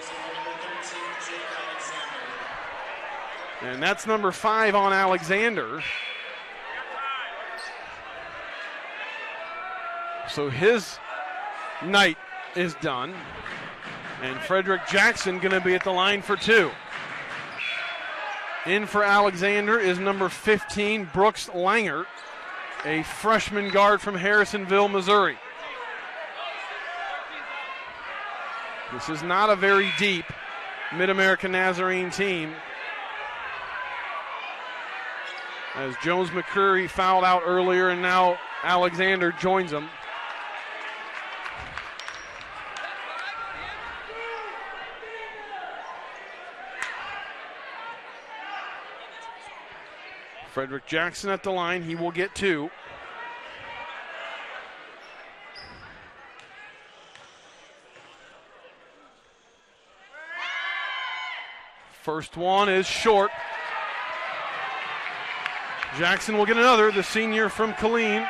K: And that's number 5 on Alexander. So his night is done, and Frederick Jackson going to be at the line for 2. In for Alexander is number 15, Brooks Langer, a freshman guard from Harrisonville, Missouri. This is not a very deep MidAmerica Nazarene team, as Jones McCreary fouled out earlier, and now Alexander joins them. Frederick Jackson at the line. He will get 2. First one is short. Jackson will get another, the senior from Killeen.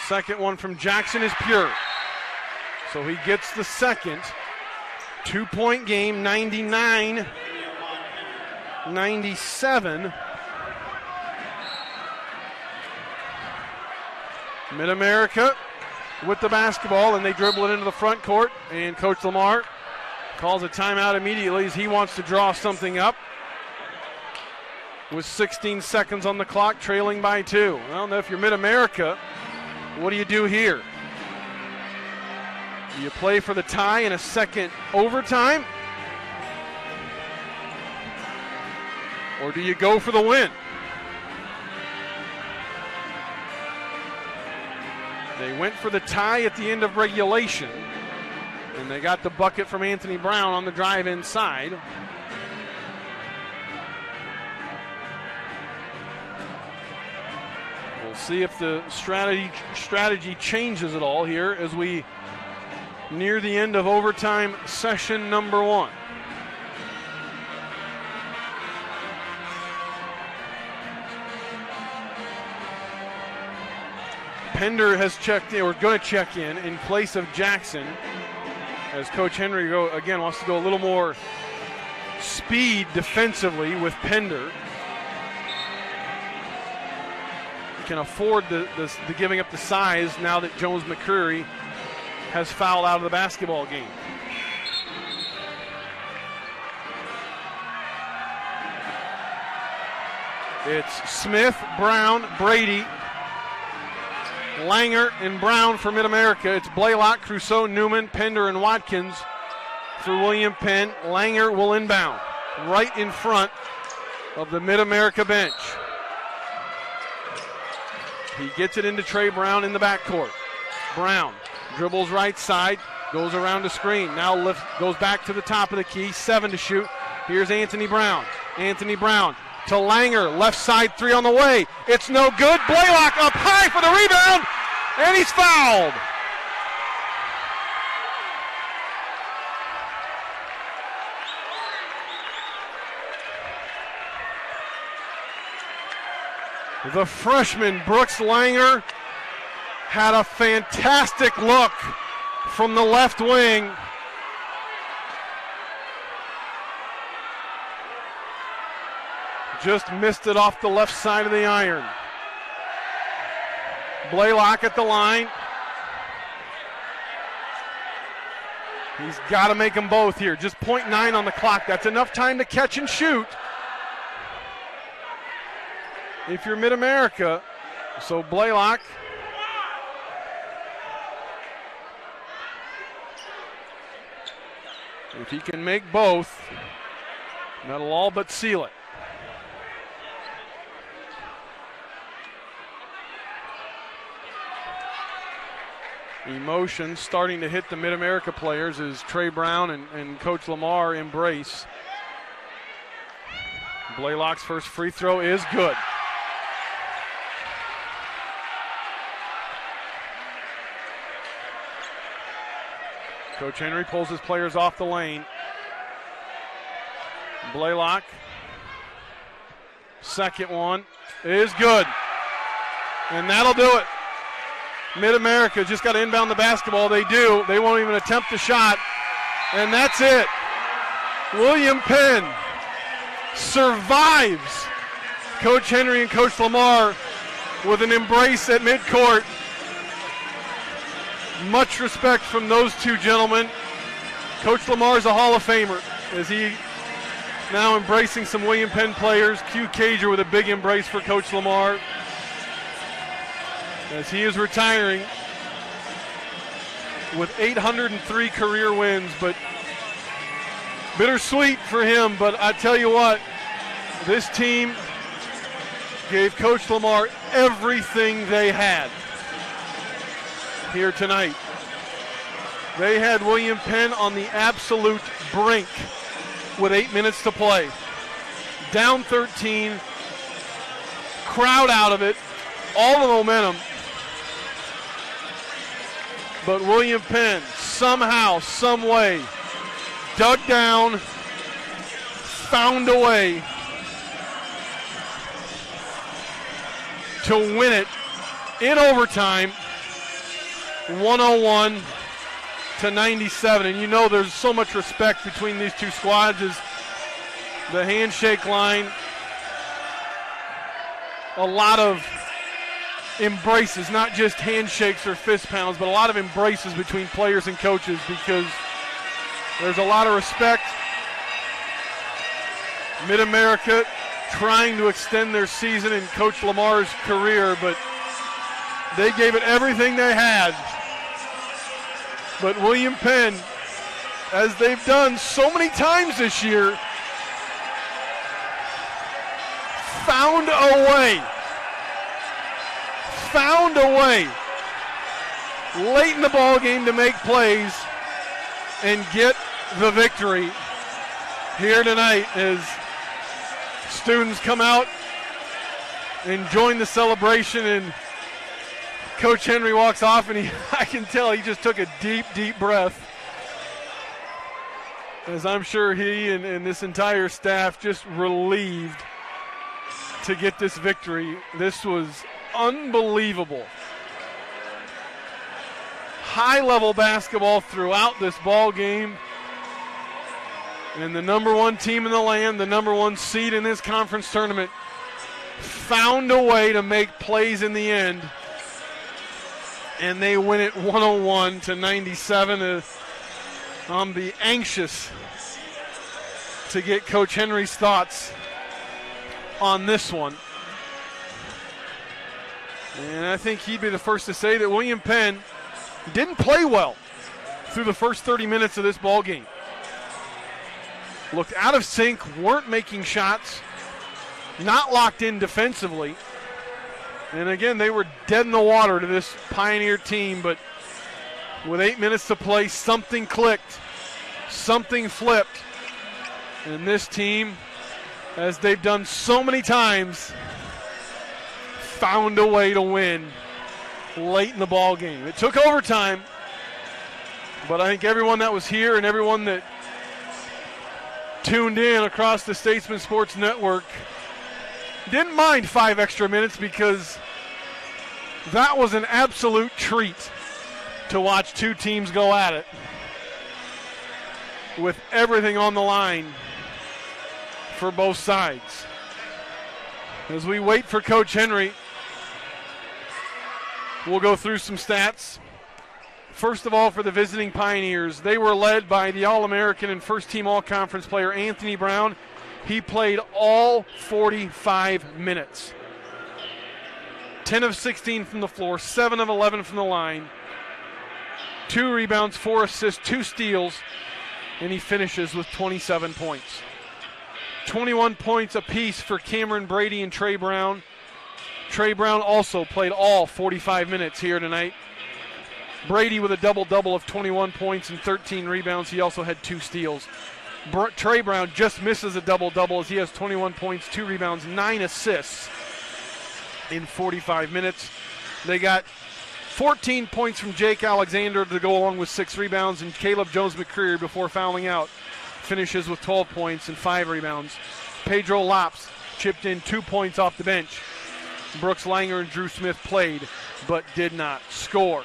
K: Second one from Jackson is pure. So he gets the second. 2-point game, 99-97. MidAmerica with the basketball, and they dribble it into the front court, and Coach Lamar calls a timeout immediately as he wants to draw something up with 16 seconds on the clock, trailing by 2. I don't know if you're MidAmerica, what do you do here? Do you play for the tie in a second overtime? Or do you go for the win? They went for the tie at the end of regulation, and they got the bucket from Anthony Brown on the drive inside. We'll see if the strategy changes at all here as we near the end of overtime session number 1. Pender has checked in, or going to check in place of Jackson, as Coach Henry wants to go a little more speed defensively with Pender. Can afford the giving up the size now that Jones McCreary has fouled out of the basketball game. It's Smith, Brown, Brady, Langer, and Brown for MidAmerica. It's Blaylock, Crusoe, Newman, Pender, and Watkins for William Penn. Langer will inbound right in front of the MidAmerica bench. He gets it into Trey Brown in the backcourt. Brown dribbles right side, goes around the screen, now goes back to the top of the key, 7 to shoot. Here's Anthony Brown. Anthony Brown to Langer, left side 3 on the way. It's no good. Blaylock up high for the rebound, and he's fouled. The freshman, Brooks Langer, had a fantastic look from the left wing. Just missed it off the left side of the iron. Blaylock at the line. He's got to make them both here. Just 0.9 on the clock. That's enough time to catch and shoot if you're MidAmerica. So Blaylock if he can make both, that'll all but seal it. Emotion starting to hit the MidAmerica players as Trey Brown and Coach Lamar embrace. Blaylock's first free throw is good. Coach Henry pulls his players off the lane. Blaylock, second one is good. And that'll do it. MidAmerica just got to inbound the basketball. They do. They won't even attempt the shot. And that's it. William Penn survives Coach Henry and Coach Lamar with an embrace at midcourt. Much respect from those two gentlemen. Coach Lamar is a Hall of Famer as he now embracing some William Penn players. Q Cager with a big embrace for Coach Lamar as he is retiring with 803 career wins, but bittersweet for him. But I tell you what, this team gave Coach Lamar everything they had here tonight. They had William Penn on the absolute brink with 8 minutes to play. Down 13, crowd out of it, all the momentum. But William Penn somehow, some way, dug down, found a way to win it in overtime, 101-99. to 97. And you know there's so much respect between these two squads as the handshake line. A lot of embraces, not just handshakes or fist pounds, but a lot of embraces between players and coaches because there's a lot of respect. MidAmerica trying to extend their season in Coach Lamar's career, but they gave it everything they had. But William Penn, as they've done so many times this year, found a way late in the ball game to make plays and get the victory here tonight as students come out and join the celebration, and Coach Henry walks off, and I can tell he just took a deep, deep breath, as I'm sure he and this entire staff just relieved to get this victory. This was unbelievable. High-level basketball throughout this ball game. And the number one team in the land, the number one seed in this conference tournament, found a way to make plays in the end. And they win it 101 to 97. I'll be anxious to get Coach Henry's thoughts on this one. And I think he'd be the first to say that William Penn didn't play well through the first 30 minutes of this ball game. Looked out of sync, weren't making shots, not locked in defensively. And again, they were dead in the water to this Pioneer team, but with 8 minutes to play, something clicked, something flipped. And this team, as they've done so many times, found a way to win late in the ball game. It took overtime, but I think everyone that was here and everyone that tuned in across the Statesman Sports Network didn't mind 5 extra minutes, because that was an absolute treat to watch two teams go at it with everything on the line for both sides. As we wait for Coach Henry, we'll go through some stats. First of all, for the visiting Pioneers, they were led by the All-American and first-team All-Conference player Anthony Brown. He played all 45 minutes. 10 of 16 from the floor, 7 of 11 from the line. 2 rebounds, 4 assists, 2 steals, and he finishes with 27 points. 21 points apiece for Cameron Brady and Trey Brown. Trey Brown also played all 45 minutes here tonight. Brady with a double-double of 21 points and 13 rebounds. He also had 2 steals. Trey Brown just misses a double-double as he has 21 points, 2 rebounds, 9 assists in 45 minutes. They got 14 points from Jake Alexander to go along with 6 rebounds, and Caleb Jones-McCreary, before fouling out, finishes with 12 points and 5 rebounds. Pedro Lops chipped in 2 points off the bench. Brooks Langer and Drew Smith played but did not score.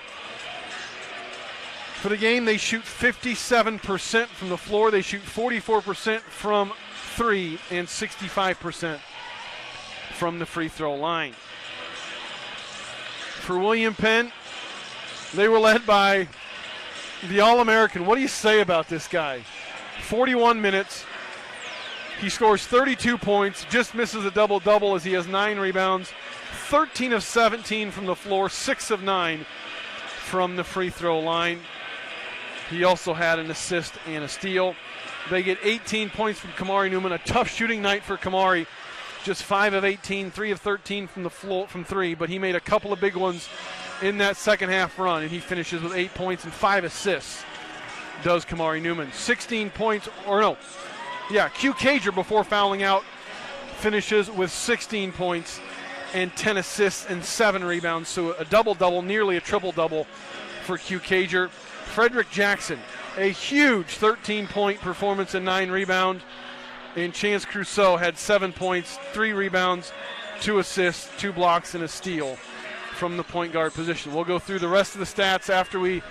K: For the game, they shoot 57% from the floor. They shoot 44% from 3 and 65% from the free throw line. For William Penn, they were led by the All-American. What do you say about this guy? 41 minutes. He scores 32 points, just misses a double-double as he has 9 rebounds, 13 of 17 from the floor, 6 of 9 from the free throw line. He also had an assist and a steal. They get 18 points from Kamari Newman, a tough shooting night for Kamari. Just 5 of 18, 3 of 13 from the floor from 3, but he made a couple of big ones in that second half run, and he finishes with 8 points and 5 assists, does Kamari Newman. 16 points, Q Cager, before fouling out, finishes with 16 points and 10 assists and 7 rebounds, so a double-double, nearly a triple-double for Q Cager. Frederick Jackson, a huge 13-point performance and 9 rebounds. And Chance Crusoe had 7 points, 3 rebounds, 2 assists, 2 blocks, and a steal from the point guard position. We'll go through the rest of the stats after we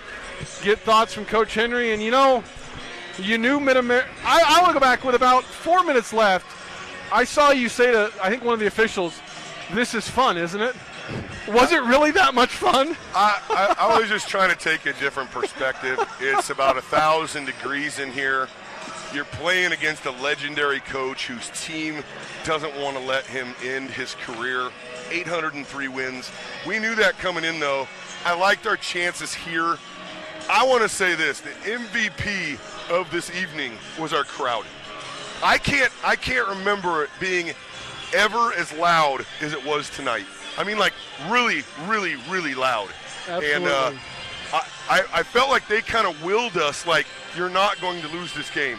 K: get thoughts from Coach Henry. And, you knew MidAmerica. I want to go back with about 4 minutes left. I saw you say to, I think, one of the officials, this is fun, isn't it? Was it really that much fun?
L: I was just trying to take a different perspective. It's about 1,000 degrees in here. You're playing against a legendary coach whose team doesn't want to let him end his career. 803 wins. We knew that coming in, though. I liked our chances here. I want to say this. The MVP of this evening was our crowd. I can't remember it being ever as loud as it was tonight. I mean, like, really, really, really loud.
K: Absolutely.
L: And I felt like they kind of willed us, like, you're not going to lose this game.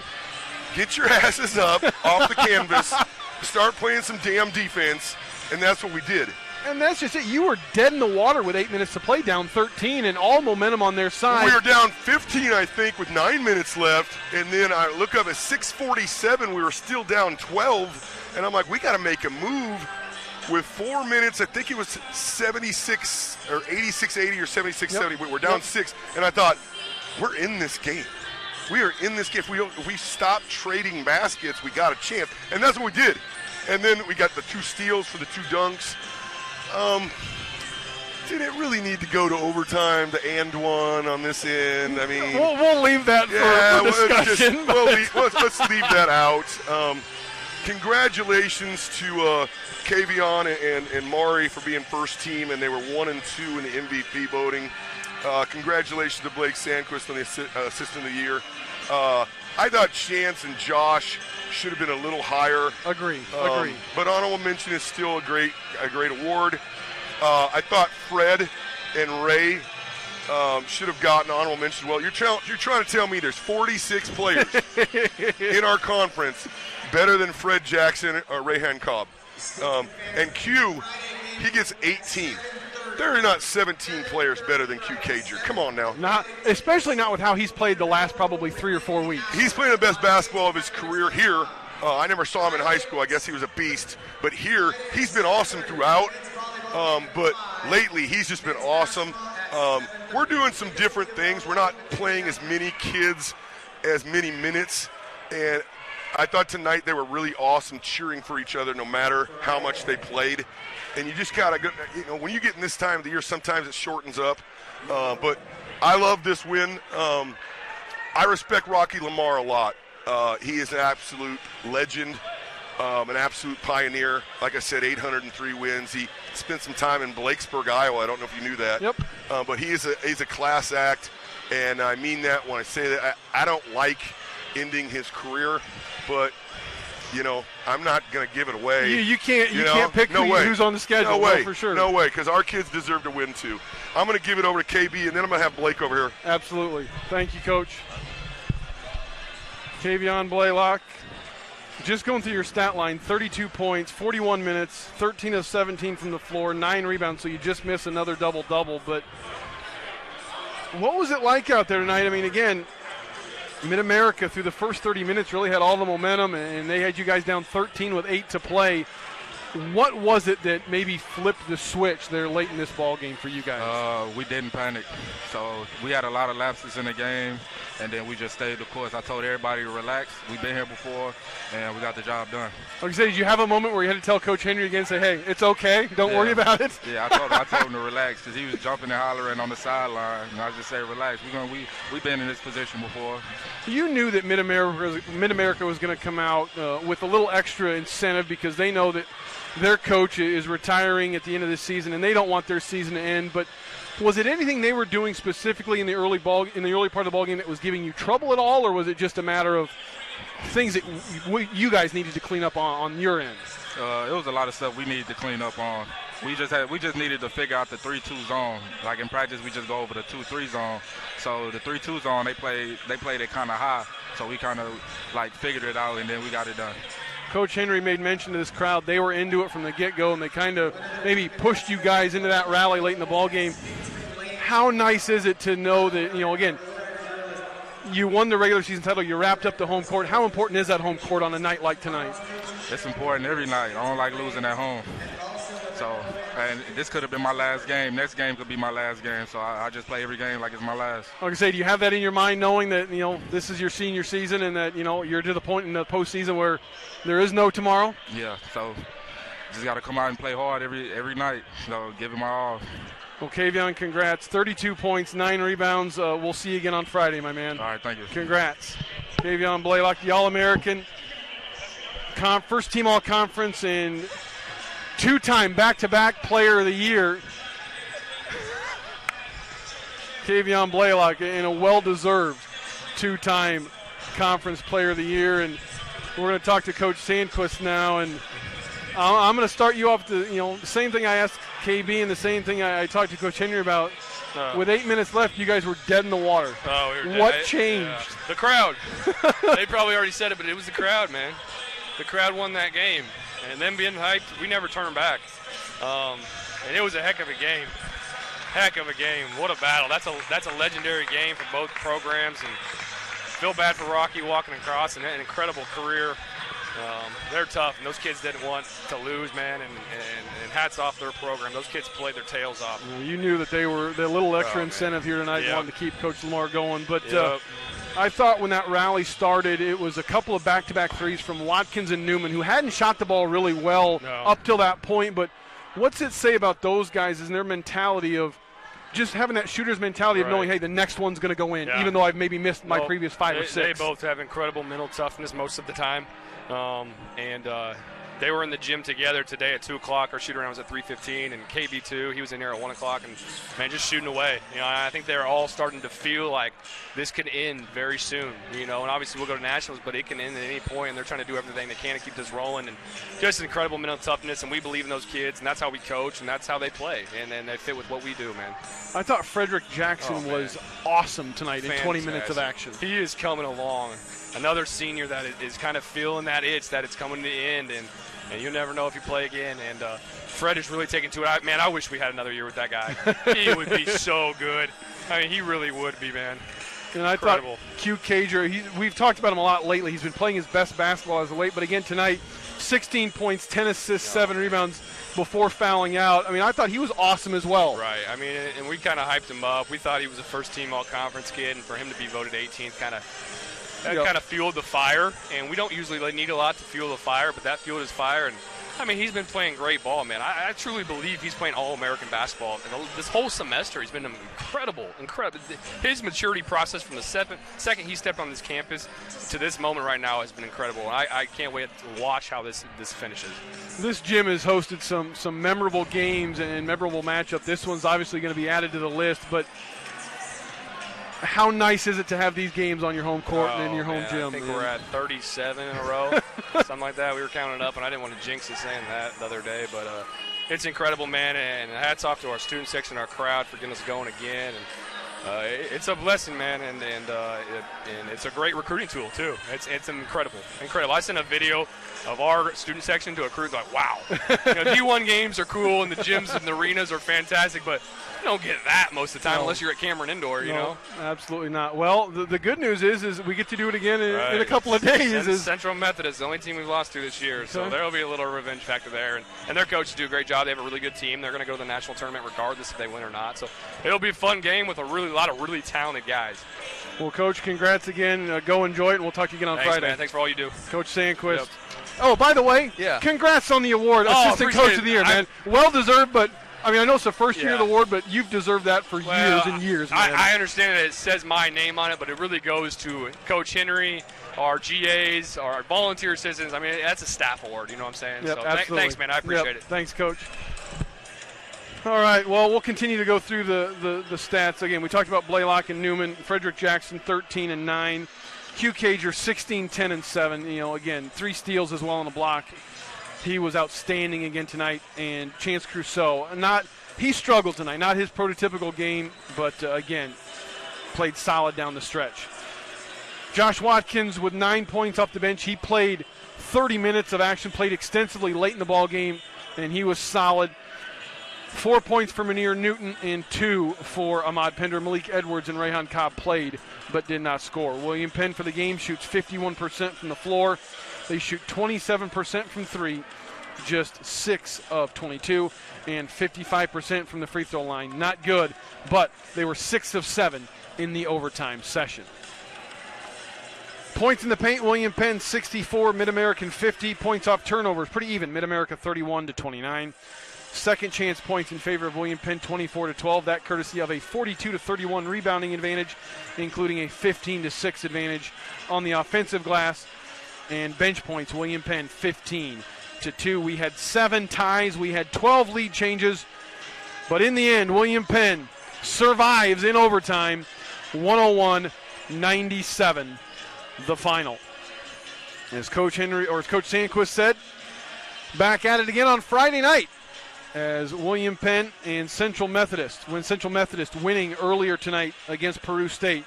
L: Get your asses up off the canvas, start playing some damn defense, and that's what we did.
K: And that's just it. You were dead in the water with 8 minutes to play, down 13, and all momentum on their side.
L: We were down 15, I think, with 9 minutes left, and then I look up at 6:47, we were still down 12, and I'm like, we got to make a move. With 4 minutes, I think it was 76 or 86-80 or 76-70, but we're down 6, and I thought, we're in this game. We are in this game. If we stop trading baskets, we got a chance. And that's what we did. And then we got the 2 steals for the 2 dunks. Did it really need to go to overtime, the and one on this end? I mean,
K: we'll leave that for discussion.
L: Let's leave that out. Congratulations to Kevion and Mari for being first team, and they were 1 and 2 in the MVP voting. Congratulations to Blake Sandquist on the Assistant of the Year. I thought Chance and Josh should have been a little higher.
K: Agree.
L: But honorable mention is still a great award. I thought Fred and Ray should have gotten honorable mention. Well, you're trying to tell me there's 46 players in our conference better than Fred Jackson or Rayhan Cobb. And Q, he gets 18. There are not 17 players better than Q Cager. Come on now.
K: Especially not with how he's played the last probably 3 or 4 weeks.
L: He's playing the best basketball of his career here. I never saw him in high school. I guess he was a beast. But here, he's been awesome throughout. But lately, he's just been awesome. We're doing some different things. We're not playing as many kids as many minutes. And I thought tonight they were really awesome, cheering for each other no matter how much they played. And you just got to go, when you get in this time of the year, sometimes it shortens up. But I love this win. I respect Rocky Lamar a lot. He is an absolute legend, an absolute pioneer. Like I said, 803 wins. He spent some time in Blakesburg, Iowa. I don't know if you knew that.
K: Yep.
L: But he's a class act, and I mean that when I say that. I don't like ending his career, but I'm not going to give it away.
K: You can't pick who's on the schedule.
L: No way,
K: for sure.
L: No way, because our kids deserve to win too. I'm going to give it over to KB, and then I'm going to have Blake over here.
K: Absolutely. Thank you, Coach. Kevion Blaylock, just going through your stat line, 32 points, 41 minutes, 13 of 17 from the floor, 9 rebounds, so you just missed another double-double. But what was it like out there tonight? I mean, again, MidAmerica through the first 30 minutes really had all the momentum, and they had you guys down 13 with 8 to play. What was it that maybe flipped the switch there late in this ball game for you guys?
M: We didn't panic. So we had a lot of lapses in the game, and then we just stayed the course. I told everybody to relax. We've been here before, and we got the job done.
K: Like I said, did you have a moment where you had to tell Coach Henry again, say, hey, it's okay, don't worry about it?
M: Yeah, I told him to relax because he was jumping and hollering on the sideline, and I just said, relax. We've been in this position before.
K: You knew that MidAmerica was going to come out with a little extra incentive because they know that their coach is retiring at the end of the season, and they don't want their season to end. But was it anything they were doing specifically in the early part of the ball game that was giving you trouble at all, or was it just a matter of things that you guys needed to clean up on your end?
M: It was a lot of stuff we needed to clean up on. We just needed to figure out the 3-2 zone. Like in practice, we just go over the 2-3 zone. So the 3-2 zone, they played it kind of high. So we kind of figured it out, and then we got it done.
K: Coach Henry made mention to this crowd. They were into it from the get-go, and they kind of maybe pushed you guys into that rally late in the ball game. How nice is it to know that, again, you won the regular season title, you wrapped up the home court. How important is that home court on a night like tonight?
M: It's important every night. I don't like losing at home. So, and this could have been my last game. Next game could be my last game. So I just play every game like it's my last.
K: Like I say, do you have that in your mind, knowing that this is your senior season and that you're to the point in the postseason where there is no tomorrow?
M: Yeah. So just got to come out and play hard every night. So give it my all.
K: Well, Kevion, congrats. 32 points, 9 rebounds. We'll see you again on Friday, my man.
M: All right, thank you.
K: Congrats. Kevion Blaylock, the All-American, first team All-Conference, and two-time back-to-back Player of the Year. Kevion Blaylock, and a well-deserved two-time Conference Player of the Year. And we're going to talk to Coach Sandquist now, and I'm going to start you off the same thing I asked KB and the same thing I talked to Coach Henry about. With 8 minutes left, you guys were dead in the water.
N: Oh, we were dead.
K: What changed?
N: Yeah. The crowd. They probably already said it, but it was the crowd, man. The crowd won that game. And them being hyped, we never turned back. And it was a heck of a game. Heck of a game. What a battle. That's a legendary game for both programs. And feel bad for Rocky walking across, and an incredible career. They're tough, and those kids didn't want to lose, man, and hats off their program. Those kids played their tails off.
K: You knew that they were the little extra incentive here tonight, wanting to keep Coach Lamar going. But I thought when that rally started, it was a couple of back-to-back threes from Watkins and Newman, who hadn't shot the ball really well up till that point. But what's it say about those guys and their mentality of just having that shooter's mentality of knowing, hey, the next one's going to go in, even though I've maybe missed my previous 5 or 6.
N: They both have incredible mental toughness most of the time. They were in the gym together today at 2 o'clock. Our shoot around was at 3:15, and KB too. He was in here at 1 o'clock, and man, just shooting away. I think they're all starting to feel like this could end very soon. And obviously we'll go to nationals, but it can end at any point, and they're trying to do everything they can to keep this rolling. And just incredible mental toughness, and we believe in those kids, and that's how we coach, and that's how they play, and they fit with what we do, man.
K: I thought Frederick Jackson was awesome tonight in 20 minutes of action.
N: He is coming along. Another senior that is kind of feeling that itch that it's coming to the end, and you never know if you play again. And Fred is really taking to it. Man, I wish we had another year with that guy. He would be so good. I mean, he really would be, man.
K: And I thought Q Cager, we've talked about him a lot lately. He's been playing his best basketball as of late, but again tonight, 16 points, 10 assists, 7 rebounds before fouling out. I mean, I thought he was awesome as well.
N: Right. I mean, and we kind of hyped him up. We thought he was a first-team all-conference kid, and for him to be voted 18th kind of fueled the fire. And we don't usually need a lot to fuel the fire, but that fueled his fire. And I mean, he's been playing great ball, man. I truly believe he's playing All-American basketball. And this whole semester, he's been incredible. His maturity process from the second he stepped on this campus to this moment right now has been incredible. And I can't wait to watch how this finishes.
K: This gym has hosted some memorable games and memorable matchup. This one's obviously going to be added to the list, but how nice is it to have these games on your home court and in your home gym?
N: I think we're at 37 in a row, something like that. We were counting it up, and I didn't want to jinx it saying that the other day, but it's incredible, man, and hats off to our student section, our crowd for getting us going again. And it's a blessing, man, and it's a great recruiting tool, too. It's incredible. I sent a video of our student section to a crew like, wow. D1 games are cool, and the gyms and the arenas are fantastic, but you don't get that most of the time unless you're at Cameron Indoor, you know?
K: Absolutely not. Well, the good news is we get to do it again in a couple of days.
N: Central Methodist, the only team we've lost to this year, so there will be a little revenge factor there. And their coaches do a great job. They have a really good team. They're going to go to the national tournament regardless if they win or not. So it'll be a fun game with a lot of really talented guys.
K: Well, Coach, congrats again. Go enjoy it, and we'll talk to you again on Friday.
N: Man. Thanks for all you do.
K: Coach Sandquist. Yep. Oh, by the way, congrats on the award, Assistant Coach of the Year, man. Well-deserved, but I mean, I know it's the first year of the award, but you've deserved that for years and years, man.
N: I understand that it says my name on it, but it really goes to Coach Henry, our GAs, our volunteer citizens. I mean, that's a staff award, you know what I'm saying?
K: Yep,
N: so
K: absolutely.
N: Thanks, man. I appreciate it.
K: Thanks, Coach. All right, well, we'll continue to go through the stats. Again, we talked about Blaylock and Newman. Frederick Jackson, 13 and 9. Q Cager, 16, 10 and 7. Again, 3 steals as well on the block. He was outstanding again tonight. And Chance Crusoe, he struggled tonight. Not his prototypical game, but again, played solid down the stretch. Josh Watkins with 9 points off the bench. He played 30 minutes of action, played extensively late in the ball game, and he was solid. 4 points for Munir Newton and 2 for Ahmad Pender. Malik Edwards and Rayhan Cobb played but did not score. William Penn for the game shoots 51% from the floor. They shoot 27% from 3. just 6 of 22 and 55% from the free throw line. Not good, but they were 6 of 7 in the overtime session. Points in the paint, William Penn 64, MidAmerican 50. Points off turnovers, pretty even. MidAmerica 31 to 29. Second chance points in favor of William Penn 24 to 12. That courtesy of a 42 to 31 rebounding advantage, including a 15 to 6 advantage on the offensive glass. And bench points, William Penn 15 to 2. We had 7 ties. We had 12 lead changes. But in the end, William Penn survives in overtime, 101-97. The final. As Coach Sandquist said, back at it again on Friday night as William Penn and Central Methodist winning earlier tonight against Peru State.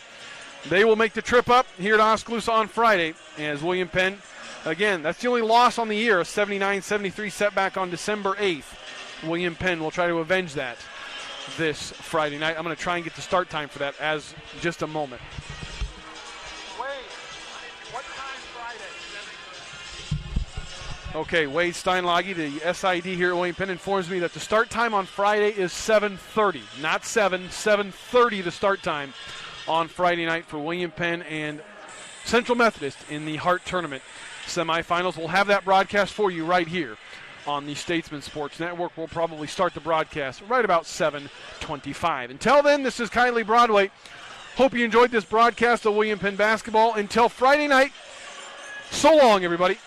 K: They will make the trip up here to Oskaloosa on Friday as William Penn, again, that's the only loss on the year, a 79-73 setback on December 8th. William Penn will try to avenge that this Friday night. I'm going to try and get the start time for that as just a moment. Okay, Wade Steinlage, the SID here at William Penn, informs me that the start time on Friday is 7:30. Not 7:30 the start time on Friday night for William Penn and Central Methodist in the Hart Tournament semifinals. We'll have that broadcast for you right here on the Statesman Sports Network. We'll probably start the broadcast right about 7:25. Until then, this is Kylie Broadway. Hope you enjoyed this broadcast of William Penn basketball. Until Friday night, so long, everybody.